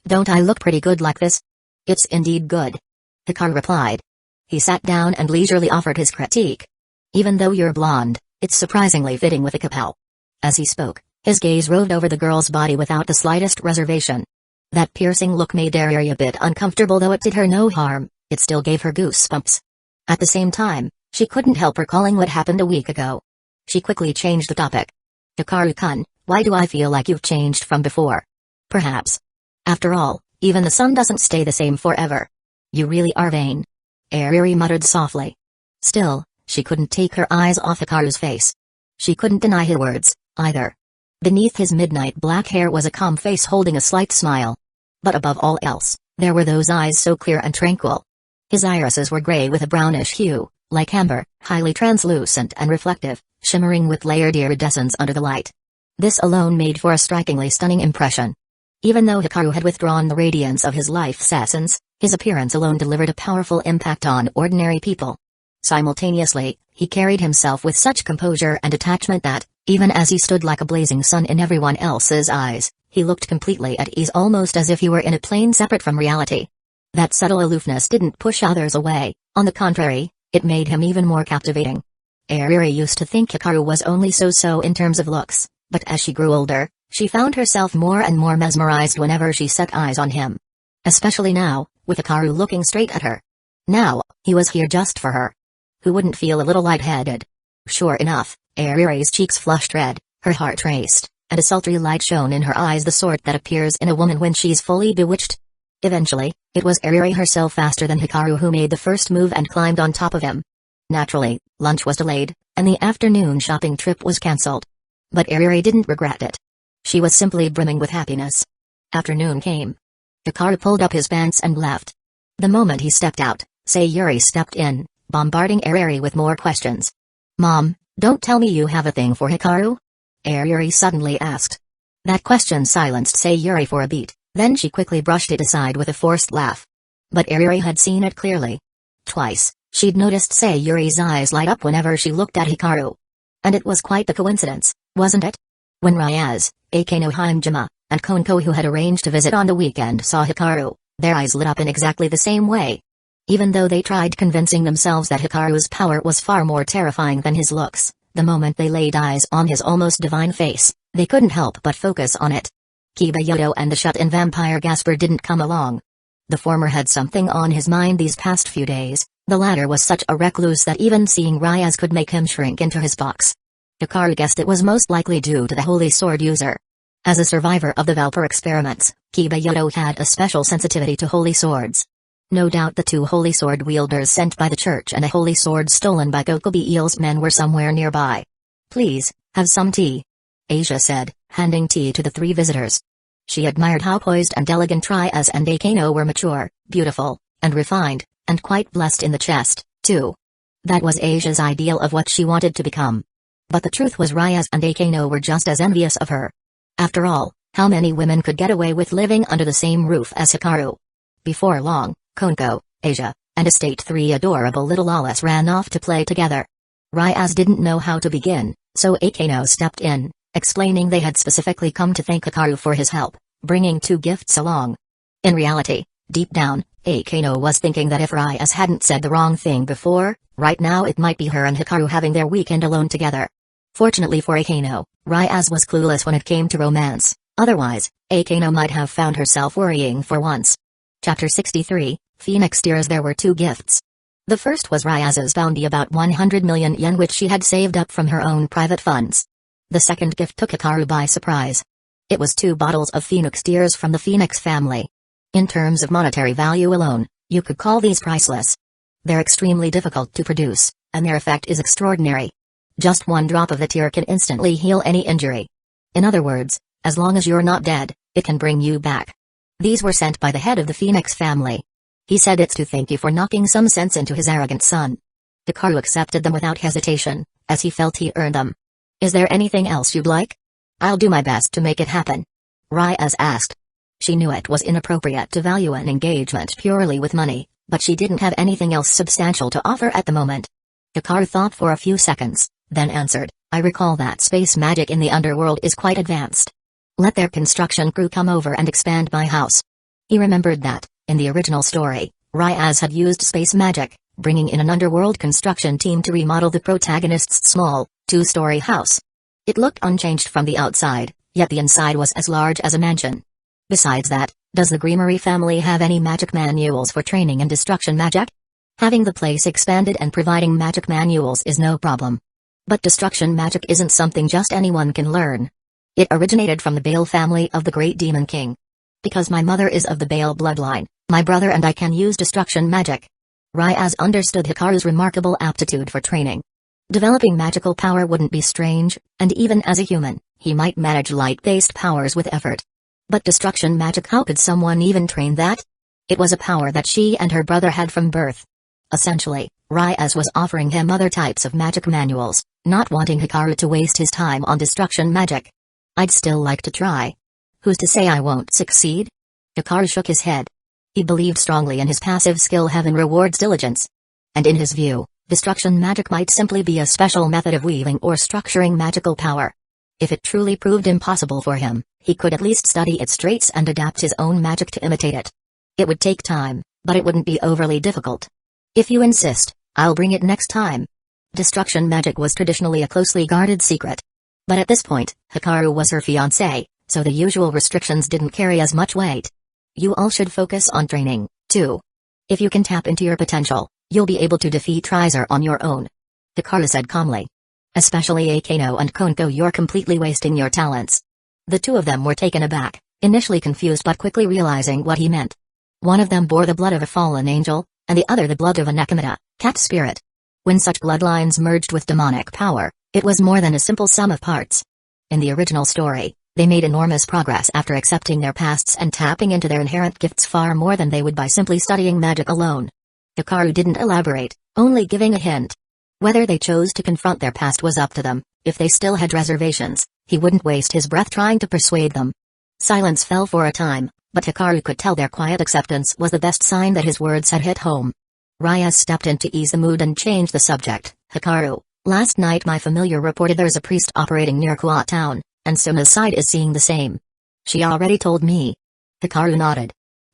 Don't I look pretty good like this?" "It's indeed good," Hikaru replied. He sat down and leisurely offered his critique. "Even though you're blonde, it's surprisingly fitting with a capel." As he spoke, His gaze roved over the girl's body without the slightest reservation. That piercing look made Ariri a bit uncomfortable, though it did her no harm. It still gave her goosebumps. At the same time, she couldn't help recalling what happened a week ago. She quickly changed the topic. Hikaru-kun, why do I feel like you've changed from before? Perhaps. After all, even the sun doesn't stay the same forever. You really are vain. Ariri muttered softly. Still, she couldn't take her eyes off Hikaru's face. She couldn't deny his words, either. Beneath his midnight black hair was a calm face holding a slight smile. But above all else, there were those eyes so clear and tranquil. His irises were gray with a brownish hue, like amber, highly translucent and reflective, shimmering with layered iridescence under the light. This alone made for a strikingly stunning impression. Even though Hikaru had withdrawn the radiance of his life's essence, his appearance alone delivered a powerful impact on ordinary people. Simultaneously, he carried himself with such composure and detachment that, even as he stood like a blazing sun in everyone else's eyes, he looked completely at ease, almost as if he were in a plane separate from reality. That subtle aloofness didn't push others away, on the contrary, it made him even more captivating. Ariri used to think Hikaru was only so-so in terms of looks, but as she grew older, she found herself more and more mesmerized whenever she set eyes on him. Especially now, with Hikaru looking straight at her. Now, he was here just for her. Who wouldn't feel a little lightheaded? Sure enough, Ariri's cheeks flushed red, her heart raced, and a sultry light shone in her eyes, the sort that appears in a woman when she's fully bewitched. Eventually, it was Ariri herself faster than Hikaru who made the first move and climbed on top of him. Naturally, lunch was delayed, and the afternoon shopping trip was cancelled. But Ariri didn't regret it. She was simply brimming with happiness. Afternoon came. Hikaru pulled up his pants and left. The moment he stepped out, Sayuri stepped in, bombarding Ariri with more questions. Mom, don't tell me you have a thing for Hikaru? Ariri suddenly asked. That question silenced Sayuri for a beat, then she quickly brushed it aside with a forced laugh. But Ariri had seen it clearly. Twice, she'd noticed Sayuri's eyes light up whenever she looked at Hikaru. And it was quite the coincidence, wasn't it? When Ryaz, Akeno Himejima, and Konko, who had arranged to visit on the weekend, saw Hikaru, their eyes lit up in exactly the same way. Even though they tried convincing themselves that Hikaru's power was far more terrifying than his looks, the moment they laid eyes on his almost divine face, they couldn't help but focus on it. Kiba and the shut-in vampire Gasper didn't come along. The former had something on his mind these past few days, the latter was such a recluse that even seeing Ryaz could make him shrink into his box. Hikaru guessed it was most likely due to the holy sword user. As a survivor of the Valper experiments, Kiba had a special sensitivity to holy swords. No doubt the two holy sword wielders sent by the church and a holy sword stolen by Gokobi Eel's men were somewhere nearby. Please, have some tea, Asia said, handing tea to the three visitors. She admired how poised and elegant Ryaz and Akeno were, mature, beautiful, and refined, and quite blessed in the chest, too. That was Asia's ideal of what she wanted to become. But the truth was Ryaz and Akeno were just as envious of her. After all, how many women could get away with living under the same roof as Hikaru? Before long, Konko, Asia, and Estate 3 adorable little lollas ran off to play together. Ryaz didn't know how to begin, so Akeno stepped in, explaining they had specifically come to thank Hikaru for his help, bringing 2 gifts along. In reality, deep down, Akeno was thinking that if Ryaz hadn't said the wrong thing before, right now it might be her and Hikaru having their weekend alone together. Fortunately for Akeno, Ryaz was clueless when it came to romance, otherwise, Akeno might have found herself worrying for once. Chapter 63, Phoenix Tears. There were 2 gifts. The first was Ryaz's bounty, about 100 million yen, which she had saved up from her own private funds. The second gift took Hikaru by surprise. It was 2 bottles of Phoenix Tears from the Phoenix family. In terms of monetary value alone, you could call these priceless. They're extremely difficult to produce, and their effect is extraordinary. Just 1 drop of the tear can instantly heal any injury. In other words, as long as you're not dead, it can bring you back. These were sent by the head of the Phoenix family. He said it's to thank you for knocking some sense into his arrogant son. Hikaru accepted them without hesitation, as he felt he earned them. Is there anything else you'd like? I'll do my best to make it happen, Ryaz asked. She knew it was inappropriate to value an engagement purely with money, but she didn't have anything else substantial to offer at the moment. Hikaru thought for a few seconds, then answered, I recall that space magic in the underworld is quite advanced. Let their construction crew come over and expand my house. He remembered that, in the original story, Ryaz had used space magic, bringing in an underworld construction team to remodel the protagonist's small, 2-story house. It looked unchanged from the outside, yet the inside was as large as a mansion. Besides that, does the Greenery family have any magic manuals for training in destruction magic? Having the place expanded and providing magic manuals is no problem. But destruction magic isn't something just anyone can learn. It originated from the Bale family of the Great Demon King. Because my mother is of the Bale bloodline, my brother and I can use destruction magic. Ryaz understood Hikaru's remarkable aptitude for training. Developing magical power wouldn't be strange, and even as a human, he might manage light-based powers with effort. But destruction magic, how could someone even train that? It was a power that she and her brother had from birth. Essentially, Ryaz was offering him other types of magic manuals, not wanting Hikaru to waste his time on destruction magic. I'd still like to try. Who's to say I won't succeed? Hikaru shook his head. He believed strongly in his passive skill. Heaven rewards diligence. And in his view, destruction magic might simply be a special method of weaving or structuring magical power. If it truly proved impossible for him, he could at least study its traits and adapt his own magic to imitate it. It would take time, but it wouldn't be overly difficult. If you insist, I'll bring it next time. Destruction magic was traditionally a closely guarded secret. But at this point, Hikaru was her fiancé, so the usual restrictions didn't carry as much weight. You all should focus on training, too. If you can tap into your potential, you'll be able to defeat Riser on your own. Hikaru said calmly. Especially Akeno and Konko, you're completely wasting your talents. The two of them were taken aback, initially confused but quickly realizing what he meant. One of them bore the blood of a fallen angel, and the other the blood of a Nakamita, cat spirit. When such bloodlines merged with demonic power, it was more than a simple sum of parts. In the original story, they made enormous progress after accepting their pasts and tapping into their inherent gifts far more than they would by simply studying magic alone. Hikaru didn't elaborate, only giving a hint. Whether they chose to confront their past was up to them. If they still had reservations, he wouldn't waste his breath trying to persuade them. Silence fell for a time, but Hikaru could tell their quiet acceptance was the best sign that his words had hit home. Ryaz stepped in to ease the mood and change the subject. Hikaru, last night my familiar reported there's a priest operating near Kuat town, and Suma's side is seeing the same. She already told me. Hikaru nodded.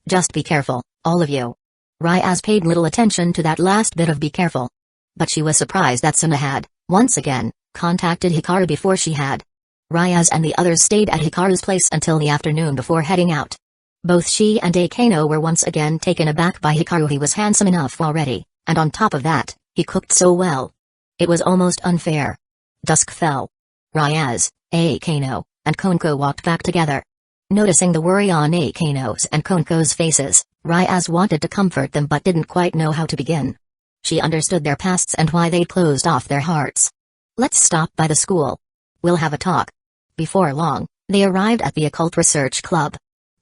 Just be careful, all of you. Ryaz paid little attention to that last bit of be careful. But she was surprised that Suma had, once again, contacted Hikaru before she had. Ryaz and the others stayed at Hikaru's place until the afternoon before heading out. Both she and Akeno were once again taken aback by Hikaru. He was handsome enough already, and on top of that, he cooked so well. It was almost unfair. Dusk fell. Ryaz, Akeno, and Konko walked back together. Noticing the worry on Akeno's and Konko's faces, Ryaz wanted to comfort them but didn't quite know how to begin. She understood their pasts and why they'd closed off their hearts. Let's stop by the school. We'll have a talk. Before long, they arrived at the Occult Research Club.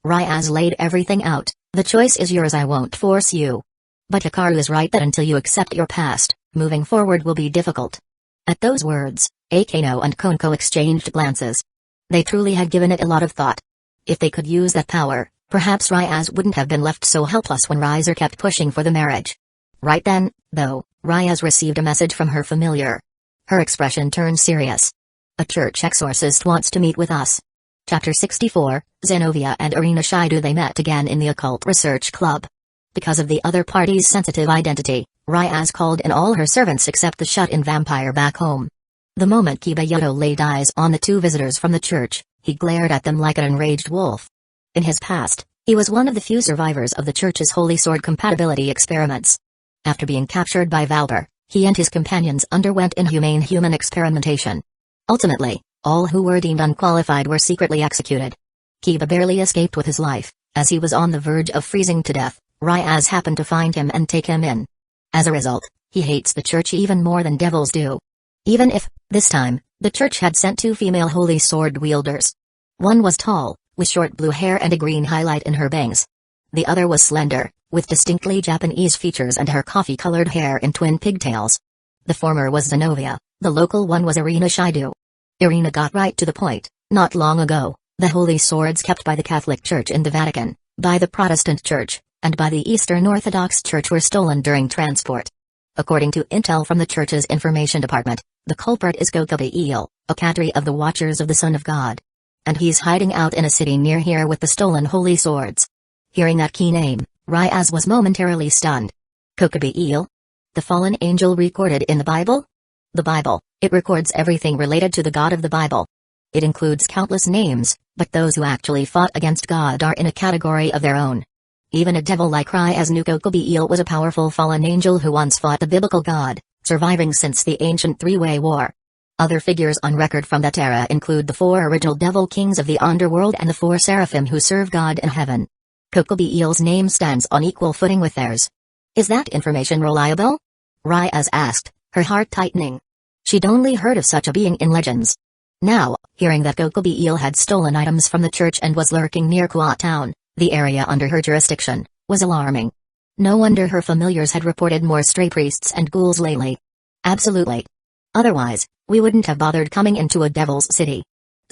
Ryaz laid everything out. The choice is yours, I won't force you. But Hikaru is right that until you accept your past, moving forward will be difficult. At those words, Akeno and Konko exchanged glances. They truly had given it a lot of thought. If they could use that power, perhaps Ryaz wouldn't have been left so helpless when Riser kept pushing for the marriage. Right then, though, Ryaz received a message from her familiar. Her expression turned serious. A church exorcist wants to meet with us. Chapter 64, Zenovia and Irina Shido. They met again in the Occult Research Club. Because of the other party's sensitive identity, Ryaz called in all her servants except the shut-in vampire back home. The moment Kibayoto laid eyes on the two visitors from the church, he glared at them like an enraged wolf. In his past, he was one of the few survivors of the church's Holy Sword compatibility experiments. After being captured by Valber, he and his companions underwent inhumane human experimentation. Ultimately, all who were deemed unqualified were secretly executed. Kiba barely escaped with his life. As he was on the verge of freezing to death, Ryaz happened to find him and take him in. As a result, he hates the church even more than devils do. Even if, this time, the church had sent two female holy sword wielders. One was tall, with short blue hair and a green highlight in her bangs. The other was slender, with distinctly Japanese features and her coffee-colored hair in twin pigtails. The former was Zenovia, the local one was Irina Shido. Irina got right to the point. Not long ago, the holy swords kept by the Catholic Church in the Vatican, by the Protestant Church, and by the Eastern Orthodox Church were stolen during transport. According to intel from the Church's information department, the culprit is Gokubail, a cadre of the Watchers of the Son of God. And he's hiding out in a city near here with the stolen holy swords. Hearing that key name, Ryaz was momentarily stunned. Kokubail? The fallen angel recorded in the Bible? The Bible, it records everything related to the God of the Bible. It includes countless names, but those who actually fought against God are in a category of their own. Even a devil like Rya's Nukokobi was a powerful fallen angel who once fought the biblical God, surviving since the ancient three-way war. Other figures on record from that era include the 4 original devil kings of the underworld and the 4 seraphim who serve God in heaven. Kokobi-eel's name stands on equal footing with theirs. Is that information reliable? Ryaz asked, her heart tightening. She'd only heard of such a being in legends. Now, hearing that Kokobi-eel had stolen items from the church and was lurking near Kuat Town, the area under her jurisdiction, was alarming. No wonder her familiars had reported more stray priests and ghouls lately. Absolutely. Otherwise, we wouldn't have bothered coming into a devil's city.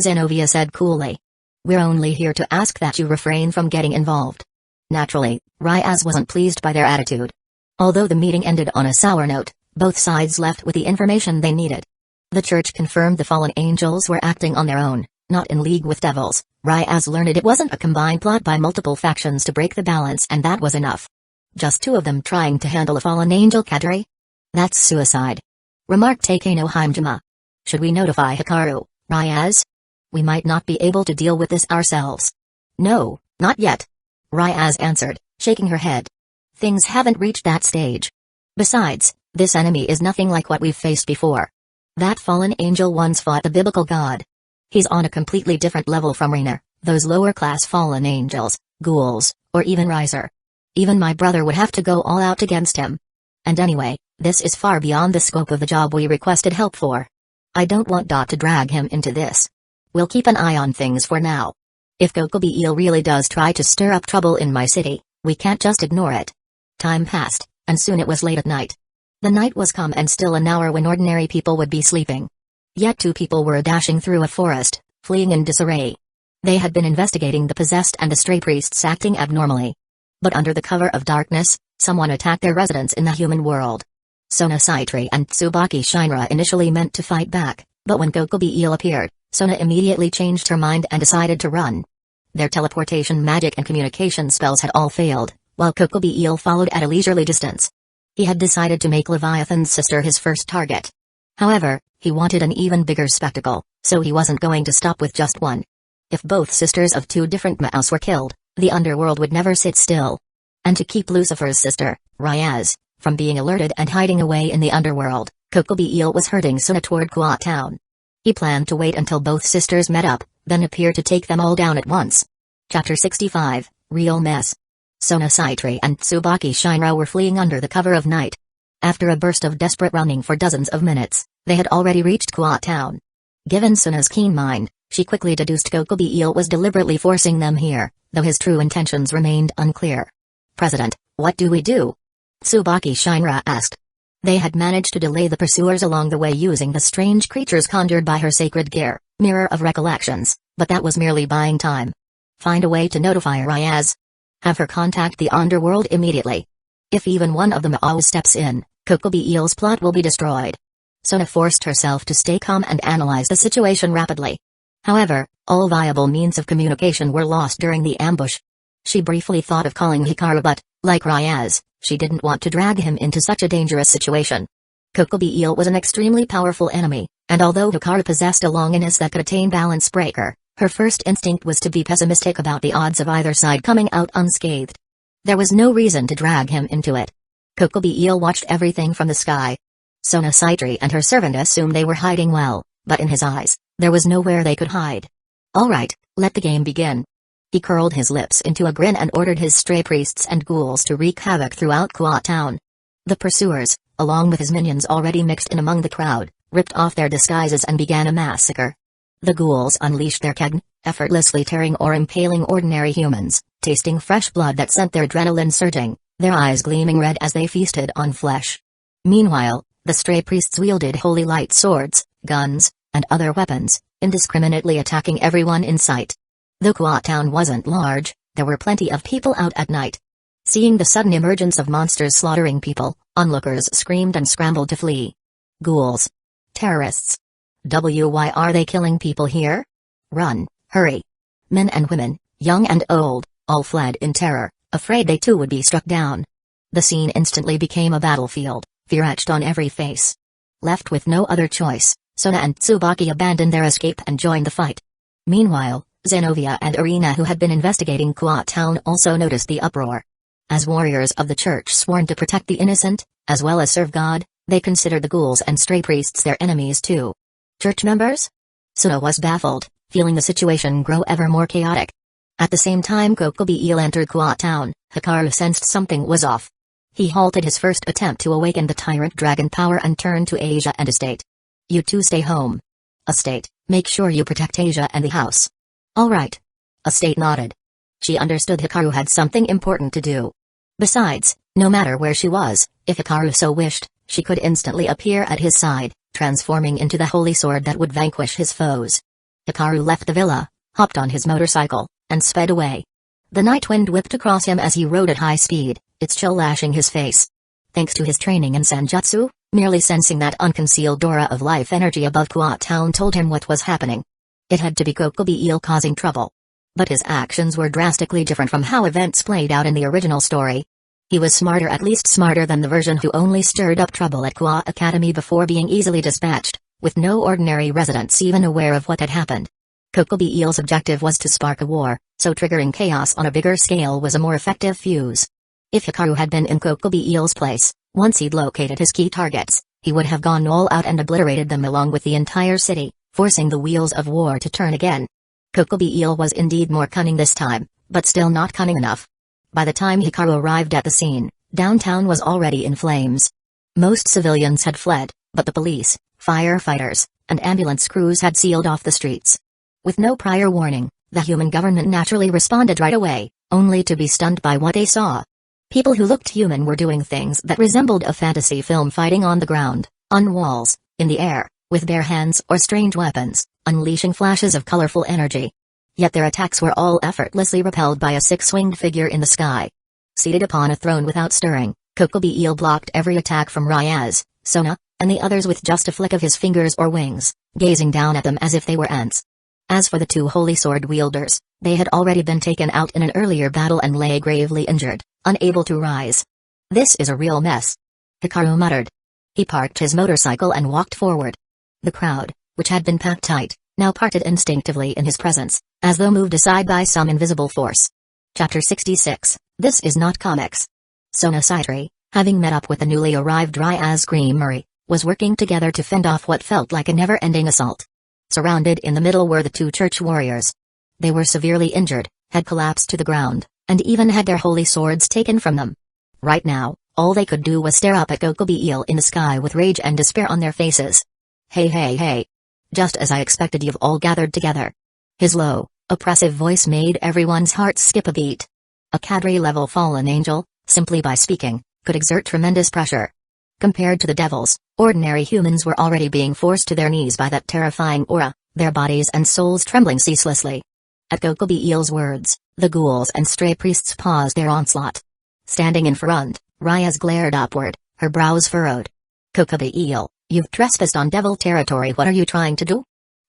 Zenobia said coolly. We're only here to ask that you refrain from getting involved. Naturally, Ryaz wasn't pleased by their attitude. Although the meeting ended on a sour note, both sides left with the information they needed. The church confirmed the fallen angels were acting on their own, not in league with devils. Ryaz learned it wasn't a combined plot by multiple factions to break the balance, and that was enough. Just 2 of them trying to handle a fallen angel cadre? That's suicide. Remarked Takeno Himejima. Should we notify Hikaru, Ryaz? We might not be able to deal with this ourselves. No, not yet. Ryaz answered, shaking her head. Things haven't reached that stage. Besides, this enemy is nothing like what we've faced before. That fallen angel once fought the biblical God. He's on a completely different level from Rainer, those lower-class fallen angels, ghouls, or even Riser. Even my brother would have to go all out against him. And anyway, this is far beyond the scope of the job we requested help for. I don't want to drag him into this. We'll keep an eye on things for now. If Kokobi-eel really does try to stir up trouble in my city, we can't just ignore it. Time passed, and soon it was late at night. The night was come and still an hour when ordinary people would be sleeping. Yet 2 people were dashing through a forest, fleeing in disarray. They had been investigating the possessed and the stray priests acting abnormally. But under the cover of darkness, someone attacked their residence in the human world. Sona Saitri and Tsubaki Shinra initially meant to fight back, but when Kokobi-eel appeared, Sona immediately changed her mind and decided to run. Their teleportation magic and communication spells had all failed, while Kokobi-eel followed at a leisurely distance. He had decided to make Leviathan's sister his first target. However, he wanted an even bigger spectacle, so he wasn't going to stop with just one. If both sisters of 2 different Maos were killed, the underworld would never sit still. And to keep Lucifer's sister, Ryaz, from being alerted and hiding away in the underworld, Kokobi-eel was herding Sona toward Kuat Town. He planned to wait until both sisters met up, then appear to take them all down at once. Chapter 65, Real Mess. Sona Saitri and Tsubaki Shinra were fleeing under the cover of night. After a burst of desperate running for dozens of minutes, they had already reached Kuat Town. Given Sona's keen mind, she quickly deduced Kokobi-eel was deliberately forcing them here, though his true intentions remained unclear. President, what do we do? Tsubaki Shinra asked. They had managed to delay the pursuers along the way using the strange creatures conjured by her sacred gear, Mirror of Recollections, but that was merely buying time. Find a way to notify Ryaz. Have her contact the underworld immediately. If even one of the Maos steps in, Kokobi-eel's plot will be destroyed. Sona forced herself to stay calm and analyze the situation rapidly. However, all viable means of communication were lost during the ambush. She briefly thought of calling Hikaru but, like Ryaz, she didn't want to drag him into such a dangerous situation. Kokobi-eel was an extremely powerful enemy, and although Hikaru possessed a longiness that could attain balance breaker, her first instinct was to be pessimistic about the odds of either side coming out unscathed. There was no reason to drag him into it. Kokobi-eel watched everything from the sky. Sona Saitri and her servant assumed they were hiding well, but in his eyes, there was nowhere they could hide. All right, let the game begin. He curled his lips into a grin and ordered his stray priests and ghouls to wreak havoc throughout Kuat Town. The pursuers, along with his minions already mixed in among the crowd, ripped off their disguises and began a massacre. The ghouls unleashed their kegn, effortlessly tearing or impaling ordinary humans, tasting fresh blood that sent their adrenaline surging, their eyes gleaming red as they feasted on flesh. Meanwhile, the stray priests wielded holy light swords, guns, and other weapons, indiscriminately attacking everyone in sight. Though Kuat Town wasn't large, there were plenty of people out at night. Seeing the sudden emergence of monsters slaughtering people, onlookers screamed and scrambled to flee. Ghouls. Terrorists. Why are they killing people here? Run, hurry. Men and women, young and old, all fled in terror, afraid they too would be struck down. The scene instantly became a battlefield, fear etched on every face. Left with no other choice, Sona and Tsubaki abandoned their escape and joined the fight. Meanwhile, Zenovia and Irina, who had been investigating Kuat Town, also noticed the uproar. As warriors of the church sworn to protect the innocent, as well as serve God, they considered the ghouls and stray priests their enemies too. Church members? Sona was baffled, feeling the situation grow ever more chaotic. At the same time Kokobi Eel entered Kuat Town, Hikaru sensed something was off. He halted his first attempt to awaken the tyrant dragon power and turned to Asia and Estate. You two stay home. Estate, make sure you protect Asia and the house. All right. Estate nodded. She understood Hikaru had something important to do. Besides, no matter where she was, if Hikaru so wished, she could instantly appear at his side, transforming into the holy sword that would vanquish his foes. Hikaru left the villa, hopped on his motorcycle, and sped away. The night wind whipped across him as he rode at high speed, its chill lashing his face. Thanks to his training in Sanjutsu, merely sensing that unconcealed aura of life energy above Kuat Town told him what was happening. It had to be Kokobi Eel causing trouble. But his actions were drastically different from how events played out in the original story. He was smarter, at least smarter than the version who only stirred up trouble at Kuat Academy before being easily dispatched, with no ordinary residents even aware of what had happened. Kokobi Eel's objective was to spark a war, so triggering chaos on a bigger scale was a more effective fuse. If Hikaru had been in Kokobi Eel's place, once he'd located his key targets, he would have gone all out and obliterated them along with the entire city, forcing the wheels of war to turn again. Kokobi Eel was indeed more cunning this time, but still not cunning enough. By the time Hikaru arrived at the scene, downtown was already in flames. Most civilians had fled, but the police, firefighters, and ambulance crews had sealed off the streets. With no prior warning, the human government naturally responded right away, only to be stunned by what they saw. People who looked human were doing things that resembled a fantasy film, fighting on the ground, on walls, in the air, with bare hands or strange weapons, unleashing flashes of colorful energy. Yet their attacks were all effortlessly repelled by a six-winged figure in the sky. Seated upon a throne without stirring, Kokobi Eel blocked every attack from Ryaz, Sona, and the others with just a flick of his fingers or wings, gazing down at them as if they were ants. As for the two holy sword wielders, they had already been taken out in an earlier battle and lay gravely injured, unable to rise. This is a real mess, Hikaru muttered. He parked his motorcycle and walked forward. The crowd, which had been packed tight, now parted instinctively in his presence, as though moved aside by some invisible force. Chapter 66, This is not comics. Sona Saitri, having met up with the newly arrived Ryaz Creamery, was working together to fend off what felt like a never-ending assault. Surrounded in the middle were the two church warriors. They were severely injured, had collapsed to the ground, and even had their holy swords taken from them. Right now, all they could do was stare up at Kokobi Eel in the sky with rage and despair on their faces. Hey hey hey. Just as I expected, you've all gathered together. His low, oppressive voice made everyone's hearts skip a beat. A cadre-level fallen angel, simply by speaking, could exert tremendous pressure. Compared to the devils, ordinary humans were already being forced to their knees by that terrifying aura, their bodies and souls trembling ceaselessly. At Kokobi Eel's words, the ghouls and stray priests paused their onslaught. Standing in front, Ryaz glared upward, her brows furrowed. Kokobi Eel, you've trespassed on devil territory. What are you trying to do?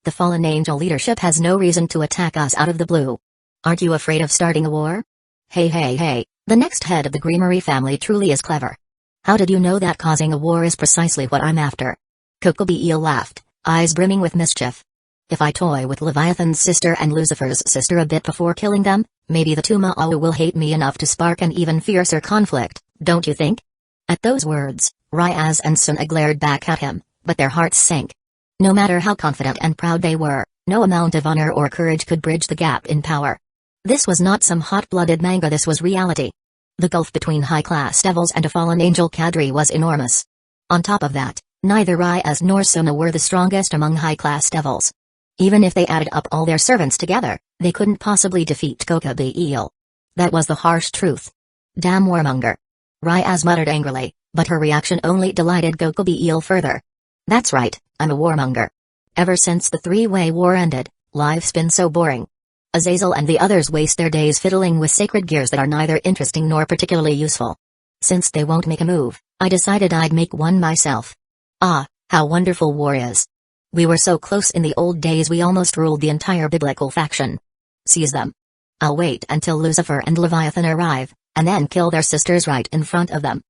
The fallen angel leadership has no reason to attack us out of the blue. Aren't you afraid of starting a war? Hey hey hey, the next head of the Creamery family truly is clever. How did you know that causing a war is precisely what I'm after? Kokobi Eel laughed, eyes brimming with mischief. If I toy with Leviathan's sister and Lucifer's sister a bit before killing them, maybe the Tuma'au will hate me enough to spark an even fiercer conflict, don't you think? At those words, Ryaz and Sona glared back at him, but their hearts sank. No matter how confident and proud they were, no amount of honor or courage could bridge the gap in power. This was not some hot-blooded manga, this was reality. The gulf between high-class devils and a fallen angel cadre was enormous. On top of that, neither Ryaz nor Sona were the strongest among high-class devils. Even if they added up all their servants together, they couldn't possibly defeat Kokobi Eel. That was the harsh truth. Damn warmonger. Ryaz muttered angrily, but her reaction only delighted Kokobi Eel further. That's right, I'm a warmonger. Ever since the three-way war ended, life's been so boring. Azazel and the others waste their days fiddling with sacred gears that are neither interesting nor particularly useful. Since they won't make a move, I decided I'd make one myself. Ah, how wonderful war is. We were so close in the old days, we almost ruled the entire biblical faction. Seize them. I'll wait until Lucifer and Leviathan arrive, and then kill their sisters right in front of them.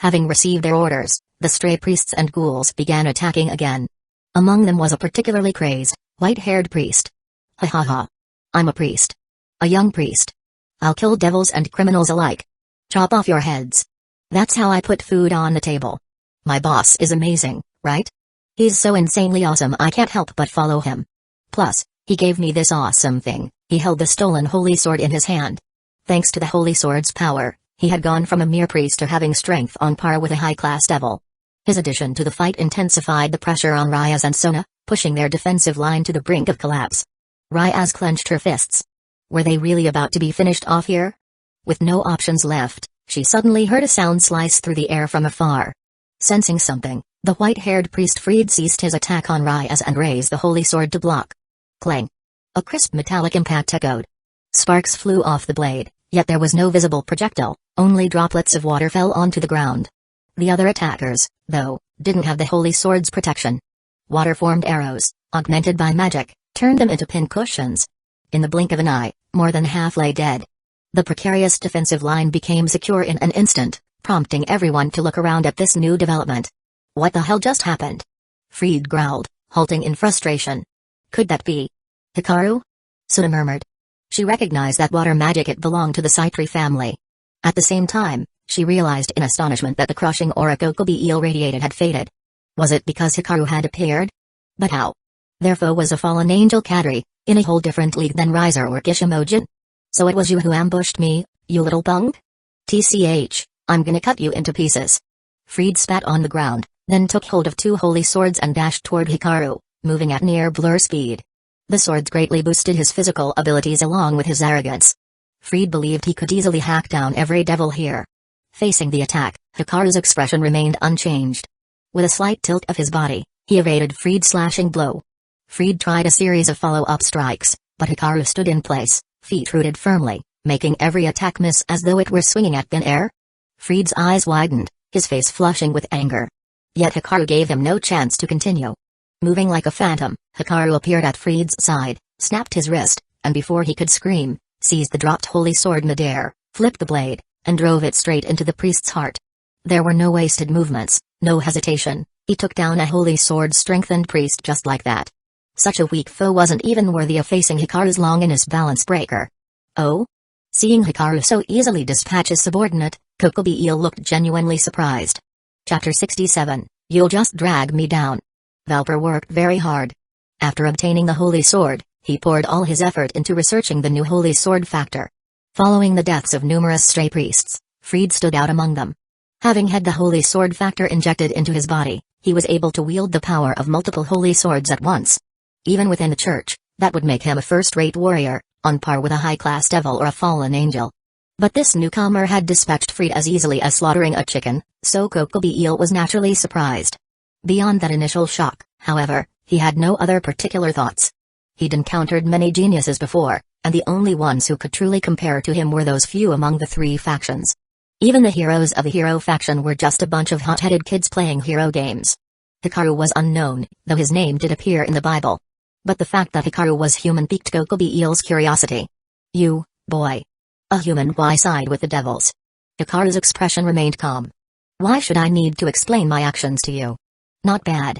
Having received their orders, the stray priests and ghouls began attacking again. Among them was a particularly crazed, white-haired priest. Ha ha ha. I'm a priest. A young priest. I'll kill devils and criminals alike. Chop off your heads. That's how I put food on the table. My boss is amazing, right? He's so insanely awesome I can't help but follow him. Plus, he gave me this awesome thing. He held the stolen holy sword in his hand. Thanks to the holy sword's power, he had gone from a mere priest to having strength on par with a high-class devil. His addition to the fight intensified the pressure on Ryaz and Sona, pushing their defensive line to the brink of collapse. Ryaz clenched her fists. Were they really about to be finished off here? With no options left, she suddenly heard a sound slice through the air from afar. Sensing something, the white-haired priest Fried ceased his attack on Ryaz and raised the holy sword to block. Clang! A crisp metallic impact echoed. Sparks flew off the blade, yet there was no visible projectile, only droplets of water fell onto the ground. The other attackers, though, didn't have the holy sword's protection. Water-formed arrows, augmented by magic, turned them into pincushions. In the blink of an eye, more than half lay dead. The precarious defensive line became secure in an instant, prompting everyone to look around at this new development. What the hell just happened? Fried growled, halting in frustration. Could that be Hikaru? Suna murmured. She recognized that water magic it belonged to the Saitri family. At the same time, she realized in astonishment that the crushing aura Kokobi eel radiated had faded. Was it because Hikaru had appeared? But how? Their foe was a fallen angel Kadri, in a whole different league than Riser or Kishimojin. So it was you who ambushed me, you little punk? TCH, I'm gonna cut you into pieces. Fried spat on the ground, then took hold of two holy swords and dashed toward Hikaru, moving at near blur speed. The swords greatly boosted his physical abilities along with his arrogance. Fried believed he could easily hack down every devil here. Facing the attack, Hikaru's expression remained unchanged. With a slight tilt of his body, he evaded Fried's slashing blow. Fried tried a series of follow-up strikes, but Hikaru stood in place, feet rooted firmly, making every attack miss as though it were swinging at thin air. Fried's eyes widened, his face flushing with anger. Yet Hikaru gave him no chance to continue. Moving like a phantom, Hikaru appeared at Fried's side, snapped his wrist, and before he could scream, seized the dropped holy sword midair, flipped the blade, and drove it straight into the priest's heart. There were no wasted movements, no hesitation, he took down a holy sword-strengthened priest just like that. Such a weak foe wasn't even worthy of facing Hikaru's Longinus balance breaker. Oh? Seeing Hikaru so easily dispatch his subordinate, Kokobi Eel looked genuinely surprised. Chapter 67, You'll just drag me down. Valper worked very hard. After obtaining the holy sword, he poured all his effort into researching the new holy sword factor. Following the deaths of numerous stray priests, Fried stood out among them. Having had the holy sword factor injected into his body, he was able to wield the power of multiple holy swords at once. Even within the church, that would make him a first-rate warrior, on par with a high-class devil or a fallen angel. But this newcomer had dispatched Fried as easily as slaughtering a chicken, so Kokobi Eel was naturally surprised. Beyond that initial shock, however, he had no other particular thoughts. He'd encountered many geniuses before, and the only ones who could truly compare to him were those few among the three factions. Even the heroes of the hero faction were just a bunch of hot-headed kids playing hero games. Hikaru was unknown, though his name did appear in the Bible. But the fact that Hikaru was human piqued Kokobi Eel's curiosity. You, boy. A human, why side with the devils? Hikaru's expression remained calm. Why should I need to explain my actions to you? Not bad.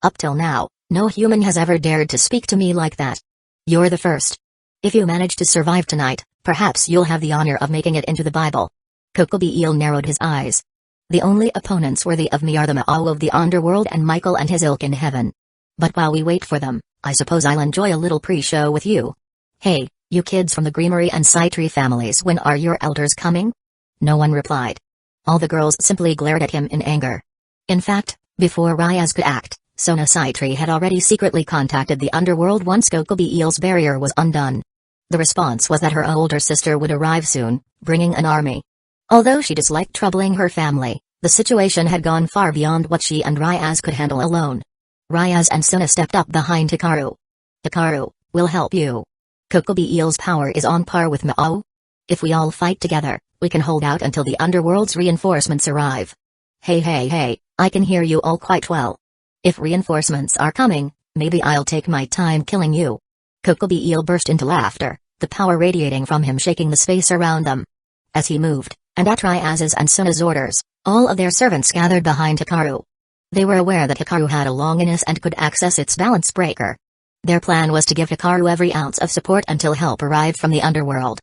Up till now, no human has ever dared to speak to me like that. You're the first. If you manage to survive tonight, perhaps you'll have the honor of making it into the Bible. Kokobi Eel narrowed his eyes. The only opponents worthy of me are the Ma'au of the underworld and Michael and his ilk in heaven. But while we wait for them, I suppose I'll enjoy a little pre-show with you. Hey, you kids from the Greenery and Saitri families, when are your elders coming? No one replied. All the girls simply glared at him in anger. In fact, before Ryaz could act, Sona Saitri had already secretly contacted the underworld once Kokobi Eel's barrier was undone. The response was that her older sister would arrive soon, bringing an army. Although she disliked troubling her family, the situation had gone far beyond what she and Ryaz could handle alone. Ryaz and Sona stepped up behind Hikaru. Hikaru, we'll help you. Kokobi Eel's power is on par with Ma'au. If we all fight together, we can hold out until the underworld's reinforcements arrive. Hey, I can hear you all quite well. If reinforcements are coming, maybe I'll take my time killing you. Kokobi Eel burst into laughter, the power radiating from him shaking the space around them. As he moved, and at Ryaz's and Sona's orders, All of their servants gathered behind Hikaru. They were aware that Hikaru had a longinus and could access its balance breaker. Their plan was to give Hikaru every ounce of support until help arrived from the underworld.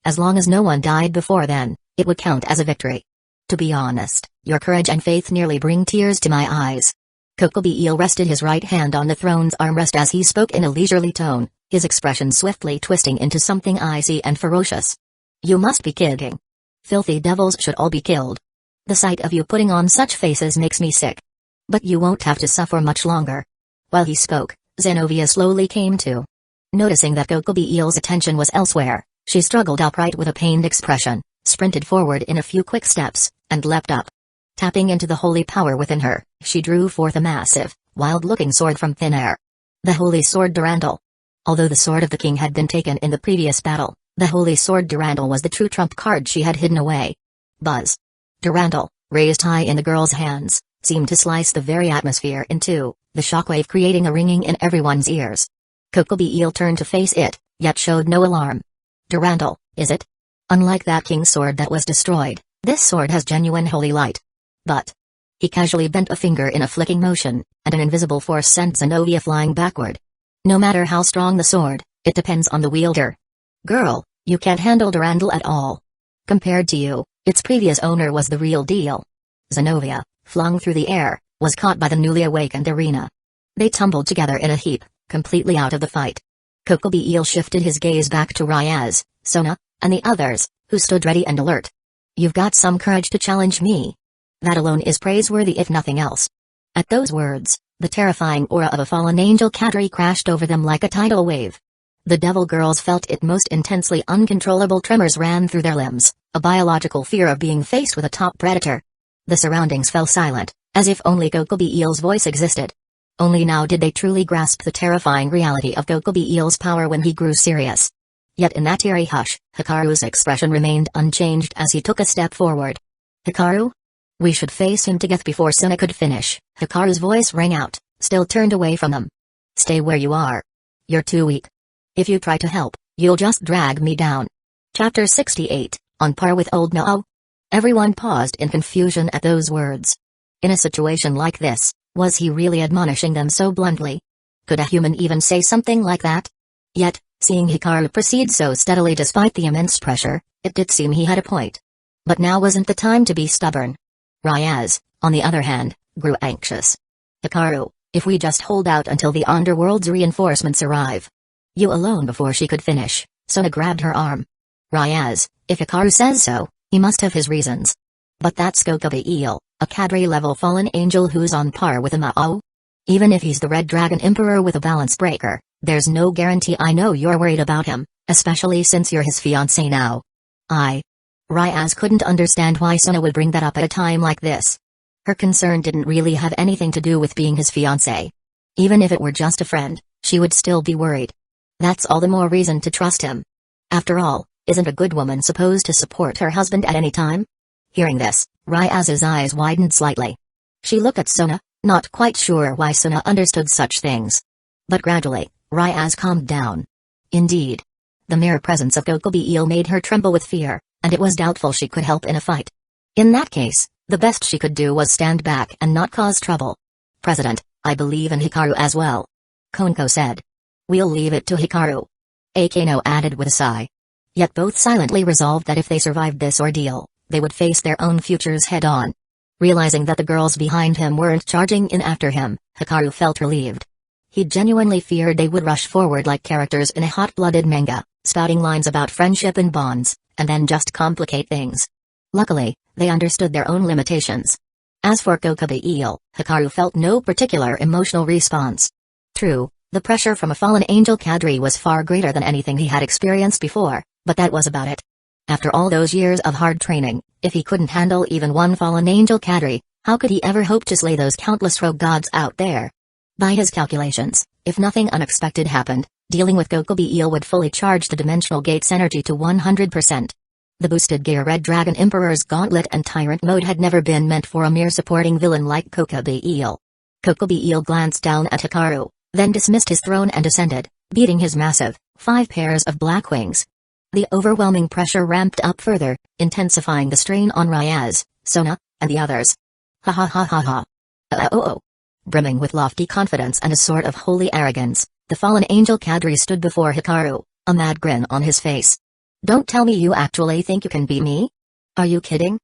As long as no one died before then, it would count as a victory. To be honest, your courage and faith nearly bring tears to my eyes. Kokobi Eel rested his right hand on the throne's armrest as he spoke in a leisurely tone, his expression swiftly twisting into something icy and ferocious. You must be kidding. Filthy devils should all be killed. The sight of you putting on such faces makes me sick. But you won't have to suffer much longer. While he spoke, Zenobia slowly came to. Noticing that Kokobi Eel's attention was elsewhere, she struggled upright with a pained expression, sprinted forward in a few quick steps, and leapt up. Tapping into the holy power within her, she drew forth a massive, wild-looking sword from thin air. The holy sword Durandal. Although the sword of the king had been taken in the previous battle, the holy sword Durandal was the true trump card she had hidden away. Buzz. Durandal, raised high in the girl's hands, seemed to slice the very atmosphere in two, the shockwave creating a ringing in everyone's ears. Kokobi Eel turned to face it, yet showed no alarm. Durandal, is it? Unlike that king's sword that was destroyed, this sword has genuine holy light. But he casually bent a finger in a flicking motion, and an invisible force sent Zenobia flying backward. No matter how strong the sword, it depends on the wielder. Girl, you can't handle Durandal at all. Compared to you, its previous owner was the real deal. Zenobia, flung through the air, was caught by the newly awakened Arena. They tumbled together in a heap, completely out of the fight. Kokobi Eel shifted his gaze back to Ryaz, Sona, and the others, who stood ready and alert. You've got some courage to challenge me. That alone is praiseworthy if nothing else. At those words, the terrifying aura of a fallen angel cadre crashed over them like a tidal wave. The devil girls felt it most intensely. Uncontrollable tremors ran through their limbs, a biological fear of being faced with a top predator. The surroundings fell silent, as if only Kokobi Eel's voice existed. Only now did they truly grasp the terrifying reality of Kokobi Eel's power when he grew serious. Yet in that eerie hush, Hikaru's expression remained unchanged as he took a step forward. Hikaru? We should face him to death before Sona could finish. Hikaru's voice rang out, still turned away from them. Stay where you are. You're too weak. If you try to help, you'll just drag me down. Chapter 68, on par with old Nao. Everyone paused in confusion at those words. In a situation like this, was he really admonishing them so bluntly? Could a human even say something like that? Yet, seeing Hikaru proceed so steadily despite the immense pressure, it did seem he had a point. But now wasn't the time to be stubborn. Ryaz, on the other hand, grew anxious. Hikaru, if we just hold out until the underworld's reinforcements arrive. You alone before she could finish, Sona grabbed her arm. Ryaz, if Hikaru says so, he must have his reasons. But that's Kokobi Eel, a cadre-level fallen angel who's on par with a Mao. Even if he's the Red Dragon Emperor with a balance breaker, there's no guarantee. I know you're worried about him, especially since you're his fiancé now. Ryaz couldn't understand why Sona would bring that up at a time like this. Her concern didn't really have anything to do with being his fiancé. Even if it were just a friend, she would still be worried. That's all the more reason to trust him. After all, isn't a good woman supposed to support her husband at any time? Hearing this, Ryaz's eyes widened slightly. She looked at Sona, not quite sure why Sona understood such things. But gradually, Ryaz calmed down. Indeed. The mere presence of Kokobi Eel made her tremble with fear, and it was doubtful she could help in a fight. In that case, the best she could do was stand back and not cause trouble. President, I believe in Hikaru as well. Konko said. We'll leave it to Hikaru. Akeno added with a sigh. Yet both silently resolved that if they survived this ordeal, they would face their own futures head-on. Realizing that the girls behind him weren't charging in after him, Hikaru felt relieved. He genuinely feared they would rush forward like characters in a hot-blooded manga, spouting lines about friendship and bonds, and then just complicate things. Luckily, they understood their own limitations. As for Kokobi Eel, Hikaru felt no particular emotional response. True, the pressure from a fallen angel cadre was far greater than anything he had experienced before, but that was about it. After all those years of hard training, if he couldn't handle even one fallen angel cadre, how could he ever hope to slay those countless rogue gods out there? By his calculations, if nothing unexpected happened, dealing with Kokobi Eel would fully charge the Dimensional Gate's energy to 100%. The boosted gear Red Dragon Emperor's Gauntlet and Tyrant mode had never been meant for a mere supporting villain like Kokobi Eel. Kokobi Eel glanced down at Hikaru, then dismissed his throne and ascended, beating his massive, 5 pairs of black wings. The overwhelming pressure ramped up further, intensifying the strain on Ryaz, Sona, And the others? Ha ha ha ha ha. Oh. Brimming with lofty confidence and a sort of holy arrogance, the fallen angel cadre stood before Hikaru, a mad grin on his face. Don't tell me you actually think you can beat me? Are you kidding?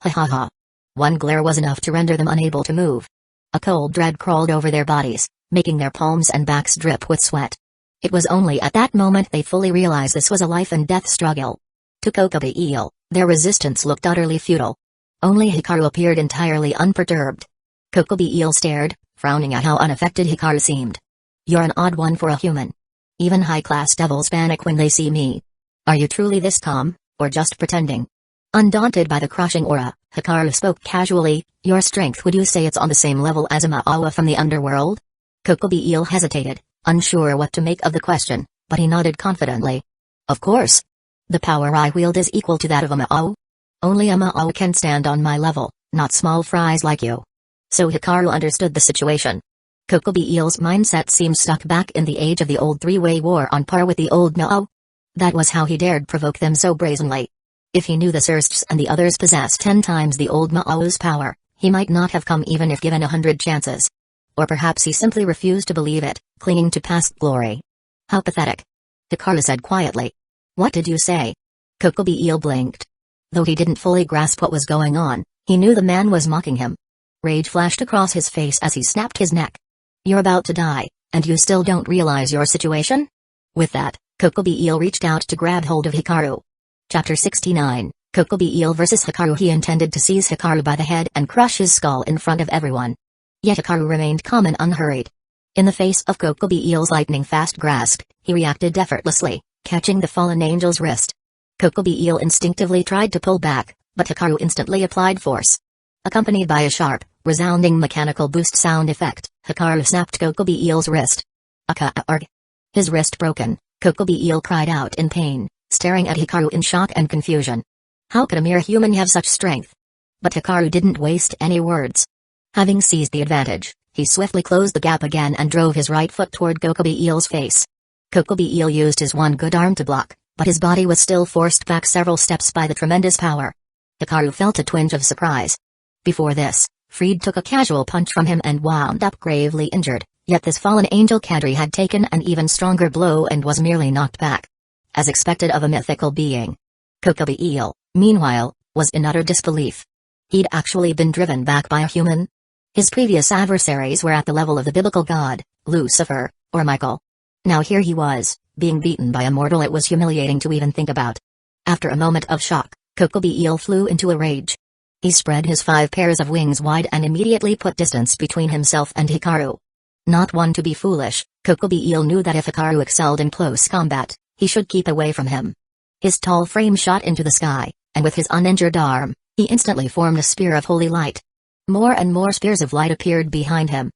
Ha ha ha. One glare was enough to render them unable to move. A cold dread crawled over their bodies, making their palms and backs drip with sweat. It was only at that moment they fully realized this was a life-and-death struggle. To Kokobe Eel, their resistance looked utterly futile. Only Hikaru appeared entirely unperturbed. Kokobe Eel stared, frowning at how unaffected Hikaru seemed. You're an odd one for a human. Even high-class devils panic when they see me. Are you truly this calm, or just pretending? Undaunted by the crushing aura, Hikaru spoke casually. Your strength, would you say it's on the same level as a Ma'awa from the underworld? Kokobe Eel hesitated, unsure what to make of the question, but he nodded confidently. Of course. The power I wield is equal to that of a Ma'awa. Only a Ma'awa can stand on my level, not small fries like you. So Hikaru understood the situation. Kokobe Eel's mindset seemed stuck back in the age of the old three-way war on par with the old Ma'awa. That was how he dared provoke them so brazenly. If he knew the Sursts and the others possessed 10 times the old Ma'awa's power, he might not have come even if given 100 chances. Or perhaps he simply refused to believe it, clinging to past glory. How pathetic. Hikaru said quietly. What did you say? Kokobe Eel blinked. Though he didn't fully grasp what was going on, he knew the man was mocking him. Rage flashed across his face as he snapped his neck. You're about to die, and you still don't realize your situation? With that, Kokobe Eel reached out to grab hold of Hikaru. Chapter 69, Kokobe Eel vs Hikaru. He intended to seize Hikaru by the head and crush his skull in front of everyone. Yet Hikaru remained calm and unhurried. In the face of Kokobe Eel's lightning-fast grasp, he reacted effortlessly, catching the fallen angel's wrist. Kokobe Eel instinctively tried to pull back, but Hikaru instantly applied force. Accompanied by a sharp, resounding mechanical boost sound effect, Hikaru snapped Kokobe Eel's wrist. Aka-arg. His wrist broken, Kokobe Eel cried out in pain, staring at Hikaru in shock and confusion. How could a mere human have such strength? But Hikaru didn't waste any words. Having seized the advantage, he swiftly closed the gap again and drove his right foot toward Kokobe Eel's face. Kokobe Eel used his one good arm to block, but his body was still forced back several steps by the tremendous power. Hikaru felt a twinge of surprise. Before this, Freed took a casual punch from him and wound up gravely injured, yet this fallen angel cadre had taken an even stronger blow and was merely knocked back. As expected of a mythical being. Kokobe Eel, meanwhile, was in utter disbelief. He'd actually been driven back by a human? His previous adversaries were at the level of the biblical god, Lucifer, or Michael. Now here he was, being beaten by a mortal it was humiliating to even think about. After a moment of shock, Kokobe Eel flew into a rage. He spread his 5 pairs of wings wide and immediately put distance between himself and Hikaru. Not one to be foolish, Kokobe Eel knew that if Hikaru excelled in close combat, he should keep away from him. His tall frame shot into the sky, and with his uninjured arm, he instantly formed a spear of holy light. More and more spears of light appeared behind him.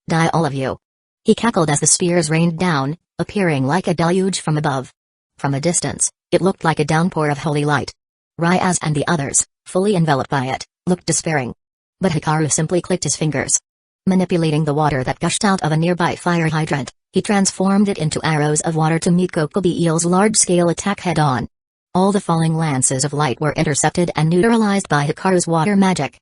Die all of you. He cackled as the spears rained down, appearing like a deluge from above. From a distance, it looked like a downpour of holy light. Ryaz and the others, fully enveloped by it, looked despairing. But Hikaru simply clicked his fingers. Manipulating the water that gushed out of a nearby fire hydrant, he transformed it into arrows of water to meet Kokobe Eel's large-scale attack head-on. All the falling lances of light were intercepted and neutralized by Hikaru's water magic.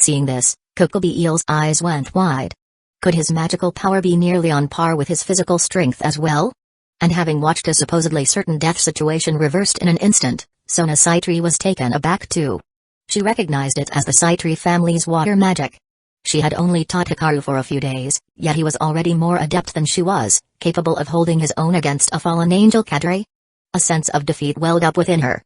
Seeing this, Kokobe Eel's eyes went wide. Could his magical power be nearly on par with his physical strength as well? And having watched a supposedly certain death situation reversed in an instant, Sona Saitri was taken aback too. She recognized it as the Saitri family's water magic. She had only taught Hikaru for a few days, yet he was already more adept than she was, capable of holding his own against a fallen angel cadre. A sense of defeat welled up within her.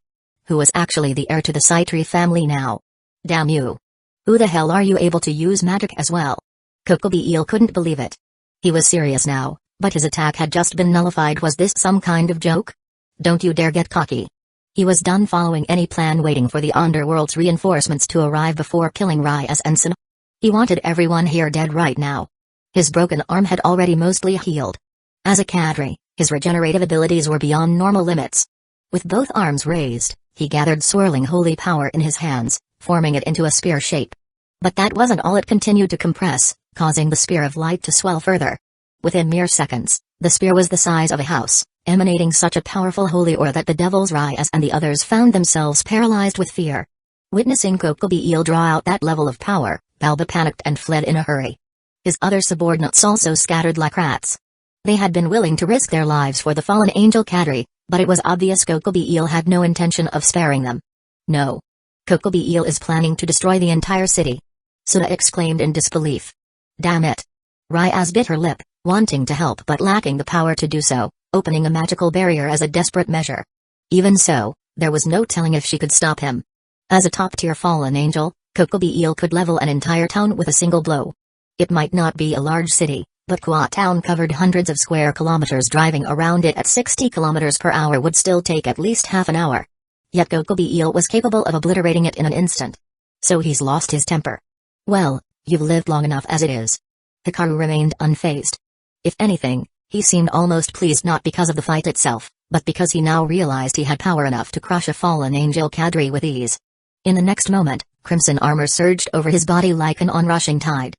Who was actually the heir to the Saitri family now? Damn you. Who the hell are you able to use magic as well? Kokobe Eel couldn't believe it. He was serious now, but his attack had just been nullified. Was this some kind of joke? Don't you dare get cocky. He was done following any plan, waiting for the underworld's reinforcements to arrive before killing Ryaz and Sona. He wanted everyone here dead right now. His broken arm had already mostly healed. As a cadre, his regenerative abilities were beyond normal limits. With both arms raised, he gathered swirling holy power in his hands, forming it into a spear shape. But that wasn't all. It continued to compress, causing the spear of light to swell further. Within mere seconds, the spear was the size of a house, emanating such a powerful holy aura that the devils Ryaz and the others found themselves paralyzed with fear. Witnessing Kokobi Eel draw out that level of power, Balba panicked and fled in a hurry. His other subordinates also scattered like rats. They had been willing to risk their lives for the fallen angel cadre, but it was obvious Kokobi Eel had no intention of sparing them. No. Kokobi Eel is planning to destroy the entire city. Suna exclaimed in disbelief. Damn it. Ryaz bit her lip, wanting to help but lacking the power to do so, opening a magical barrier as a desperate measure. Even so, there was no telling if she could stop him. As a top-tier fallen angel, Kokobi Eel could level an entire town with a single blow. It might not be a large city, but Kwa Town covered hundreds of square kilometers. Driving around it at 60 kilometers per hour would still take at least half an hour. Yet Kokobi Eel was capable of obliterating it in an instant. So he's lost his temper. Well, you've lived long enough as it is. Hikaru remained unfazed. If anything, he seemed almost pleased, not because of the fight itself, but because he now realized he had power enough to crush a fallen angel cadre with ease. In the next moment, crimson armor surged over his body like an onrushing tide.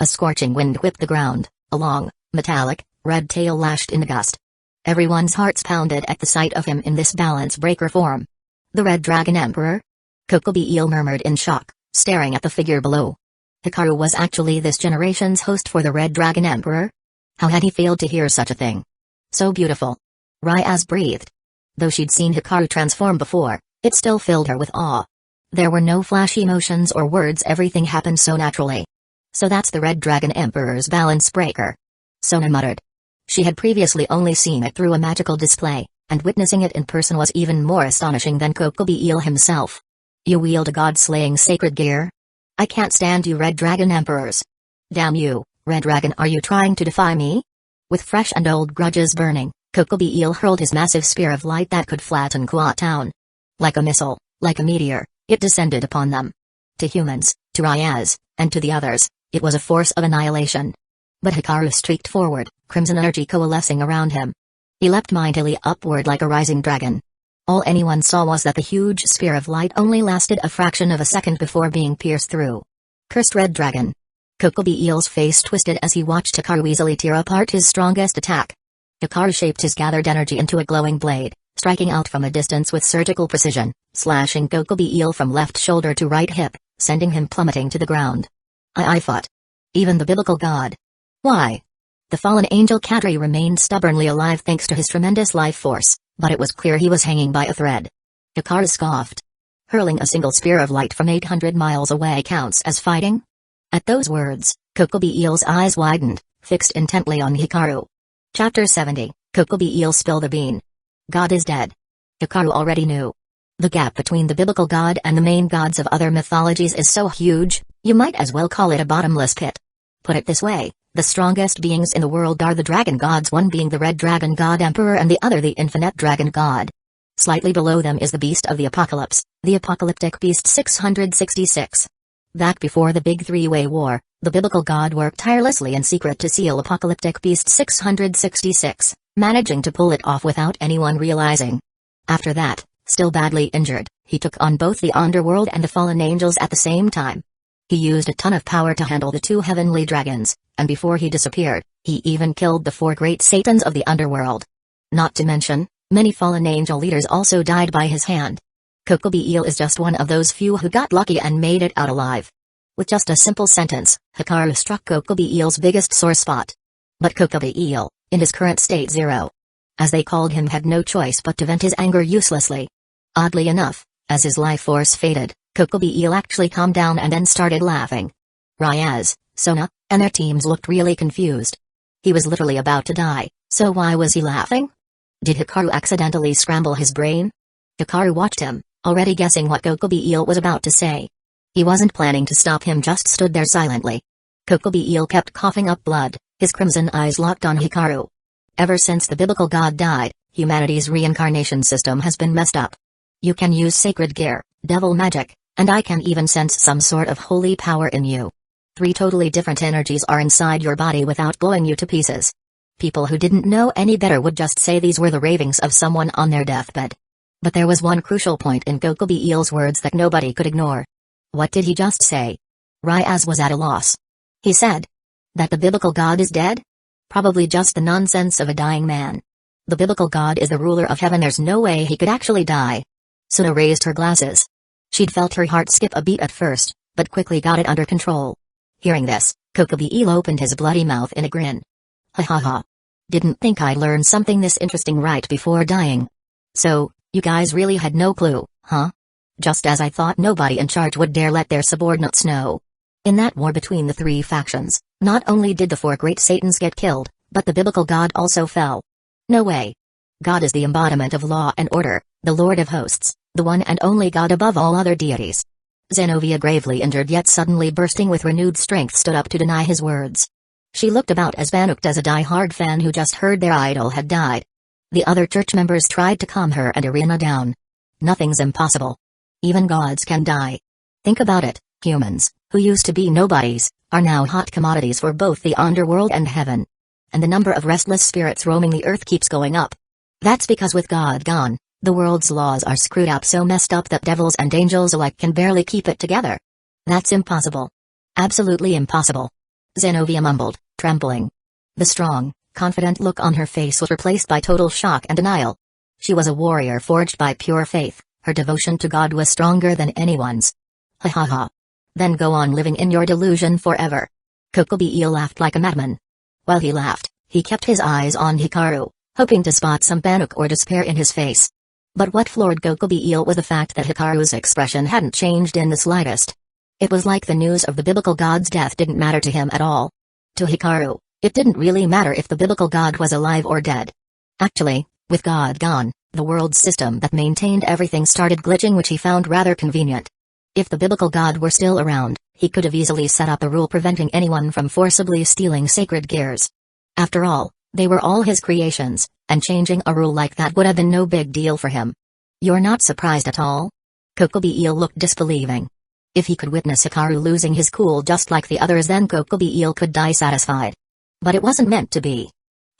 A scorching wind whipped the ground, a long, metallic, red tail lashed in a gust. Everyone's hearts pounded at the sight of him in this balance breaker form. The Red Dragon Emperor? Kokobi Eel murmured in shock, staring at the figure below. Hikaru was actually this generation's host for the Red Dragon Emperor? How had he failed to hear such a thing? So beautiful. Ryaz breathed. Though she'd seen Hikaru transform before, it still filled her with awe. There were no flashy motions or words, everything happened so naturally. So that's the Red Dragon Emperor's balance breaker. Sona muttered. She had previously only seen it through a magical display, and witnessing it in person was even more astonishing than Kokobi Eel himself. You wield a god-slaying sacred gear? I can't stand you Red Dragon Emperors. Damn you, Red Dragon, are you trying to defy me? With fresh and old grudges burning, Kokobi Eel hurled his massive spear of light that could flatten Kwa Town. Like a missile, like a meteor, it descended upon them. To humans, to Ryaz, and to the others, it was a force of annihilation. But Hikaru streaked forward, crimson energy coalescing around him. He leapt mightily upward like a rising dragon. All anyone saw was that the huge spear of light only lasted a fraction of a second before being pierced through. Cursed Red Dragon. Kokobi Eel's face twisted as he watched Hikaru easily tear apart his strongest attack. Hikaru shaped his gathered energy into a glowing blade, striking out from a distance with surgical precision, slashing Kokobi Eel from left shoulder to right hip, sending him plummeting to the ground. I fought. Even the biblical god. Why? The fallen angel cadre remained stubbornly alive thanks to his tremendous life force, but it was clear he was hanging by a thread. Hikaru scoffed. Hurling a single spear of light from 800 miles away counts as fighting? At those words, Kokobi Eel's eyes widened, fixed intently on Hikaru. Chapter 70, Kokobi Eel Spill the Bean. God is dead. Hikaru already knew. The gap between the biblical god and the main gods of other mythologies is so huge, you might as well call it a bottomless pit. Put it this way, the strongest beings in the world are the dragon gods, one being the Red Dragon God Emperor and the other the Infinite Dragon God. Slightly below them is the Beast of the Apocalypse, the Apocalyptic Beast 666. Back before the Big Three-Way War, the biblical god worked tirelessly in secret to seal Apocalyptic Beast 666, managing to pull it off without anyone realizing. After that, still badly injured, he took on both the underworld and the fallen angels at the same time. He used a ton of power to handle the two heavenly dragons, and before he disappeared, he even killed the 4 great satans of the underworld. Not to mention, many fallen angel leaders also died by his hand. Kokobi Eel is just one of those few who got lucky and made it out alive. With just a simple sentence, Hikaru struck Kokobi Eel's biggest sore spot. But Kokobi Eel, in his current state Zero, as they called him, had no choice but to vent his anger uselessly. Oddly enough, as his life force faded, Kokobi Eel actually calmed down and then started laughing. Ryaz, Sona, and their teams looked really confused. He was literally about to die, so why was he laughing? Did Hikaru accidentally scramble his brain? Hikaru watched him, already guessing what Kokobi Eel was about to say. He wasn't planning to stop him, just stood there silently. Kokobi Eel kept coughing up blood, his crimson eyes locked on Hikaru. Ever since the biblical god died, humanity's reincarnation system has been messed up. You can use sacred gear, devil magic, and I can even sense some sort of holy power in you. 3 totally different energies are inside your body without blowing you to pieces. People who didn't know any better would just say these were the ravings of someone on their deathbed. But there was one crucial point in Kokobi Eel's words that nobody could ignore. What did he just say? Ryaz was at a loss. He said that the biblical god is dead? Probably just the nonsense of a dying man. The biblical god is the ruler of heaven, there's no way he could actually die. Suna raised her glasses. She'd felt her heart skip a beat at first, but quickly got it under control. Hearing this, Kokobi opened his bloody mouth in a grin. Ha ha ha. Didn't think I'd learn something this interesting right before dying. So, you guys really had no clue, huh? Just as I thought, nobody in charge would dare let their subordinates know. In that war between the three factions, not only did the four great Satans get killed, but the biblical God also fell. No way. God is the embodiment of law and order, the Lord of hosts, the one and only God above all other deities. Zenovia, gravely injured yet suddenly bursting with renewed strength, stood up to deny his words. She looked about as panicked as a die-hard fan who just heard their idol had died. The other church members tried to calm her and Irina down. Nothing's impossible. Even gods can die. Think about it, humans, who used to be nobodies, are now hot commodities for both the underworld and heaven. And the number of restless spirits roaming the earth keeps going up. That's because with God gone, the world's laws are screwed up, so messed up that devils and angels alike can barely keep it together. That's impossible. Absolutely impossible. Zenovia mumbled, trembling. The strong, confident look on her face was replaced by total shock and denial. She was a warrior forged by pure faith, her devotion to God was stronger than anyone's. Ha ha ha. Then go on living in your delusion forever. Kokobi laughed like a madman. While he laughed, he kept his eyes on Hikaru, hoping to spot some panic or despair in his face. But what floored Kokobi was the fact that Hikaru's expression hadn't changed in the slightest. It was like the news of the biblical god's death didn't matter to him at all. To Hikaru, it didn't really matter if the biblical god was alive or dead. Actually, with God gone, the world system that maintained everything started glitching, which he found rather convenient. If the biblical god were still around, he could have easily set up a rule preventing anyone from forcibly stealing sacred gears. After all, they were all his creations, and changing a rule like that would have been no big deal for him. You're not surprised at all? Kokobi looked disbelieving. If he could witness Hikaru losing his cool just like the others, then Kokobi could die satisfied. But it wasn't meant to be.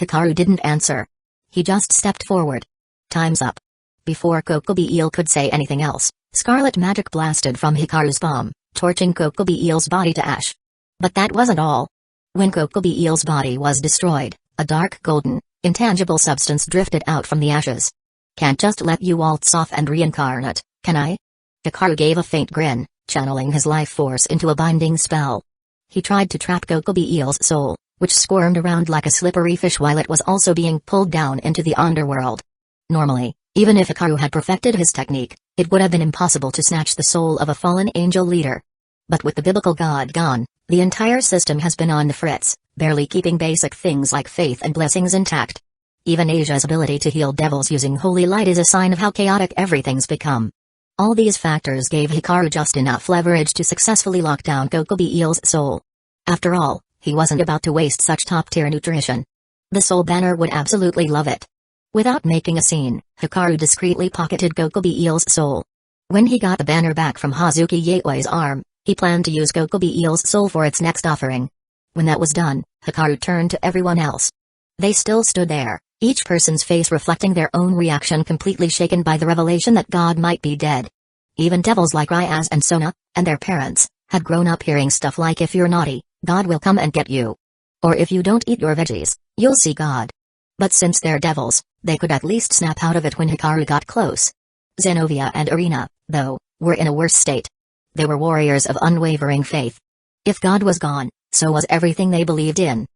Hikaru didn't answer. He just stepped forward. Time's up. Before Kokobi could say anything else, scarlet magic blasted from Hikaru's palm, torching Kokobi body to ash. But that wasn't all. When Kokobi body was destroyed, a dark golden, intangible substance drifted out from the ashes. Can't just let you waltz off and reincarnate, can I? Hikaru gave a faint grin, channeling his life force into a binding spell. He tried to trap Kokobi soul, which squirmed around like a slippery fish while it was also being pulled down into the underworld. Normally, even if Hikaru had perfected his technique, it would have been impossible to snatch the soul of a fallen angel leader. But with the biblical god gone, the entire system has been on the fritz, barely keeping basic things like faith and blessings intact. Even Asia's ability to heal devils using holy light is a sign of how chaotic everything's become. All these factors gave Hikaru just enough leverage to successfully lock down Kokobi soul. After all, he wasn't about to waste such top-tier nutrition. The soul banner would absolutely love it. Without making a scene, Hikaru discreetly pocketed Kokobi soul. When he got the banner back from Hazuki Yaoi's arm, he planned to use Kokobi soul for its next offering. When that was done, Hikaru turned to everyone else. They still stood there, each person's face reflecting their own reaction, completely shaken by the revelation that God might be dead. Even devils like Ryaz and Sona, and their parents, had grown up hearing stuff like, if you're naughty, God will come and get you. Or if you don't eat your veggies, you'll see God. But since they're devils, they could at least snap out of it when Hikaru got close. Zenovia and Irina, though, were in a worse state. They were warriors of unwavering faith. If God was gone, so was everything they believed in.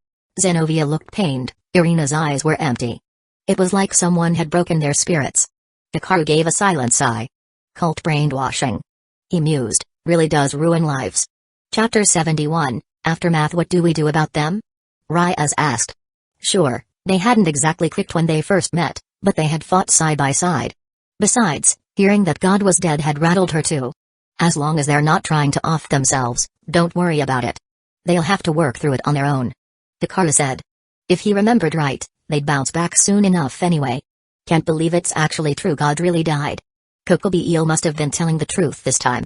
Zenovia looked pained, Irina's eyes were empty. It was like someone had broken their spirits. Hikaru gave a silent sigh. Cult brainwashing. He mused, really does ruin lives. Chapter 71, Aftermath. What do we do about them? Ryaz asked. Sure, they hadn't exactly clicked when they first met, but they had fought side by side. Besides, hearing that God was dead had rattled her too. As long as they're not trying to off themselves, don't worry about it. They'll have to work through it on their own. Hikaru said. If he remembered right, they'd bounce back soon enough anyway. Can't believe it's actually true, God really died. Kokobi must have been telling the truth this time.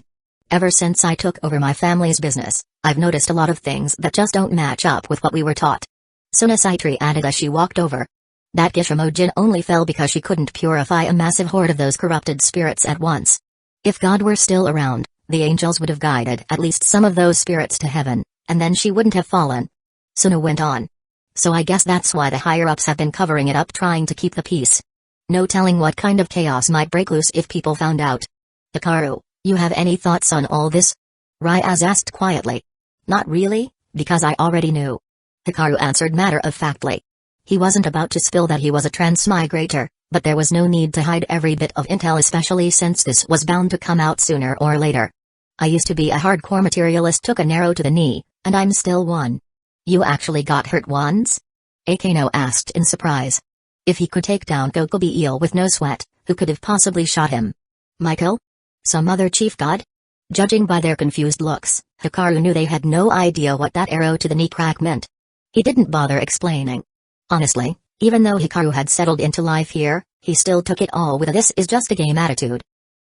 Ever since I took over my family's business, I've noticed a lot of things that just don't match up with what we were taught. Sona Saitri added as she walked over. That Gishimojin only fell because she couldn't purify a massive horde of those corrupted spirits at once. If God were still around, the angels would have guided at least some of those spirits to heaven, and then she wouldn't have fallen. Sona went on. So I guess that's why the higher-ups have been covering it up, trying to keep the peace. No telling what kind of chaos might break loose if people found out. Hikaru, You have any thoughts on all this? Ryaz asked quietly. Not really, because I already knew. Hikaru answered matter-of-factly. He wasn't about to spill that he was a transmigrator, but there was no need to hide every bit of intel, especially since this was bound to come out sooner or later. I used to be a hardcore materialist, took an arrow to the knee, and I'm still one. You actually got hurt once? Akeno asked in surprise. If he could take down Kokobi Eel with no sweat, who could have possibly shot him? Michael? Some other chief god? Judging by their confused looks, Hikaru knew they had no idea what that arrow to the knee crack meant. He didn't bother explaining. Honestly, even though Hikaru had settled into life here, he still took it all with a "this is just a game" attitude.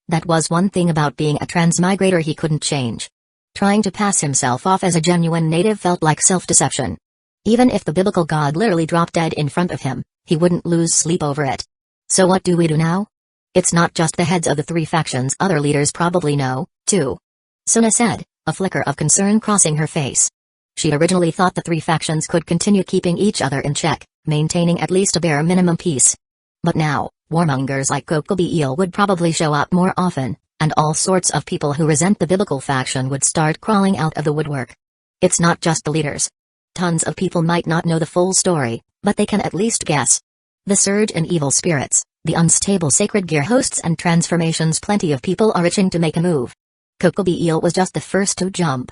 That was one thing about being a transmigrator he couldn't change. Trying to pass himself off as a genuine native felt like self-deception. Even if the biblical god literally dropped dead in front of him, he wouldn't lose sleep over it. So what do we do now? It's not just the heads of the three factions, other leaders probably know, too. Suna said, a flicker of concern crossing her face. She originally thought the three factions could continue keeping each other in check, maintaining at least a bare minimum peace. But now, warmongers like Kokobi Eel would probably show up more often, and all sorts of people who resent the biblical faction would start crawling out of the woodwork. It's not just the leaders. Tons of people might not know the full story, but they can at least guess. The surge in evil spirits, the unstable sacred gear hosts and transformations, plenty of people are itching to make a move. Kokobi Eel was just the first to jump.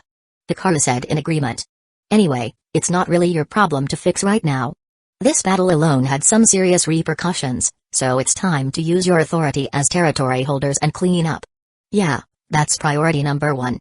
Hikaru said in agreement. Anyway, it's not really your problem to fix right now. This battle alone had some serious repercussions, so it's time to use your authority as territory holders and clean up. Yeah, that's priority number one.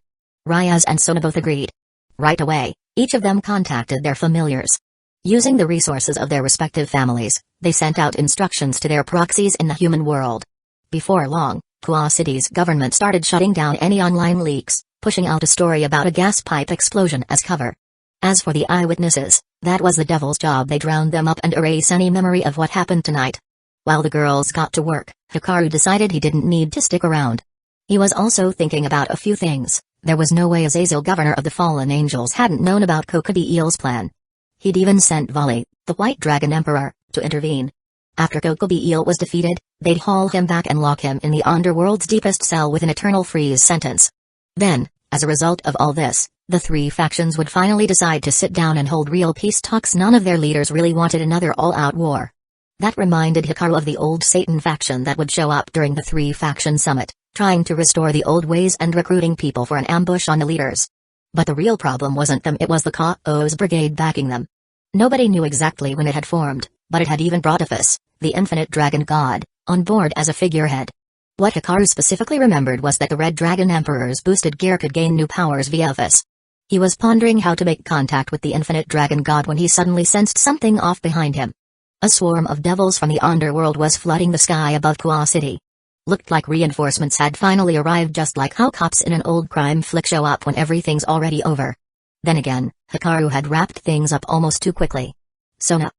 Ryaz and Sona both agreed. Right away, each of them contacted their familiars. Using the resources of their respective families, they sent out instructions to their proxies in the human world. Before long, Kua City's government started shutting down any online leaks, pushing out a story about a gas pipe explosion as cover. As for the eyewitnesses, that was the devil's job. They drowned them up and erase any memory of what happened tonight. While the girls got to work, Hikaru decided he didn't need to stick around. He was also thinking about a few things. There was no way Azazel, governor of the Fallen Angels, hadn't known about Kokobi Eel's plan. He'd even sent Vali, the White Dragon Emperor, to intervene. After Kokobi Eel was defeated, they'd haul him back and lock him in the underworld's deepest cell with an eternal freeze sentence. Then, as a result of all this, the three factions would finally decide to sit down and hold real peace talks. None of their leaders really wanted another all-out war. That reminded Hikaru of the old Satan faction that would show up during the three-faction summit, trying to restore the old ways and recruiting people for an ambush on the leaders. But the real problem wasn't them, it was the Chaos Brigade backing them. Nobody knew exactly when it had formed, but it had even brought Iphis, the infinite dragon god, on board as a figurehead. What Hikaru specifically remembered was that the Red Dragon Emperor's boosted gear could gain new powers via Iphis. He was pondering how to make contact with the infinite dragon god when he suddenly sensed something off behind him. A swarm of devils from the underworld was flooding the sky above Kua City. Looked like reinforcements had finally arrived, just like how cops in an old crime flick show up when everything's already over. Then again, Hikaru had wrapped things up almost too quickly. Sona,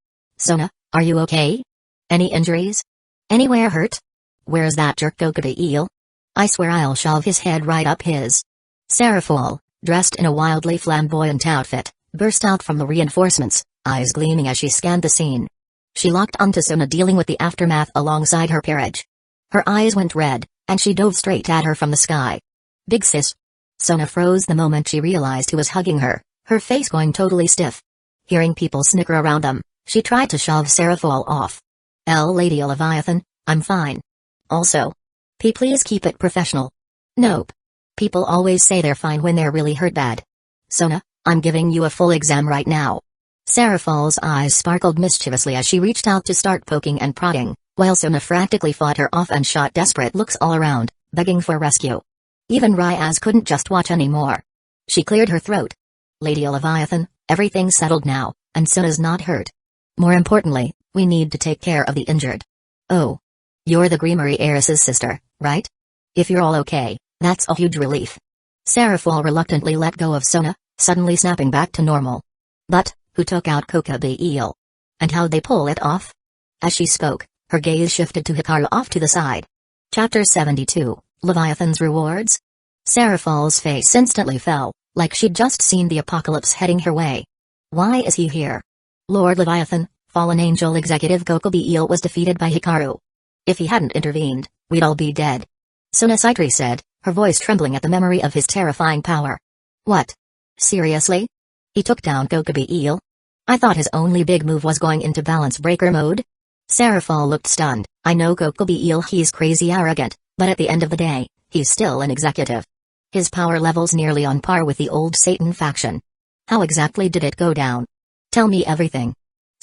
are you okay? Any injuries? Anywhere hurt? Where's that jerk Kokobi Eel? I swear I'll shove his head right up his. Seraphol, dressed in a wildly flamboyant outfit, burst out from the reinforcements, eyes gleaming as she scanned the scene. She locked onto Sona, dealing with the aftermath alongside her peerage. Her eyes went red, and she dove straight at her from the sky. Big sis. Sona froze the moment she realized who was hugging her, her face going totally stiff. Hearing people snicker around them, she tried to shove Seraphol off. Lady Leviathan, I'm fine. Also, please keep it professional. Nope. People always say they're fine when they're really hurt bad. Sona, I'm giving you a full exam right now. Seraphol's eyes sparkled mischievously as she reached out to start poking and prodding, while Sona frantically fought her off and shot desperate looks all around, begging for rescue. Even Ryaz couldn't just watch anymore. She cleared her throat. Lady Leviathan, everything's settled now, and Sona's not hurt. More importantly, we need to take care of the injured. Oh. You're the Greenery heiress's sister, right? If you're all okay, that's a huge relief. Seraphol reluctantly let go of Sona, suddenly snapping back to normal. But, who took out Kokobi Eel? And how'd they pull it off? As she spoke, her gaze shifted to Hikaru off to the side. Chapter 72, Leviathan's Rewards? Seraphol's face instantly fell, like she'd just seen the apocalypse heading her way. Why is he here? Lord Leviathan, fallen angel executive Kokobi Eel was defeated by Hikaru. If he hadn't intervened, we'd all be dead. Sona Saitri said, her voice trembling at the memory of his terrifying power. What? Seriously? He took down Kokobi Eel? I thought his only big move was going into balance breaker mode? Seraphol looked stunned. I know Kokobi Eel, he's crazy arrogant, but at the end of the day, he's still an executive. His power level's nearly on par with the old Satan faction. How exactly did it go down? Tell me everything.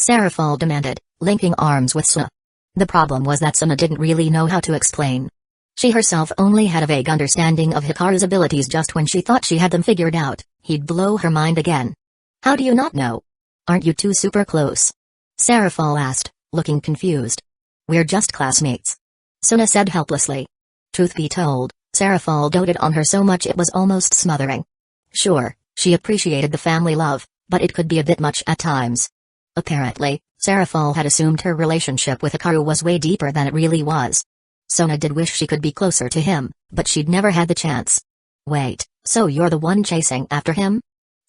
Seraphol demanded, linking arms with Suna. The problem was that Suna didn't really know how to explain. She herself only had a vague understanding of Hikaru's abilities. Just when she thought she had them figured out, he'd blow her mind again. How do you not know? Aren't you two super close? Seraphol asked, looking confused. We're just classmates. Suna said helplessly. Truth be told, Seraphol doted on her so much it was almost smothering. Sure, she appreciated the family love, but it could be a bit much at times. Apparently, Seraphol had assumed her relationship with Hikaru was way deeper than it really was. Sona did wish she could be closer to him, but she'd never had the chance. Wait, so you're the one chasing after him?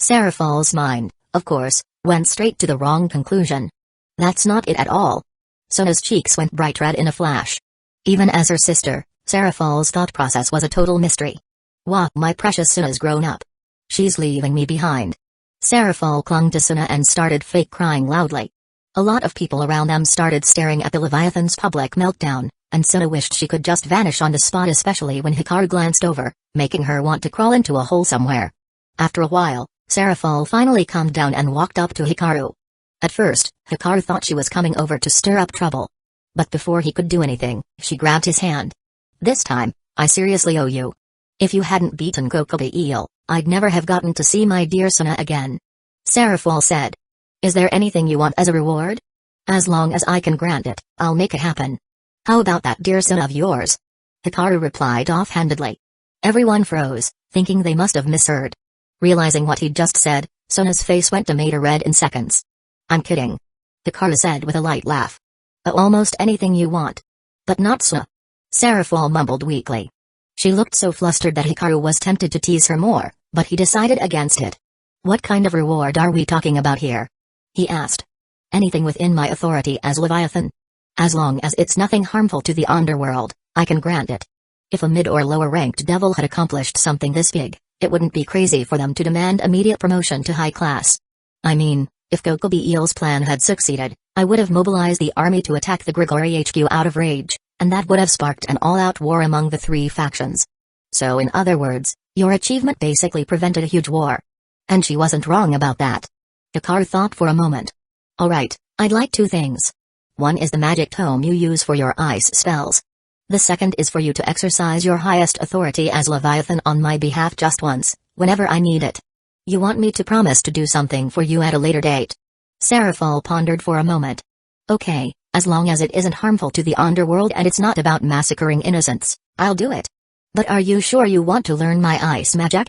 Seraphol's mind, of course, went straight to the wrong conclusion. That's not it at all. Sona's cheeks went bright red in a flash. Even as her sister, Seraphol's thought process was a total mystery. Wah, my precious Suna's grown up. She's leaving me behind. Seraphol clung to Suna and started fake crying loudly. A lot of people around them started staring at the Leviathan's public meltdown, and Suna wished she could just vanish on the spot, especially when Hikaru glanced over, making her want to crawl into a hole somewhere. After a while, Seraphol finally calmed down and walked up to Hikaru. At first, Hikaru thought she was coming over to stir up trouble. But before he could do anything, she grabbed his hand. This time, I seriously owe you. If you hadn't beaten Kokobi Eel, I'd never have gotten to see my dear Suna again. Seraphol said. Is there anything you want as a reward? As long as I can grant it, I'll make it happen. How about that dear Suna of yours? Hikaru replied offhandedly. Everyone froze, thinking they must have misheard. Realizing what he'd just said, Suna's face went tomato red in seconds. I'm kidding. Hikaru said with a light laugh. Almost anything you want. But not Suna. Seraphol mumbled weakly. She looked so flustered that Hikaru was tempted to tease her more, but he decided against it. What kind of reward are we talking about here? He asked. Anything within my authority as Leviathan. As long as it's nothing harmful to the underworld, I can grant it. If a mid or lower ranked devil had accomplished something this big, it wouldn't be crazy for them to demand immediate promotion to high class. I mean, if Kokobi Eel's plan had succeeded, I would have mobilized the army to attack the Grigori HQ out of rage, and that would have sparked an all-out war among the three factions. So in other words, your achievement basically prevented a huge war. And she wasn't wrong about that. Hikaru thought for a moment. Alright, I'd like two things. One is the magic tome you use for your ice spells. The second is for you to exercise your highest authority as Leviathan on my behalf just once, whenever I need it. You want me to promise to do something for you at a later date? Seraphol pondered for a moment. Okay, as long as it isn't harmful to the underworld and it's not about massacring innocents, I'll do it. But are you sure you want to learn my ice magic?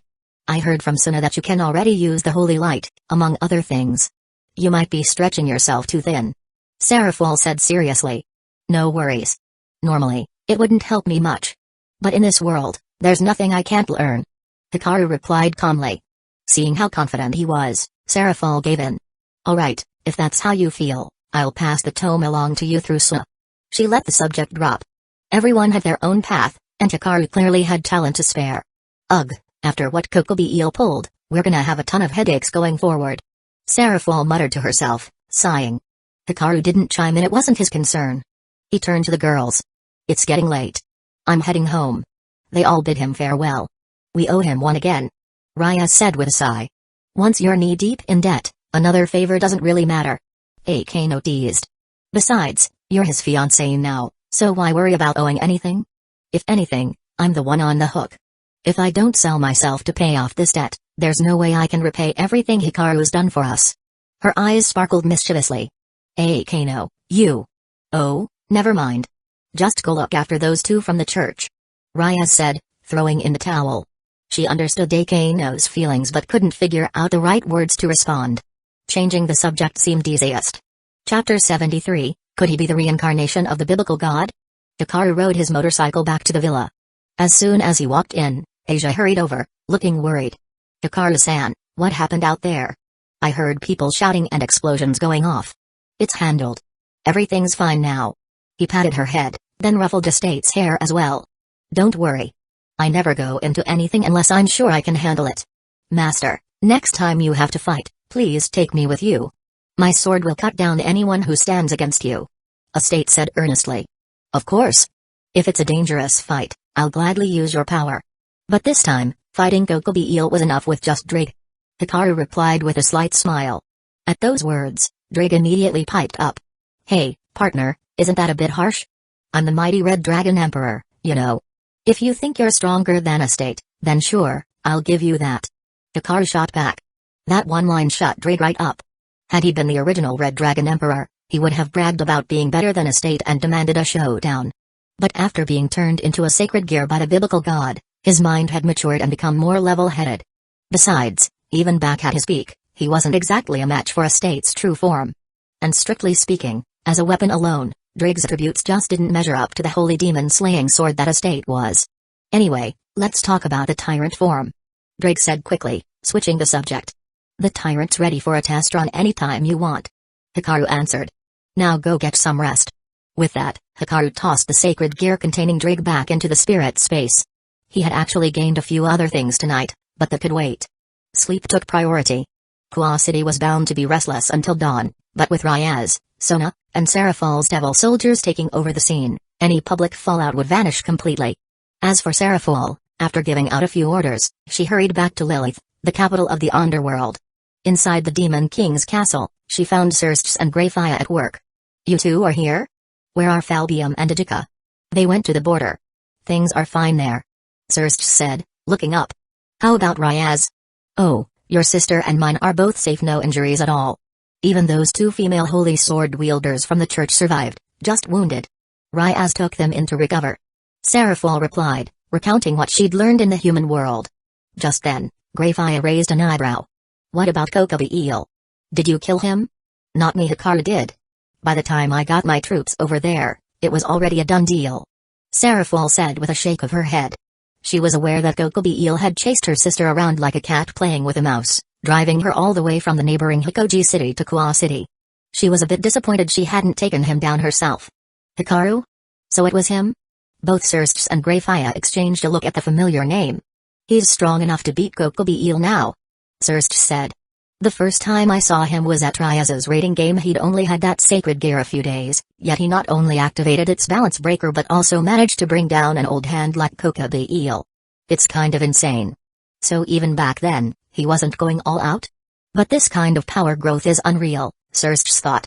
I heard from Suna that you can already use the holy light, among other things. You might be stretching yourself too thin. Seraphol said seriously. No worries. Normally, it wouldn't help me much. But in this world, there's nothing I can't learn. Hikaru replied calmly. Seeing how confident he was, Seraphol gave in. Alright, if that's how you feel, I'll pass the tome along to you through Suna. She let the subject drop. Everyone had their own path, and Hikaru clearly had talent to spare. Ugh, after what Kokobi Eel pulled, we're gonna have a ton of headaches going forward. Seraphol muttered to herself, sighing. Hikaru didn't chime in, it wasn't his concern. He turned to the girls. It's getting late. I'm heading home. They all bid him farewell. We owe him one again. Raya said with a sigh. Once you're knee-deep in debt, another favor doesn't really matter. Akano teased. Besides, you're his fiancée now, so why worry about owing anything? If anything, I'm the one on the hook. If I don't sell myself to pay off this debt, there's no way I can repay everything Hikaru's done for us. Her eyes sparkled mischievously. Akano, you. Oh, never mind. Just go look after those two from the church. Raya said, throwing in the towel. She understood Akano's feelings but couldn't figure out the right words to respond. Changing the subject seemed easiest. Chapter 73, could he be the reincarnation of the biblical god? Hikaru rode his motorcycle back to the villa. As soon as he walked in, Asia hurried over, looking worried. Hikaru-san, what happened out there? I heard people shouting and explosions going off. It's handled. Everything's fine now. He patted her head, then ruffled Estate's hair as well. Don't worry. I never go into anything unless I'm sure I can handle it. Master, next time you have to fight, please take me with you. My sword will cut down anyone who stands against you. A state said earnestly. Of course. If it's a dangerous fight, I'll gladly use your power. But this time, fighting Kokobi Eel was enough with just Drig. Hikaru replied with a slight smile. At those words, Drig immediately piped up. Hey, partner, isn't that a bit harsh? I'm the mighty Red Dragon Emperor, you know. If you think you're stronger than a state, then sure, I'll give you that. Hikaru shot back. That one line shut Drig right up. Had he been the original Red Dragon Emperor, he would have bragged about being better than a state and demanded a showdown. But after being turned into a sacred gear by the biblical god, his mind had matured and become more level-headed. Besides, even back at his peak, he wasn't exactly a match for a state's true form. And strictly speaking, as a weapon alone, Drig's attributes just didn't measure up to the holy demon-slaying sword that a state was. Anyway, let's talk about the tyrant form. Drig said quickly, switching the subject. The tyrant's ready for a test run anytime you want. Hikaru answered. Now go get some rest. With that, Hikaru tossed the sacred gear containing Drig back into the spirit space. He had actually gained a few other things tonight, but that could wait. Sleep took priority. Kua City was bound to be restless until dawn, but with Ryaz, Sona, and Seraphul's devil soldiers taking over the scene, any public fallout would vanish completely. As for Seraphul, after giving out a few orders, she hurried back to Lilith, the capital of the underworld. Inside the Demon King's castle, she found Xerxes and Greyfire at work. You two are here? Where are Falbium and Adika? They went to the border. Things are fine there. Xerxes said, looking up. How about Ryaz? Oh, your sister and mine are both safe, no injuries at all. Even those two female holy sword wielders from the church survived, just wounded. Ryaz took them in to recover. Seraphul replied, recounting what she'd learned in the human world. Just then, Greyfire raised an eyebrow. What about Kokobi Eel? Did you kill him? Not me, Hikaru did. By the time I got my troops over there, it was already a done deal. Seraphul said with a shake of her head. She was aware that Kokobi Eel had chased her sister around like a cat playing with a mouse, driving her all the way from the neighboring Hikoji city to Kua City. She was a bit disappointed she hadn't taken him down herself. Hikaru? So it was him? Both Xerxes and Greyfire exchanged a look at the familiar name. He's strong enough to beat Kokobi Eel now. Xerxes said. The first time I saw him was at Ryaz's raiding game. He'd only had that sacred gear a few days, yet he not only activated its balance breaker but also managed to bring down an old hand like Kokobi Eel. It's kind of insane. So even back then, he wasn't going all out? But this kind of power growth is unreal, Xerxes thought.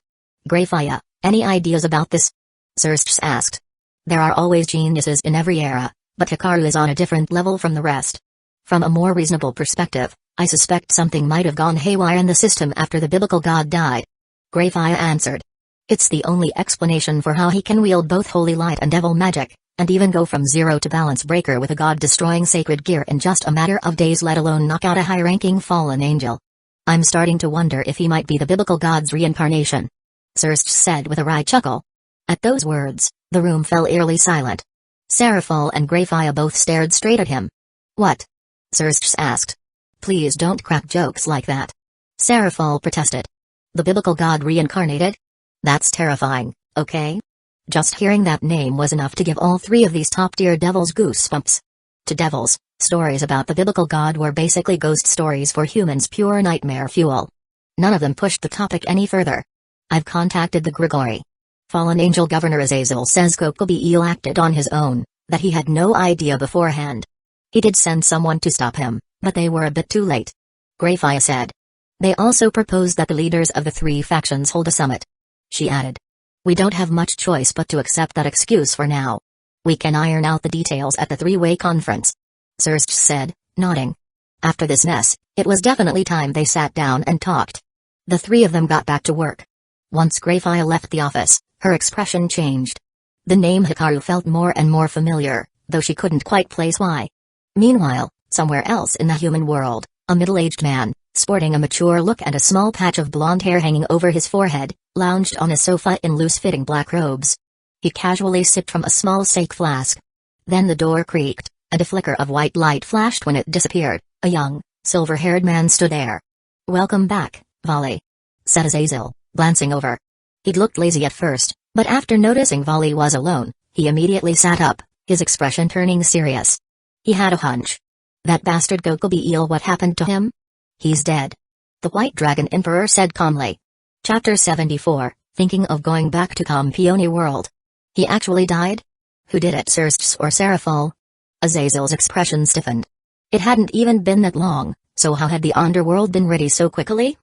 Greyfire, any ideas about this? Xerxes asked. There are always geniuses in every era, but Hikaru is on a different level from the rest. From a more reasonable perspective, I suspect something might have gone haywire in the system after the biblical god died. Greyfire answered. It's the only explanation for how he can wield both holy light and devil magic, and even go from zero to balance breaker with a god-destroying sacred gear in just a matter of days, let alone knock out a high-ranking fallen angel. I'm starting to wonder if he might be the biblical god's reincarnation. Xerxes said with a wry chuckle. At those words, the room fell eerily silent. Seraphul and Greyfire both stared straight at him. What? Xerxes asked. Please don't crack jokes like that. Seraphul protested. The biblical god reincarnated? That's terrifying, okay? Just hearing that name was enough to give all three of these top-tier devils goosebumps. To devils, stories about the biblical god were basically ghost stories for humans, pure nightmare fuel. None of them pushed the topic any further. I've contacted the Grigori. Fallen Angel Governor Azazel says Kokobi Eel acted on his own, that he had no idea beforehand. He did send someone to stop him, but they were a bit too late. Greyfire said. They also proposed that the leaders of the three factions hold a summit. She added. We don't have much choice but to accept that excuse for now. We can iron out the details at the three-way conference. Xerxes said, nodding. After this mess, it was definitely time they sat down and talked. The three of them got back to work. Once Greyfire left the office, her expression changed. The name Hikaru felt more and more familiar, though she couldn't quite place why. Meanwhile, somewhere else in the human world, a middle-aged man, sporting a mature look and a small patch of blonde hair hanging over his forehead, lounged on a sofa in loose-fitting black robes. He casually sipped from a small sake flask. Then the door creaked, and a flicker of white light flashed when it disappeared. A young, silver-haired man stood there. Welcome back, Vali, said Azazel, glancing over. He'd looked lazy at first, but after noticing Vali was alone, he immediately sat up, his expression turning serious. He had a hunch. That bastard Gokobi eel, what happened to him? He's dead. The White Dragon Emperor said calmly. Chapter 74, thinking of going back to Campione world. He actually died? Who did it, Xerxes or Seraphol? Azazel's expression stiffened. It hadn't even been that long, so how had the underworld been ready so quickly?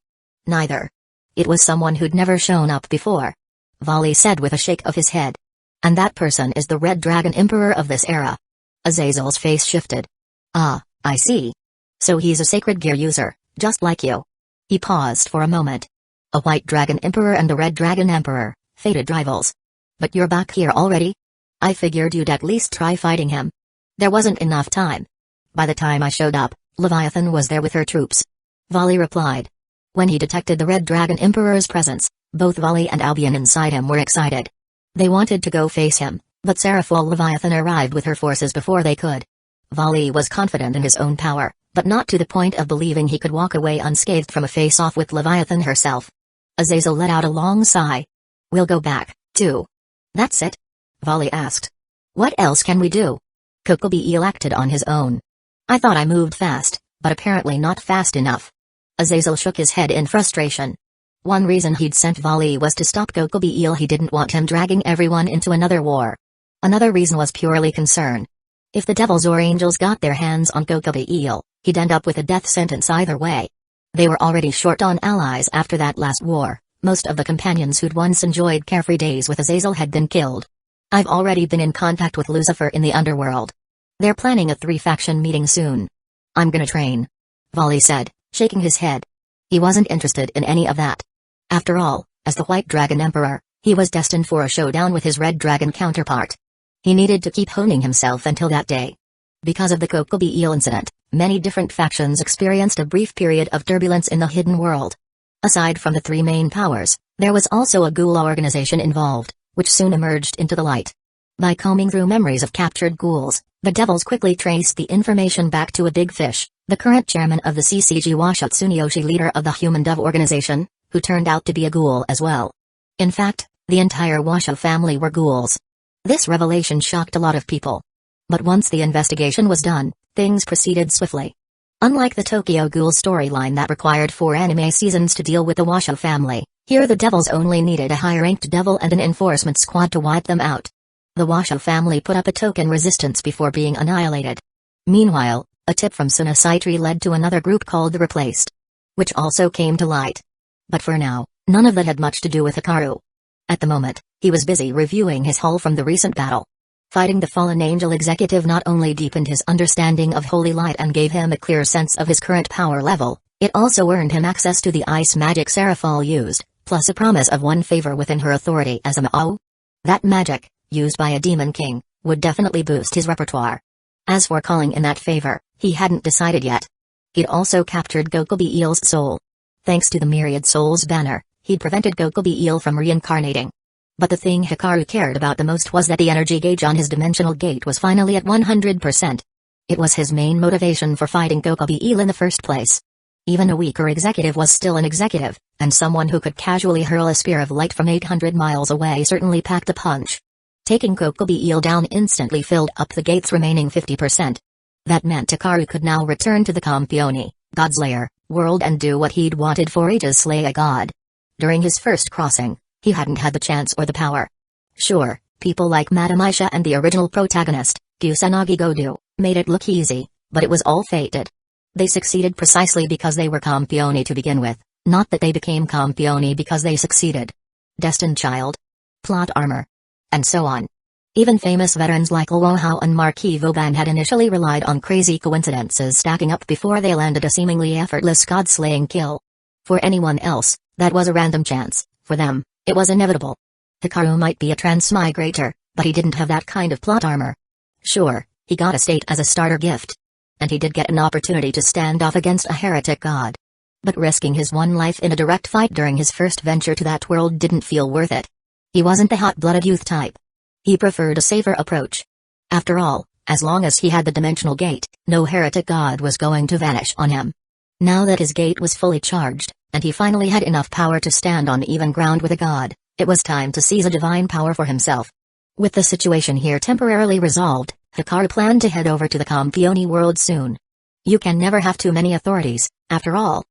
Neither. It was someone who'd never shown up before. Vali said with a shake of his head. And that person is the Red Dragon Emperor of this era. Azazel's face shifted. Ah, I see. So he's a sacred gear user, just like you. He paused for a moment. A White Dragon Emperor and a Red Dragon Emperor, fated rivals. But you're back here already? I figured you'd at least try fighting him. There wasn't enough time. By the time I showed up, Leviathan was there with her troops. Vali replied. When he detected the Red Dragon Emperor's presence, both Vali and Albion inside him were excited. They wanted to go face him, but Seraphol Leviathan arrived with her forces before they could. Vali was confident in his own power, but not to the point of believing he could walk away unscathed from a face-off with Leviathan herself. Azazel let out a long sigh. We'll go back, too. That's it? Vali asked. What else can we do? Kokobi eel acted on his own. I thought I moved fast, but apparently not fast enough. Azazel shook his head in frustration. One reason he'd sent Vali was to stop Kokobi eel. He didn't want him dragging everyone into another war. Another reason was purely concern. If the devils or angels got their hands on Kokobi eel, he'd end up with a death sentence either way. They were already short on allies after that last war. Most of the companions who'd once enjoyed carefree days with Azazel had been killed. I've already been in contact with Lucifer in the underworld. They're planning a 3-faction meeting soon. I'm gonna train. Vali said, shaking his head. He wasn't interested in any of that. After all, as the White Dragon Emperor, he was destined for a showdown with his Red Dragon counterpart. He needed to keep honing himself until that day. Because of the Kokobi eel incident, many different factions experienced a brief period of turbulence in the hidden world. Aside from the 3 main powers, there was also a ghoul organization involved, which soon emerged into the light. By combing through memories of captured ghouls, the devils quickly traced the information back to a big fish, the current chairman of the CCG Washa Tsuneyoshi, leader of the Human Dove organization, who turned out to be a ghoul as well. In fact, the entire Washa family were ghouls. This revelation shocked a lot of people. But once the investigation was done, things proceeded swiftly. Unlike the Tokyo Ghoul storyline that required 4 anime seasons to deal with the Washa family, here the devils only needed a high-ranked devil and an enforcement squad to wipe them out. The Washa family put up a token resistance before being annihilated. Meanwhile, a tip from Sunasaitri led to another group called the Replaced, which also came to light. But for now, none of that had much to do with Hikaru. At the moment, he was busy reviewing his haul from the recent battle. Fighting the fallen angel executive not only deepened his understanding of holy light and gave him a clear sense of his current power level, it also earned him access to the ice magic Seraphol used, plus a promise of 1 favor within her authority as a Ma'o. That magic, used by a demon king, would definitely boost his repertoire. As for calling in that favor, he hadn't decided yet. He'd also captured Kokobi eel's soul. Thanks to the Myriad Souls banner, he'd prevented Kokobi eel from reincarnating. But the thing Hikaru cared about the most was that the energy gauge on his dimensional gate was finally at 100%. It was his main motivation for fighting Kokobi eel in the first place. Even a weaker executive was still an executive, and someone who could casually hurl a spear of light from 800 miles away certainly packed a punch. Taking Kokobi eel down instantly filled up the gate's remaining 50%. That meant Hikaru could now return to the Campione, God's lair, world and do what he'd wanted for ages: slay a god. During his first crossing, he hadn't had the chance or the power. Sure, people like Madame Aisha and the original protagonist, Kusanagi Godu, made it look easy, but it was all fated. They succeeded precisely because they were Campione to begin with, not that they became Campione because they succeeded. Destined child. Plot armor. And so on. Even famous veterans like Luohao and Marquis Vauban had initially relied on crazy coincidences stacking up before they landed a seemingly effortless god-slaying kill. For anyone else, that was a random chance. For them, it was inevitable. Hikaru might be a transmigrator, but he didn't have that kind of plot armor. Sure, he got a state as a starter gift. And he did get an opportunity to stand off against a heretic god. But risking his 1 life in a direct fight during his first venture to that world didn't feel worth it. He wasn't the hot-blooded youth type. He preferred a safer approach. After all, as long as he had the dimensional gate, no heretic god was going to vanish on him. Now that his gate was fully charged, and he finally had enough power to stand on even ground with a god, it was time to seize a divine power for himself. With the situation here temporarily resolved, Hikaru planned to head over to the Company world soon. You can never have too many authorities, after all.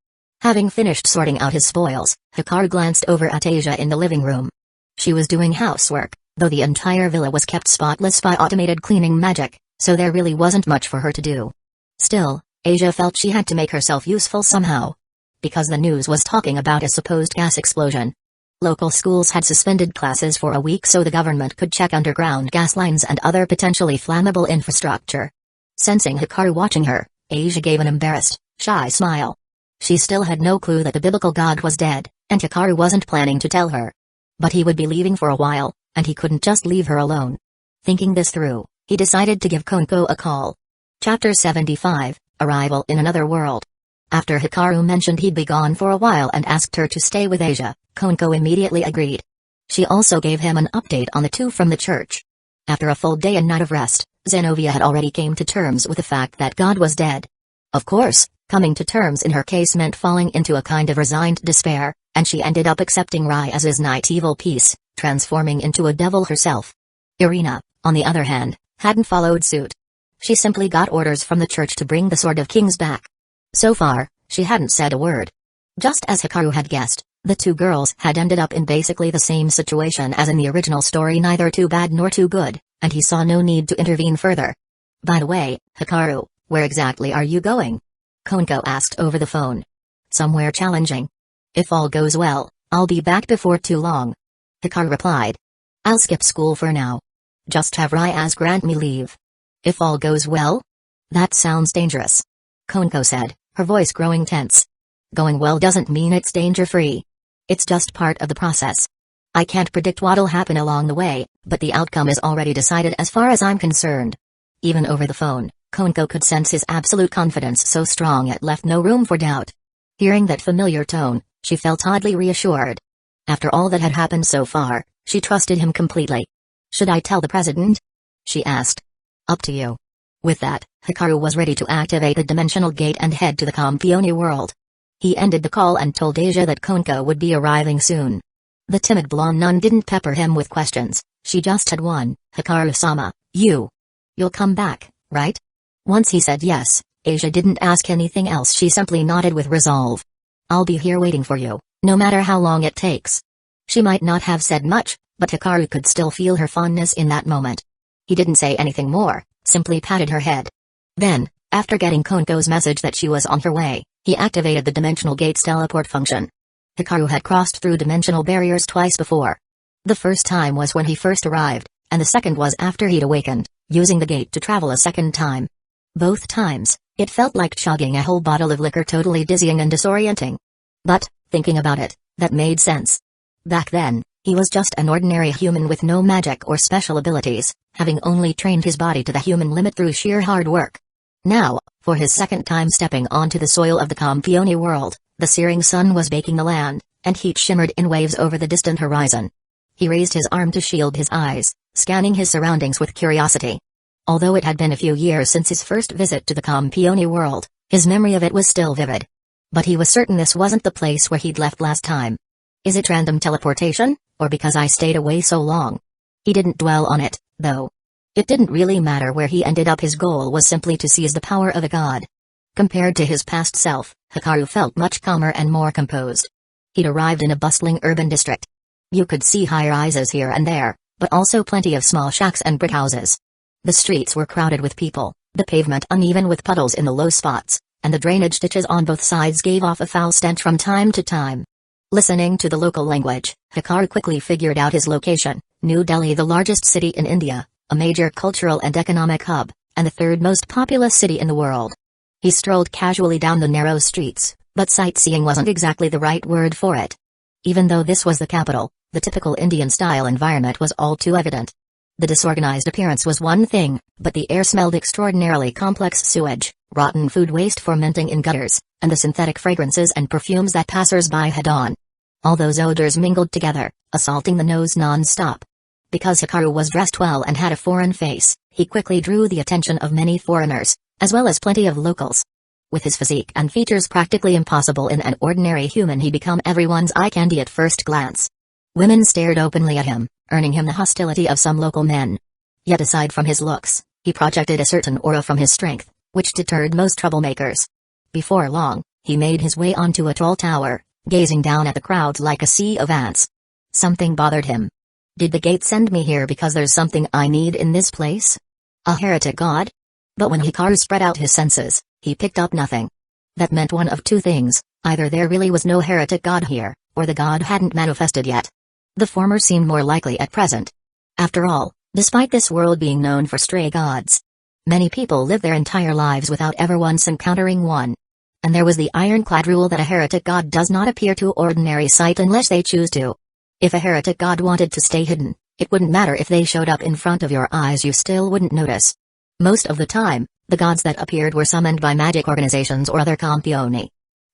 Having finished sorting out his spoils, Hikaru glanced over at Asia in the living room. She was doing housework, though the entire villa was kept spotless by automated cleaning magic, so there really wasn't much for her to do. Still, Asia felt she had to make herself useful somehow. Because the news was talking about a supposed gas explosion. Local schools had suspended classes for a week so the government could check underground gas lines and other potentially flammable infrastructure. Sensing Hikaru watching her, Asia gave an embarrassed, shy smile. She still had no clue that the biblical god was dead, and Hikaru wasn't planning to tell her. But he would be leaving for a while, and he couldn't just leave her alone. Thinking this through, he decided to give Konko a call. Chapter 75, Arrival in Another World. After Hikaru mentioned he'd be gone for a while and asked her to stay with Asia, Konko immediately agreed. She also gave him an update on the two from the church. After a full day and night of rest, Zenovia had already came to terms with the fact that God was dead. Of course, coming to terms in her case meant falling into a kind of resigned despair, and she ended up accepting Rai as his night evil piece, transforming into a devil herself. Irina, on the other hand, hadn't followed suit. She simply got orders from the church to bring the Sword of Kings back. So far, she hadn't said a word. Just as Hikaru had guessed, the two girls had ended up in basically the same situation as in the original story, neither too bad nor too good, and he saw no need to intervene further. By the way, Hikaru, where exactly are you going? Konko asked over the phone. Somewhere challenging. If all goes well, I'll be back before too long. Hikaru replied. I'll skip school for now. Just have Ryaz grant me leave. If all goes well? That sounds dangerous. Konko said, her voice growing tense. Going well doesn't mean it's danger-free. It's just part of the process. I can't predict what'll happen along the way, but the outcome is already decided as far as I'm concerned. Even over the phone, Konko could sense his absolute confidence so strong it left no room for doubt. Hearing that familiar tone, she felt oddly reassured. After all that had happened so far, she trusted him completely. Should I tell the president? She asked. Up to you. With that, Hikaru was ready to activate the dimensional gate and head to the Company world. He ended the call and told Asia that Konko would be arriving soon. The timid blonde nun didn't pepper him with questions, she just had one. Hikaru-sama, you'll come back, right? Once he said yes, Asia didn't ask anything else, she simply nodded with resolve. I'll be here waiting for you, no matter how long it takes. She might not have said much, but Hikaru could still feel her fondness in that moment. He didn't say anything more, simply patted her head. Then, after getting Konko's message that she was on her way, he activated the dimensional gate's teleport function. Hikaru had crossed through dimensional barriers twice before. The first time was when he first arrived, and the second was after he'd awakened, using the gate to travel a second time. Both times, it felt like chugging a whole bottle of liquor, totally dizzying and disorienting. But, thinking about it, that made sense. Back then, he was just an ordinary human with no magic or special abilities, having only trained his body to the human limit through sheer hard work. Now, for his second time stepping onto the soil of the Company world, the searing sun was baking the land, and heat shimmered in waves over the distant horizon. He raised his arm to shield his eyes, scanning his surroundings with curiosity. Although it had been a few years since his first visit to the Company world, his memory of it was still vivid. But he was certain this wasn't the place where he'd left last time. Is it random teleportation, or because I stayed away so long? He didn't dwell on it, though. It didn't really matter where he ended up, his goal was simply to seize the power of a god. Compared to his past self, Hikaru felt much calmer and more composed. He'd arrived in a bustling urban district. You could see high-rises here and there, but also plenty of small shacks and brick houses. The streets were crowded with people, the pavement uneven with puddles in the low spots, and the drainage ditches on both sides gave off a foul stench from time to time. Listening to the local language, Hikaru quickly figured out his location: New Delhi, the largest city in India, a major cultural and economic hub, and the third most populous city in the world. He strolled casually down the narrow streets, but sightseeing wasn't exactly the right word for it. Even though this was the capital, the typical Indian-style environment was all too evident. The disorganized appearance was one thing, but the air smelled extraordinarily complex: sewage, rotten food waste fermenting in gutters, and the synthetic fragrances and perfumes that passers-by had on. All those odors mingled together, assaulting the nose non-stop. Because Hikaru was dressed well and had a foreign face, he quickly drew the attention of many foreigners, as well as plenty of locals. With his physique and features practically impossible in an ordinary human, he became everyone's eye candy at first glance. Women stared openly at him, earning him the hostility of some local men. Yet aside from his looks, He projected a certain aura from his strength, which deterred most troublemakers. Before long, he made his way onto a tall tower, gazing down at the crowds like a sea of ants. Something bothered him. Did the gate send me here because there's something I need in this place? A heretic god? But when Hikaru spread out his senses, he picked up nothing. That meant one of two things: either there really was no heretic god here, or the god hadn't manifested yet. The former seemed more likely at present. After all, despite this world being known for stray gods, many people live their entire lives without ever once encountering one. And there was the ironclad rule that a heretic god does not appear to ordinary sight unless they choose to. If a heretic god wanted to stay hidden, it wouldn't matter if they showed up in front of your eyes, you still wouldn't notice. Most of the time, the gods that appeared were summoned by magic organizations or other campioni.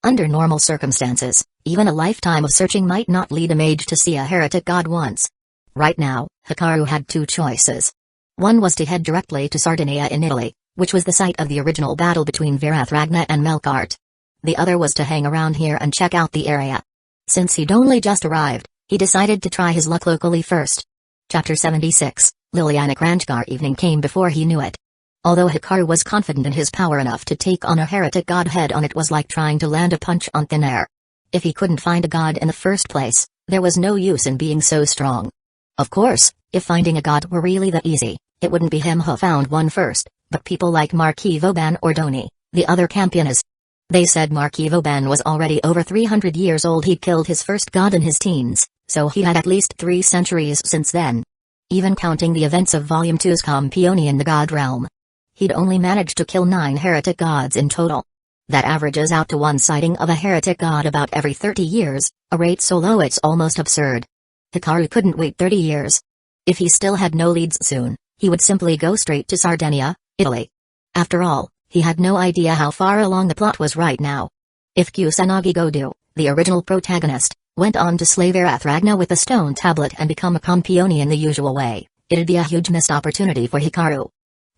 Under normal circumstances, even a lifetime of searching might not lead a mage to see a heretic god once. Right now, Hikaru had two choices. One was to head directly to Sardinia in Italy, which was the site of the original battle between Virathagna and Melkart. The other was to hang around here and check out the area. Since he'd only just arrived, he decided to try his luck locally first. Chapter 76, Liliana Kranjkar. Evening came before he knew it. Although Hikaru was confident in his power enough to take on a heretic god head on, it was like trying to land a punch on thin air. If he couldn't find a god in the first place, there was no use in being so strong. Of course, if finding a god were really that easy, it wouldn't be him who found one first, but people like Marquis Vauban or Doni, the other campionas. They said Marquis Vauban was already over 300 years old. He'd killed his first god in his teens, so he had at least 3 centuries since then. Even counting the events of Volume 2's Campioni in the god realm, he'd only managed to kill 9 heretic gods in total. That averages out to one sighting of a heretic god about every 30 years, a rate so low it's almost absurd. Hikaru couldn't wait 30 years. If he still had no leads soon, he would simply go straight to Sardinia, Italy. After all, he had no idea how far along the plot was right now. If Kusanagi Godu, the original protagonist, went on to slay Virathagna with a stone tablet and become a campione in the usual way, it'd be a huge missed opportunity for Hikaru.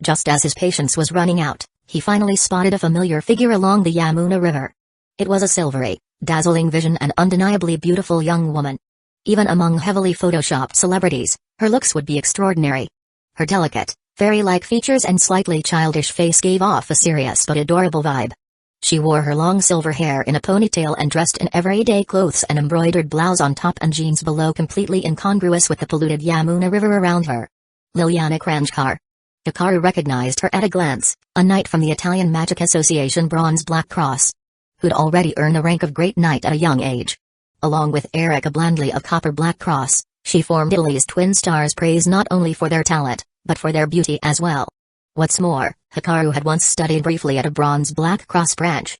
Just as his patience was running out, he finally spotted a familiar figure along the Yamuna River. It was a silvery, dazzling vision, an undeniably beautiful young woman. Even among heavily photoshopped celebrities, her looks would be extraordinary. Her delicate, fairy-like features and slightly childish face gave off a serious but adorable vibe. She wore her long silver hair in a ponytail and dressed in everyday clothes, an embroidered blouse on top and jeans below, completely incongruous with the polluted Yamuna River around her. Liliana Kranjkar. Hikaru recognized her at a glance, a knight from the Italian Magic Association Bronze Black Cross, who'd already earned the rank of Great Knight at a young age. Along with Erica Blandley of Copper Black Cross, she formed Italy's twin stars, praised not only for their talent, but for their beauty as well. What's more, Hikaru had once studied briefly at a Bronze Black Cross branch.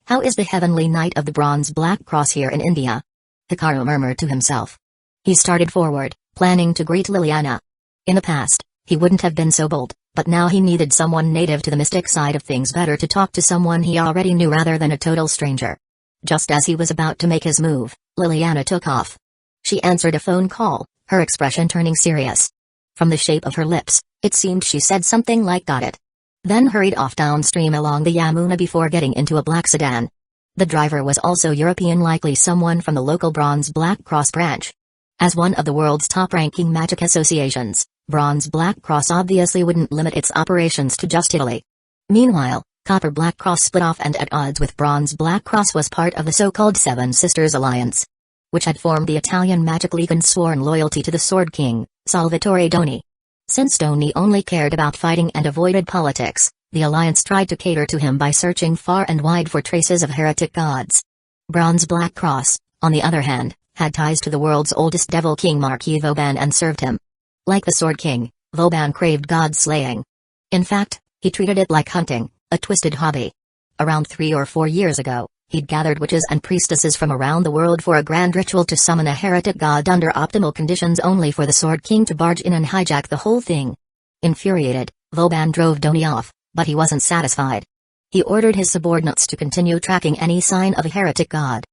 How is the Heavenly Knight of the Bronze Black Cross here in India? Hikaru murmured to himself. He started forward, planning to greet Liliana. In the past, he wouldn't have been so bold, but now he needed someone native to the mystic side of things, better to talk to someone he already knew rather than a total stranger. Just as he was about to make his move, Liliana took off. She answered a phone call, her expression turning serious. From the shape of her lips, it seemed she said something like "got it," then hurried off downstream along the Yamuna before getting into a black sedan. The driver was also European, likely someone from the local Bronze Black Cross branch. As one of the world's top-ranking magic associations, Bronze Black Cross obviously wouldn't limit its operations to just Italy. Meanwhile, Copper Black Cross split off, and at odds with Bronze Black Cross was part of the so-called Seven Sisters Alliance, which had formed the Italian Magic League and sworn loyalty to the Sword King, Salvatore Doni. Since Doni only cared about fighting and avoided politics, the alliance tried to cater to him by searching far and wide for traces of heretic gods. Bronze Black Cross, on the other hand, had ties to the world's oldest devil king Marquis Vauban and served him. Like the Sword King, Vauban craved god slaying. In fact, he treated it like hunting, a twisted hobby. Around 3 or 4 years ago, he'd gathered witches and priestesses from around the world for a grand ritual to summon a heretic god under optimal conditions, only for the Sword King to barge in and hijack the whole thing. Infuriated, Vauban drove Doni off, but he wasn't satisfied. He ordered his subordinates to continue tracking any sign of a heretic god.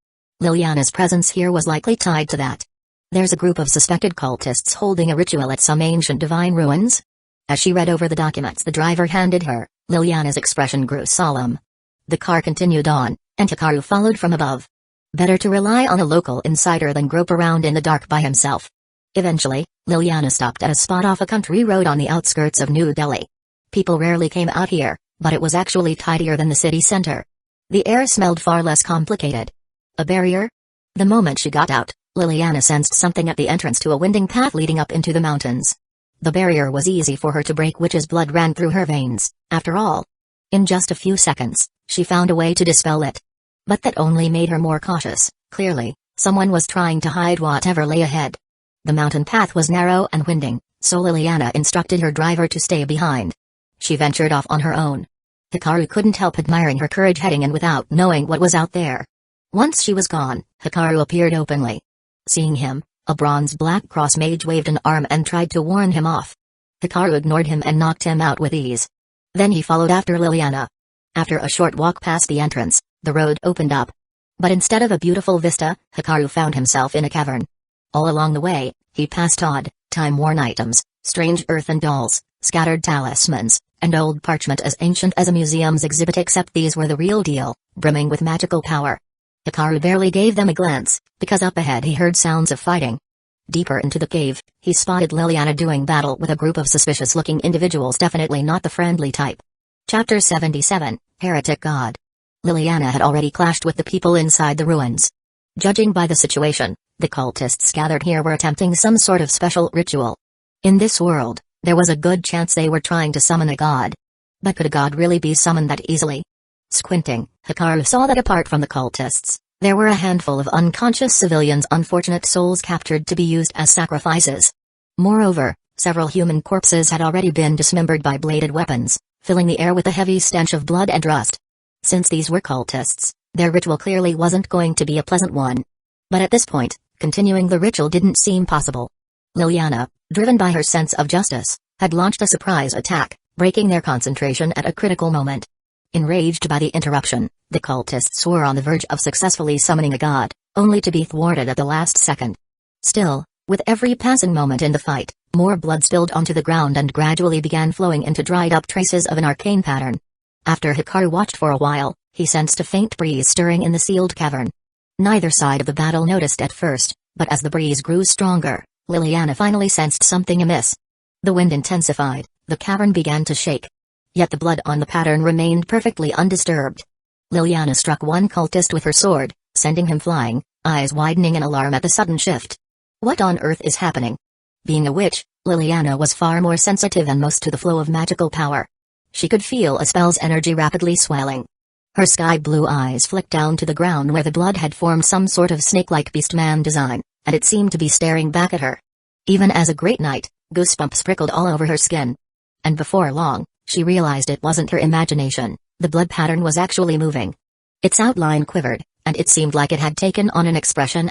Liliana's presence here was likely tied to that. There's a group of suspected cultists holding a ritual at some ancient divine ruins. As she read over the documents the driver handed her, Liliana's expression grew solemn. The car continued on, and Hikaru followed from above. Better to rely on a local insider than grope around in the dark by himself. Eventually, Liliana stopped at a spot off a country road on the outskirts of New Delhi. People rarely came out here, but it was actually tidier than the city center. The air smelled far less complicated. A barrier? The moment she got out, Liliana sensed something at the entrance to a winding path leading up into the mountains. The barrier was easy for her to break, Witch's blood ran through her veins, after all. In just a few seconds, she found a way to dispel it. But that only made her more cautious. Clearly, someone was trying to hide whatever lay ahead. The mountain path was narrow and winding, so Liliana instructed her driver to stay behind. She ventured off on her own. Hikaru couldn't help admiring her courage heading in without knowing what was out there. Once she was gone, Hikaru appeared openly. Seeing him, a bronze black cross mage waved an arm and tried to warn him off. Hikaru ignored him and knocked him out with ease. Then he followed after Liliana. After a short walk past the entrance, the road opened up. But instead of a beautiful vista, Hikaru found himself in a cavern. All along the way, he passed odd, time-worn items, strange earthen dolls, scattered talismans, and old parchment as ancient as a museum's exhibit, except these were the real deal, brimming with magical power. Hikaru barely gave them a glance, because up ahead he heard sounds of fighting. Deeper into the cave, he spotted Liliana doing battle with a group of suspicious-looking individuals, definitely not the friendly type. Chapter 77, Heretic God. Liliana had already clashed with the people inside the ruins. Judging by the situation, the cultists gathered here were attempting some sort of special ritual. In this world, there was a good chance they were trying to summon a god. But could a god really be summoned that easily? Squinting, Hikaru saw that apart from the cultists, there were a handful of unconscious civilians, unfortunate souls captured to be used as sacrifices. Moreover, several human corpses had already been dismembered by bladed weapons, filling the air with a heavy stench of blood and rust. Since these were cultists, their ritual clearly wasn't going to be a pleasant one. But at this point, continuing the ritual didn't seem possible. Liliana, driven by her sense of justice, had launched a surprise attack, breaking their concentration at a critical moment. Enraged by the interruption, the cultists were on the verge of successfully summoning a god, only to be thwarted at the last second. Still, with every passing moment in the fight, more blood spilled onto the ground and gradually began flowing into dried-up traces of an arcane pattern. After Hikaru watched for a while, he sensed a faint breeze stirring in the sealed cavern. Neither side of the battle noticed at first, but as the breeze grew stronger, Liliana finally sensed something amiss. The wind intensified, the cavern began to shake. Yet the blood on the pattern remained perfectly undisturbed. Liliana struck one cultist with her sword, sending him flying, eyes widening in alarm at the sudden shift. What on earth is happening? Being a witch, Liliana was far more sensitive than most to the flow of magical power. She could feel a spell's energy rapidly swelling. Her sky-blue eyes flicked down to the ground where the blood had formed some sort of snake-like beastman design, and it seemed to be staring back at her. Even as a great knight, goosebumps prickled all over her skin. And before long, she realized it wasn't her imagination, the blood pattern was actually moving. Its outline quivered, and it seemed like it had taken on an expression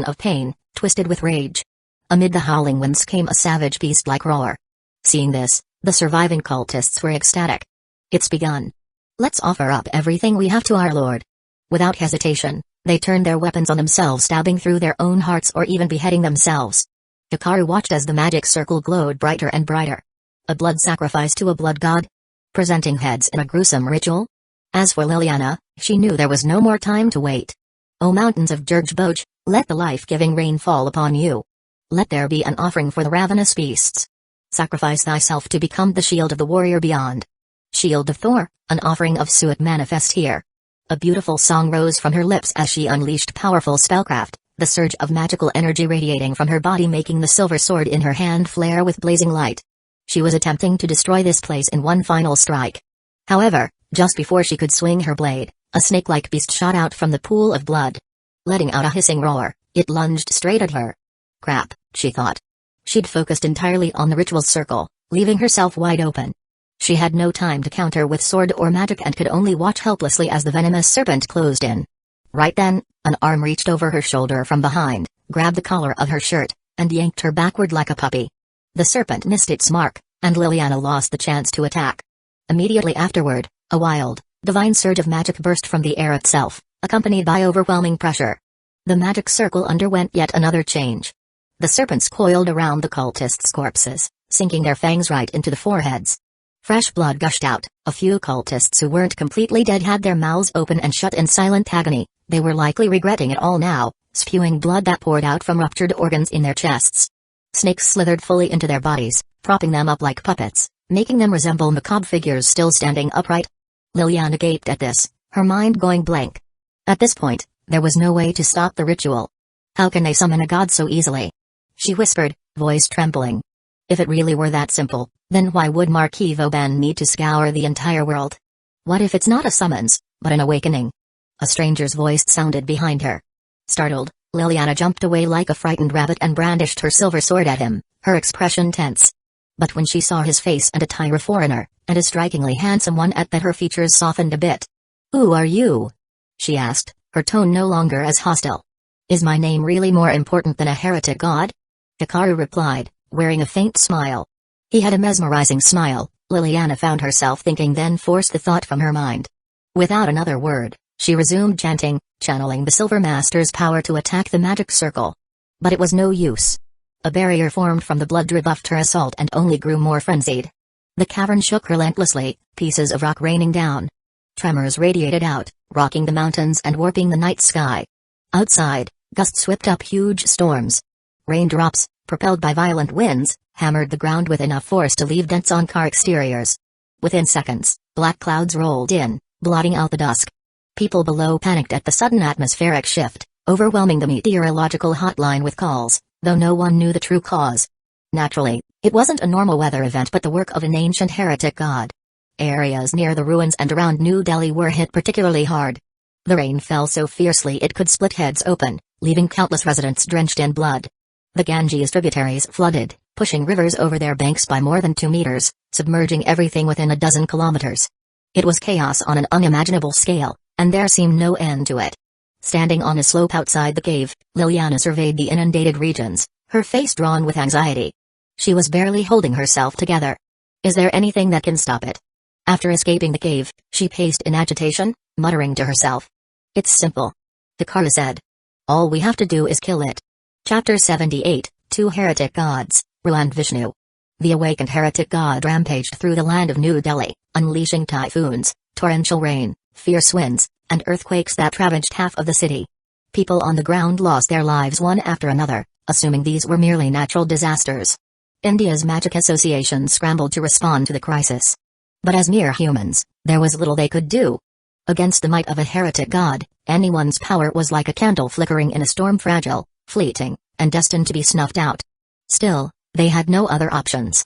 of pain, twisted with rage. Amid the howling winds came a savage beast-like roar. Seeing this, the surviving cultists were ecstatic. It's begun. Let's offer up everything we have to our lord. Without hesitation, they turned their weapons on themselves, stabbing through their own hearts or even beheading themselves. Hikaru watched as the magic circle glowed brighter and brighter. A blood sacrifice to a blood god? Presenting heads in a gruesome ritual? As for Liliana, she knew there was no more time to wait. O mountains of Jurj-Boj, let the life-giving rain fall upon you. Let there be an offering for the ravenous beasts. Sacrifice thyself to become the shield of the warrior beyond. Shield of Thor, an offering of Suet manifest here. A beautiful song rose from her lips as she unleashed powerful spellcraft, the surge of magical energy radiating from her body making the silver sword in her hand flare with blazing light. She was attempting to destroy this place in one final strike. However, just before she could swing her blade, a snake-like beast shot out from the pool of blood. Letting out a hissing roar, it lunged straight at her. Crap, she thought. She'd focused entirely on the ritual's circle, leaving herself wide open. She had no time to counter with sword or magic and could only watch helplessly as the venomous serpent closed in. Right then, an arm reached over her shoulder from behind, grabbed the collar of her shirt, and yanked her backward like a puppy. The serpent missed its mark, and Liliana lost the chance to attack. Immediately afterward, a wild, divine surge of magic burst from the air itself, accompanied by overwhelming pressure. The magic circle underwent yet another change. The serpents coiled around the cultists' corpses, sinking their fangs right into the foreheads. Fresh blood gushed out. A few cultists who weren't completely dead had their mouths open and shut in silent agony. They were likely regretting it all now, spewing blood that poured out from ruptured organs in their chests. Snakes slithered fully into their bodies, propping them up like puppets, making them resemble macabre figures still standing upright. Liliana gaped at this, her mind going blank. At this point, there was no way to stop the ritual. How can they summon a god so easily? She whispered, voice trembling. If it really were that simple, then why would Marquis Vauban need to scour the entire world? What if it's not a summons, but an awakening? A stranger's voice sounded behind her. Startled, Liliana jumped away like a frightened rabbit and brandished her silver sword at him, her expression tense. But when she saw his face and attire a foreigner, and a strikingly handsome one at that, her features softened a bit. "Who are you?" she asked, her tone no longer as hostile. "Is my name really more important than a heretic god?" Hikaru replied, wearing a faint smile. He had a mesmerizing smile, Liliana found herself thinking, then forced the thought from her mind. Without another word, she resumed chanting, channeling the Silver Master's power to attack the magic circle. But it was no use. A barrier formed from the blood rebuffed her assault and only grew more frenzied. The cavern shook relentlessly, pieces of rock raining down. Tremors radiated out, rocking the mountains and warping the night sky. Outside, gusts whipped up huge storms. Raindrops, propelled by violent winds, hammered the ground with enough force to leave dents on car exteriors. Within seconds, black clouds rolled in, blotting out the dusk. People below panicked at the sudden atmospheric shift, overwhelming the meteorological hotline with calls, though no one knew the true cause. Naturally, it wasn't a normal weather event but the work of an ancient heretic god. Areas near the ruins and around New Delhi were hit particularly hard. The rain fell so fiercely it could split heads open, leaving countless residents drenched in blood. The Ganges tributaries flooded, pushing rivers over their banks by more than 2 meters, submerging everything within a dozen kilometers. It was chaos on an unimaginable scale, and there seemed no end to it. Standing on a slope outside the cave, Liliana surveyed the inundated regions, her face drawn with anxiety. She was barely holding herself together. Is there anything that can stop it? After escaping the cave, she paced in agitation, muttering to herself. It's simple. Hikaru said. All we have to do is kill it. Chapter 78, Two Heretic Gods, Ru and Vishnu. The awakened heretic god rampaged through the land of New Delhi, unleashing typhoons, torrential rain, fierce winds, and earthquakes that ravaged half of the city. People on the ground lost their lives one after another, assuming these were merely natural disasters. India's Magic Association scrambled to respond to the crisis. But as mere humans, there was little they could do. Against the might of a heretic god, anyone's power was like a candle flickering in a storm, fragile, fleeting, and destined to be snuffed out. Still, they had no other options.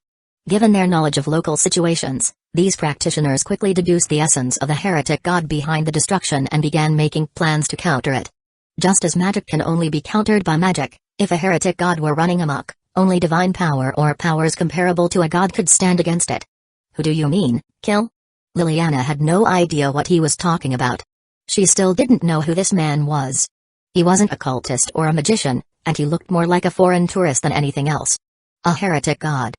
Given their knowledge of local situations, these practitioners quickly deduced the essence of the heretic god behind the destruction and began making plans to counter it. Just as magic can only be countered by magic, if a heretic god were running amok, only divine power or powers comparable to a god could stand against it. Who do you mean, kill? Liliana had no idea what he was talking about. She still didn't know who this man was. He wasn't a cultist or a magician, and he looked more like a foreign tourist than anything else. A heretic god.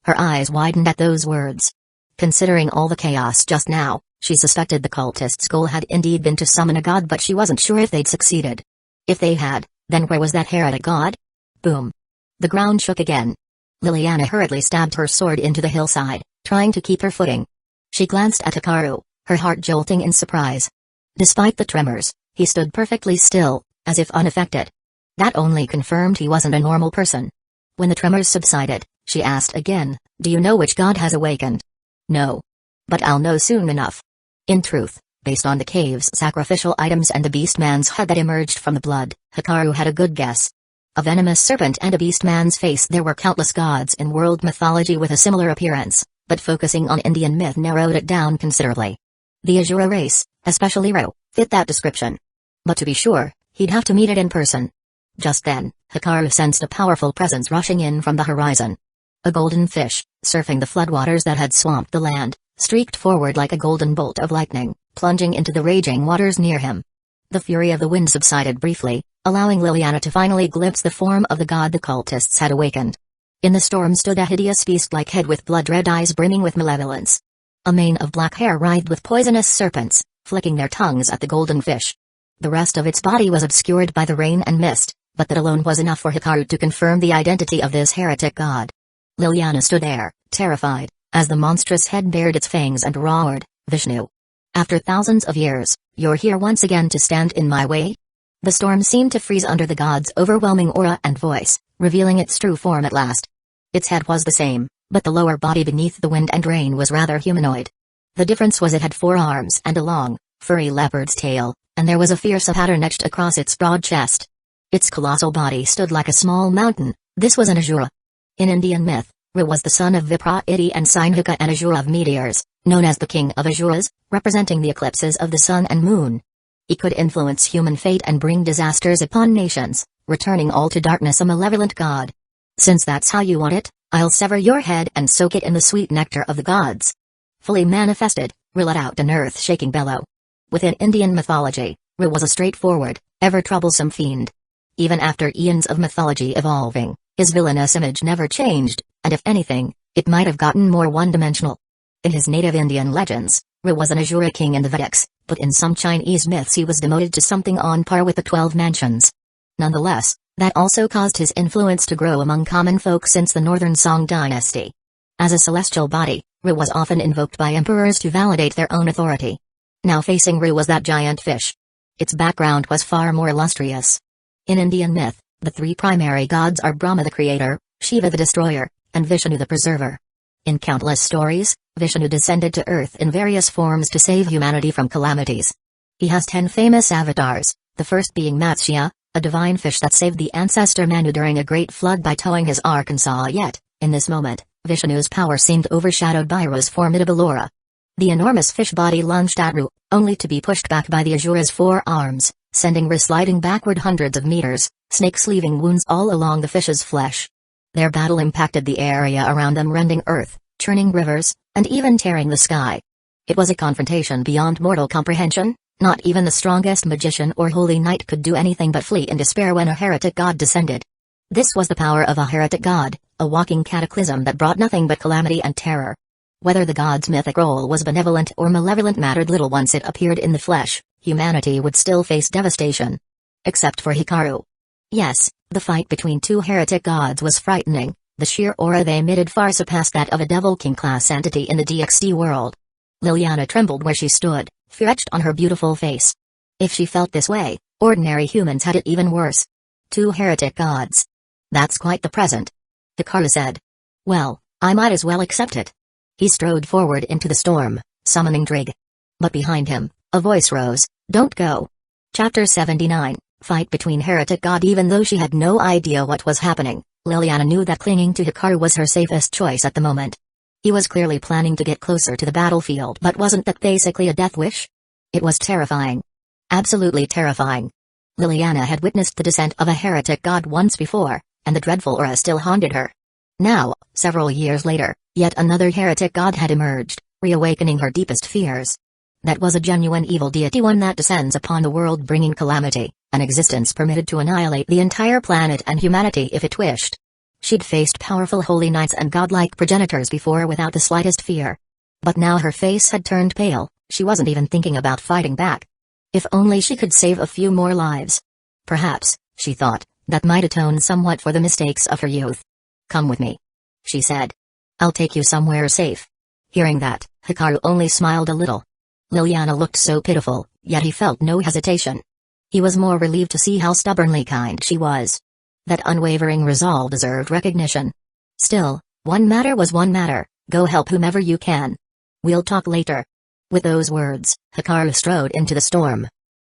Her eyes widened at those words. Considering all the chaos just now, she suspected the cultist's goal had indeed been to summon a god, but she wasn't sure if they'd succeeded. If they had, then where was that heretic god? Boom. The ground shook again. Liliana hurriedly stabbed her sword into the hillside, trying to keep her footing. She glanced at Hikaru, her heart jolting in surprise. Despite the tremors, he stood perfectly still, as if unaffected. That only confirmed he wasn't a normal person. When the tremors subsided, she asked again, "Do you know which god has awakened?" "No. But I'll know soon enough." In truth, based on the cave's sacrificial items and the beastman's head that emerged from the blood, Hikaru had a good guess. A venomous serpent and a beastman's face. There were countless gods in world mythology with a similar appearance, but focusing on Indian myth narrowed it down considerably. The Asura race, especially Ru, fit that description. But to be sure, he'd have to meet it in person. Just then, Hikaru sensed a powerful presence rushing in from the horizon. A golden fish, surfing the floodwaters that had swamped the land, streaked forward like a golden bolt of lightning, plunging into the raging waters near him. The fury of the wind subsided briefly, allowing Liliana to finally glimpse the form of the god the cultists had awakened. In the storm stood a hideous beast-like head with blood-red eyes brimming with malevolence. A mane of black hair writhed with poisonous serpents, flicking their tongues at the golden fish. The rest of its body was obscured by the rain and mist, but that alone was enough for Hikaru to confirm the identity of this heretic god. Liliana stood there, terrified, as the monstrous head bared its fangs and roared, "Vishnu! After thousands of years, you're here once again to stand in my way?" The storm seemed to freeze under the god's overwhelming aura and voice, revealing its true form at last. Its head was the same, But the lower body beneath the wind and rain was rather humanoid. The difference was it had 4 arms and a long, furry leopard's tail, and there was a fierce pattern etched across its broad chest. Its colossal body stood like a small mountain. This was an Asura. In Indian myth, Ra was the son of Vipraiti and Hyuga, an Asura of meteors, known as the king of Asuras, representing the eclipses of the sun and moon. He could influence human fate and bring disasters upon nations, returning all to darkness, a malevolent god. Since that's how you want it, I'll sever your head and soak it in the sweet nectar of the gods. Fully manifested, Ra let out an earth-shaking bellow. Within Indian mythology, Ra was a straightforward, ever troublesome fiend. Even after eons of mythology evolving, his villainous image never changed, and if anything, it might have gotten more one-dimensional. In his native Indian legends, Ra was an Asura king in the Vedics, but in some Chinese myths he was demoted to something on par with the 12 mansions. Nonetheless, that also caused his influence to grow among common folk since the Northern Song dynasty. As a celestial body, Ra was often invoked by emperors to validate their own authority. Now facing Ra was that giant fish. Its background was far more illustrious. In Indian myth, the 3 primary gods are Brahma the creator, Shiva the destroyer, and Vishnu the preserver. In countless stories, Vishnu descended to earth in various forms to save humanity from calamities. He has 10 famous avatars, the first being Matsya, a divine fish that saved the ancestor Manu during a great flood by towing his Arkansas. Yet, in this moment, Vishnu's power seemed overshadowed by Ra's formidable aura. The enormous fish body lunged at Ra, only to be pushed back by the Asura's 4 arms, sending Ra sliding backward hundreds of meters, snakes leaving wounds all along the fish's flesh. Their battle impacted the area around them, rending earth, churning rivers, and even tearing the sky. It was a confrontation beyond mortal comprehension. Not even the strongest magician or holy knight could do anything but flee in despair when a heretic god descended. This was the power of a heretic god, a walking cataclysm that brought nothing but calamity and terror. Whether the god's mythic role was benevolent or malevolent mattered little. Once it appeared in the flesh, humanity would still face devastation. Except for Hikaru. Yes, the fight between 2 heretic gods was frightening. The sheer aura they emitted far surpassed that of a Devil King-class entity in the DxD world. Liliana trembled where she stood, fear etched on her beautiful face. If she felt this way, ordinary humans had it even worse. 2 heretic gods. That's quite the present. Hikaru said. Well, I might as well accept it. He strode forward into the storm, summoning Drig. But behind him, a voice rose, "Don't go." Chapter 79, Fight between heretic god. Even though she had no idea what was happening, Liliana knew that clinging to Hikaru was her safest choice at the moment. He was clearly planning to get closer to the battlefield, but wasn't that basically a death wish? It was terrifying. Absolutely terrifying. Liliana had witnessed the descent of a heretic god once before, and the dreadful aura still haunted her. Now, several years later, yet another heretic god had emerged, reawakening her deepest fears. That was a genuine evil deity, one that descends upon the world bringing calamity, an existence permitted to annihilate the entire planet and humanity if it wished. She'd faced powerful holy knights and godlike progenitors before without the slightest fear. But now her face had turned pale. She wasn't even thinking about fighting back. If only she could save a few more lives. Perhaps, she thought, that might atone somewhat for the mistakes of her youth. "Come with me," she said. "I'll take you somewhere safe." Hearing that, Hikaru only smiled a little. Liliana looked so pitiful, yet he felt no hesitation. He was more relieved to see how stubbornly kind she was. That unwavering resolve deserved recognition. Still, one matter was one matter: go help whomever you can. We'll talk later. With those words, Hikaru strode into the storm.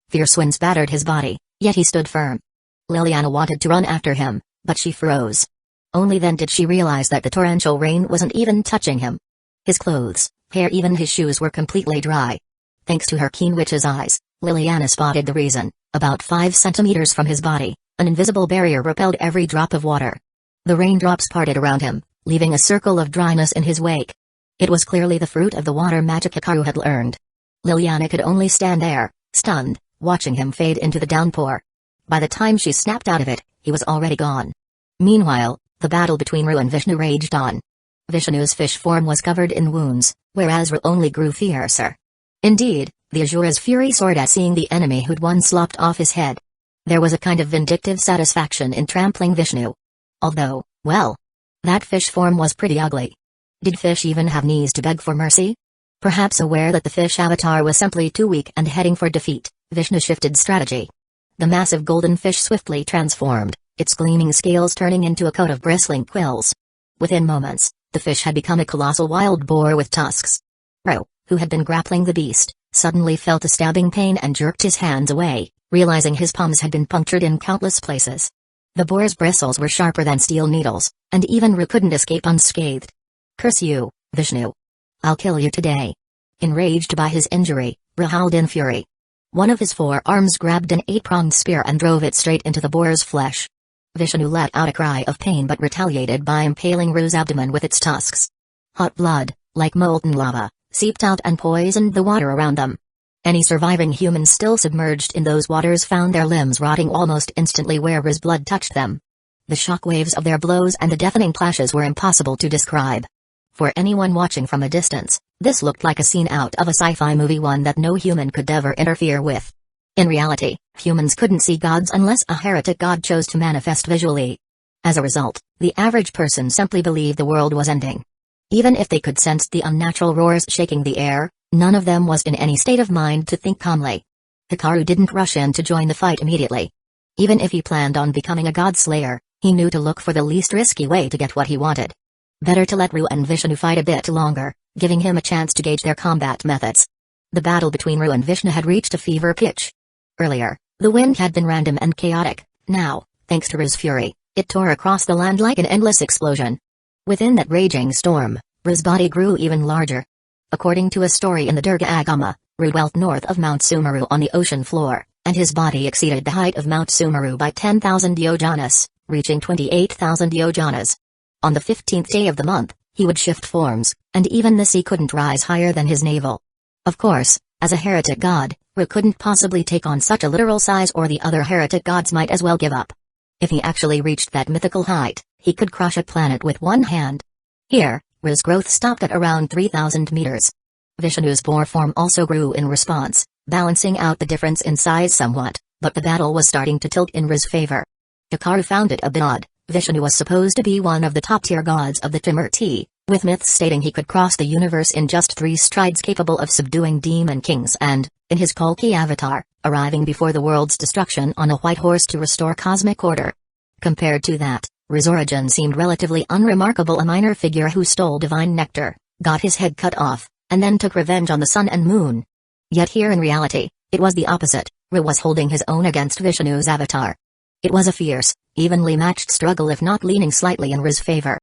Fierce winds battered his body, yet he stood firm. Liliana wanted to run after him, but she froze. Only then did she realize that the torrential rain wasn't even touching him. His clothes, hair, even his shoes were completely dry. Thanks to her keen witch's eyes, Liliana spotted the reason. About 5 centimeters from his body, an invisible barrier repelled every drop of water. The raindrops parted around him, leaving a circle of dryness in his wake. It was clearly the fruit of the water magic Hikaru had learned. Liliana could only stand there, stunned, watching him fade into the downpour. By the time she snapped out of it, he was already gone. Meanwhile, the battle between Ra and Vishnu raged on. Vishnu's fish form was covered in wounds, whereas Ra only grew fiercer. Indeed, the Asura's fury soared at seeing the enemy who'd once lopped off his head. There was a kind of vindictive satisfaction in trampling Vishnu. Although, well, that fish form was pretty ugly. Did fish even have knees to beg for mercy? Perhaps aware that the fish avatar was simply too weak and heading for defeat, Vishnu shifted strategy. The massive golden fish swiftly transformed, its gleaming scales turning into a coat of bristling quills. Within moments, The fish had become a colossal wild boar with tusks. Ro, who had been grappling the beast, suddenly felt a stabbing pain and jerked his hands away, realizing his palms had been punctured in countless places. The boar's bristles were sharper than steel needles, and even Ro couldn't escape unscathed. "Curse you, Vishnu. I'll kill you today." Enraged by his injury, Ro howled in fury. One of his forearms grabbed an 8-pronged spear and drove it straight into the boar's flesh. Vishnu let out a cry of pain but retaliated by impaling Ro's abdomen with its tusks. Hot blood, like molten lava, seeped out and poisoned the water around them. Any surviving humans still submerged in those waters found their limbs rotting almost instantly where Ro's blood touched them. The shockwaves of their blows and the deafening clashes were impossible to describe. For anyone watching from a distance, this looked like a scene out of a sci-fi movie, one that no human could ever interfere with. In reality, humans couldn't see gods unless a heretic god chose to manifest visually. As a result, the average person simply believed the world was ending. Even if they could sense the unnatural roars shaking the air, none of them was in any state of mind to think calmly. Hikaru didn't rush in to join the fight immediately. Even if he planned on becoming a god slayer, he knew to look for the least risky way to get what he wanted. Better to let Ru and Vishnu fight a bit longer, giving him a chance to gauge their combat methods. The battle between Ru and Vishnu had reached a fever pitch. Earlier, the wind had been random and chaotic. Now, thanks to Ru's fury, it tore across the land like an endless explosion. Within that raging storm, Ru's body grew even larger. According to a story in the Durga Agama, Ru dwelt north of Mount Sumeru on the ocean floor, and his body exceeded the height of Mount Sumeru by 10,000 yojanas, reaching 28,000 yojanas. On the 15th day of the month, he would shift forms, and even the sea couldn't rise higher than his navel. Of course, as a heretic god, Ru couldn't possibly take on such a literal size, or the other heretic gods might as well give up. If he actually reached that mythical height, he could crush a planet with one hand. Here, Ru's growth stopped at around 3,000 meters. Vishnu's boar form also grew in response, balancing out the difference in size somewhat, but the battle was starting to tilt in Ru's favor. Hikaru found it a bit odd. Vishnu was supposed to be one of the top-tier gods of the Trimurti, with myths stating he could cross the universe in just 3 strides, capable of subduing demon kings and, in his Kalki avatar, arriving before the world's destruction on a white horse to restore cosmic order. Compared to that, Ru's origin seemed relatively unremarkable, a minor figure who stole divine nectar, got his head cut off, and then took revenge on the sun and moon. Yet here in reality, it was the opposite. Ru was holding his own against Vishnu's avatar. It was a fierce, evenly matched struggle, if not leaning slightly in Ru's favor.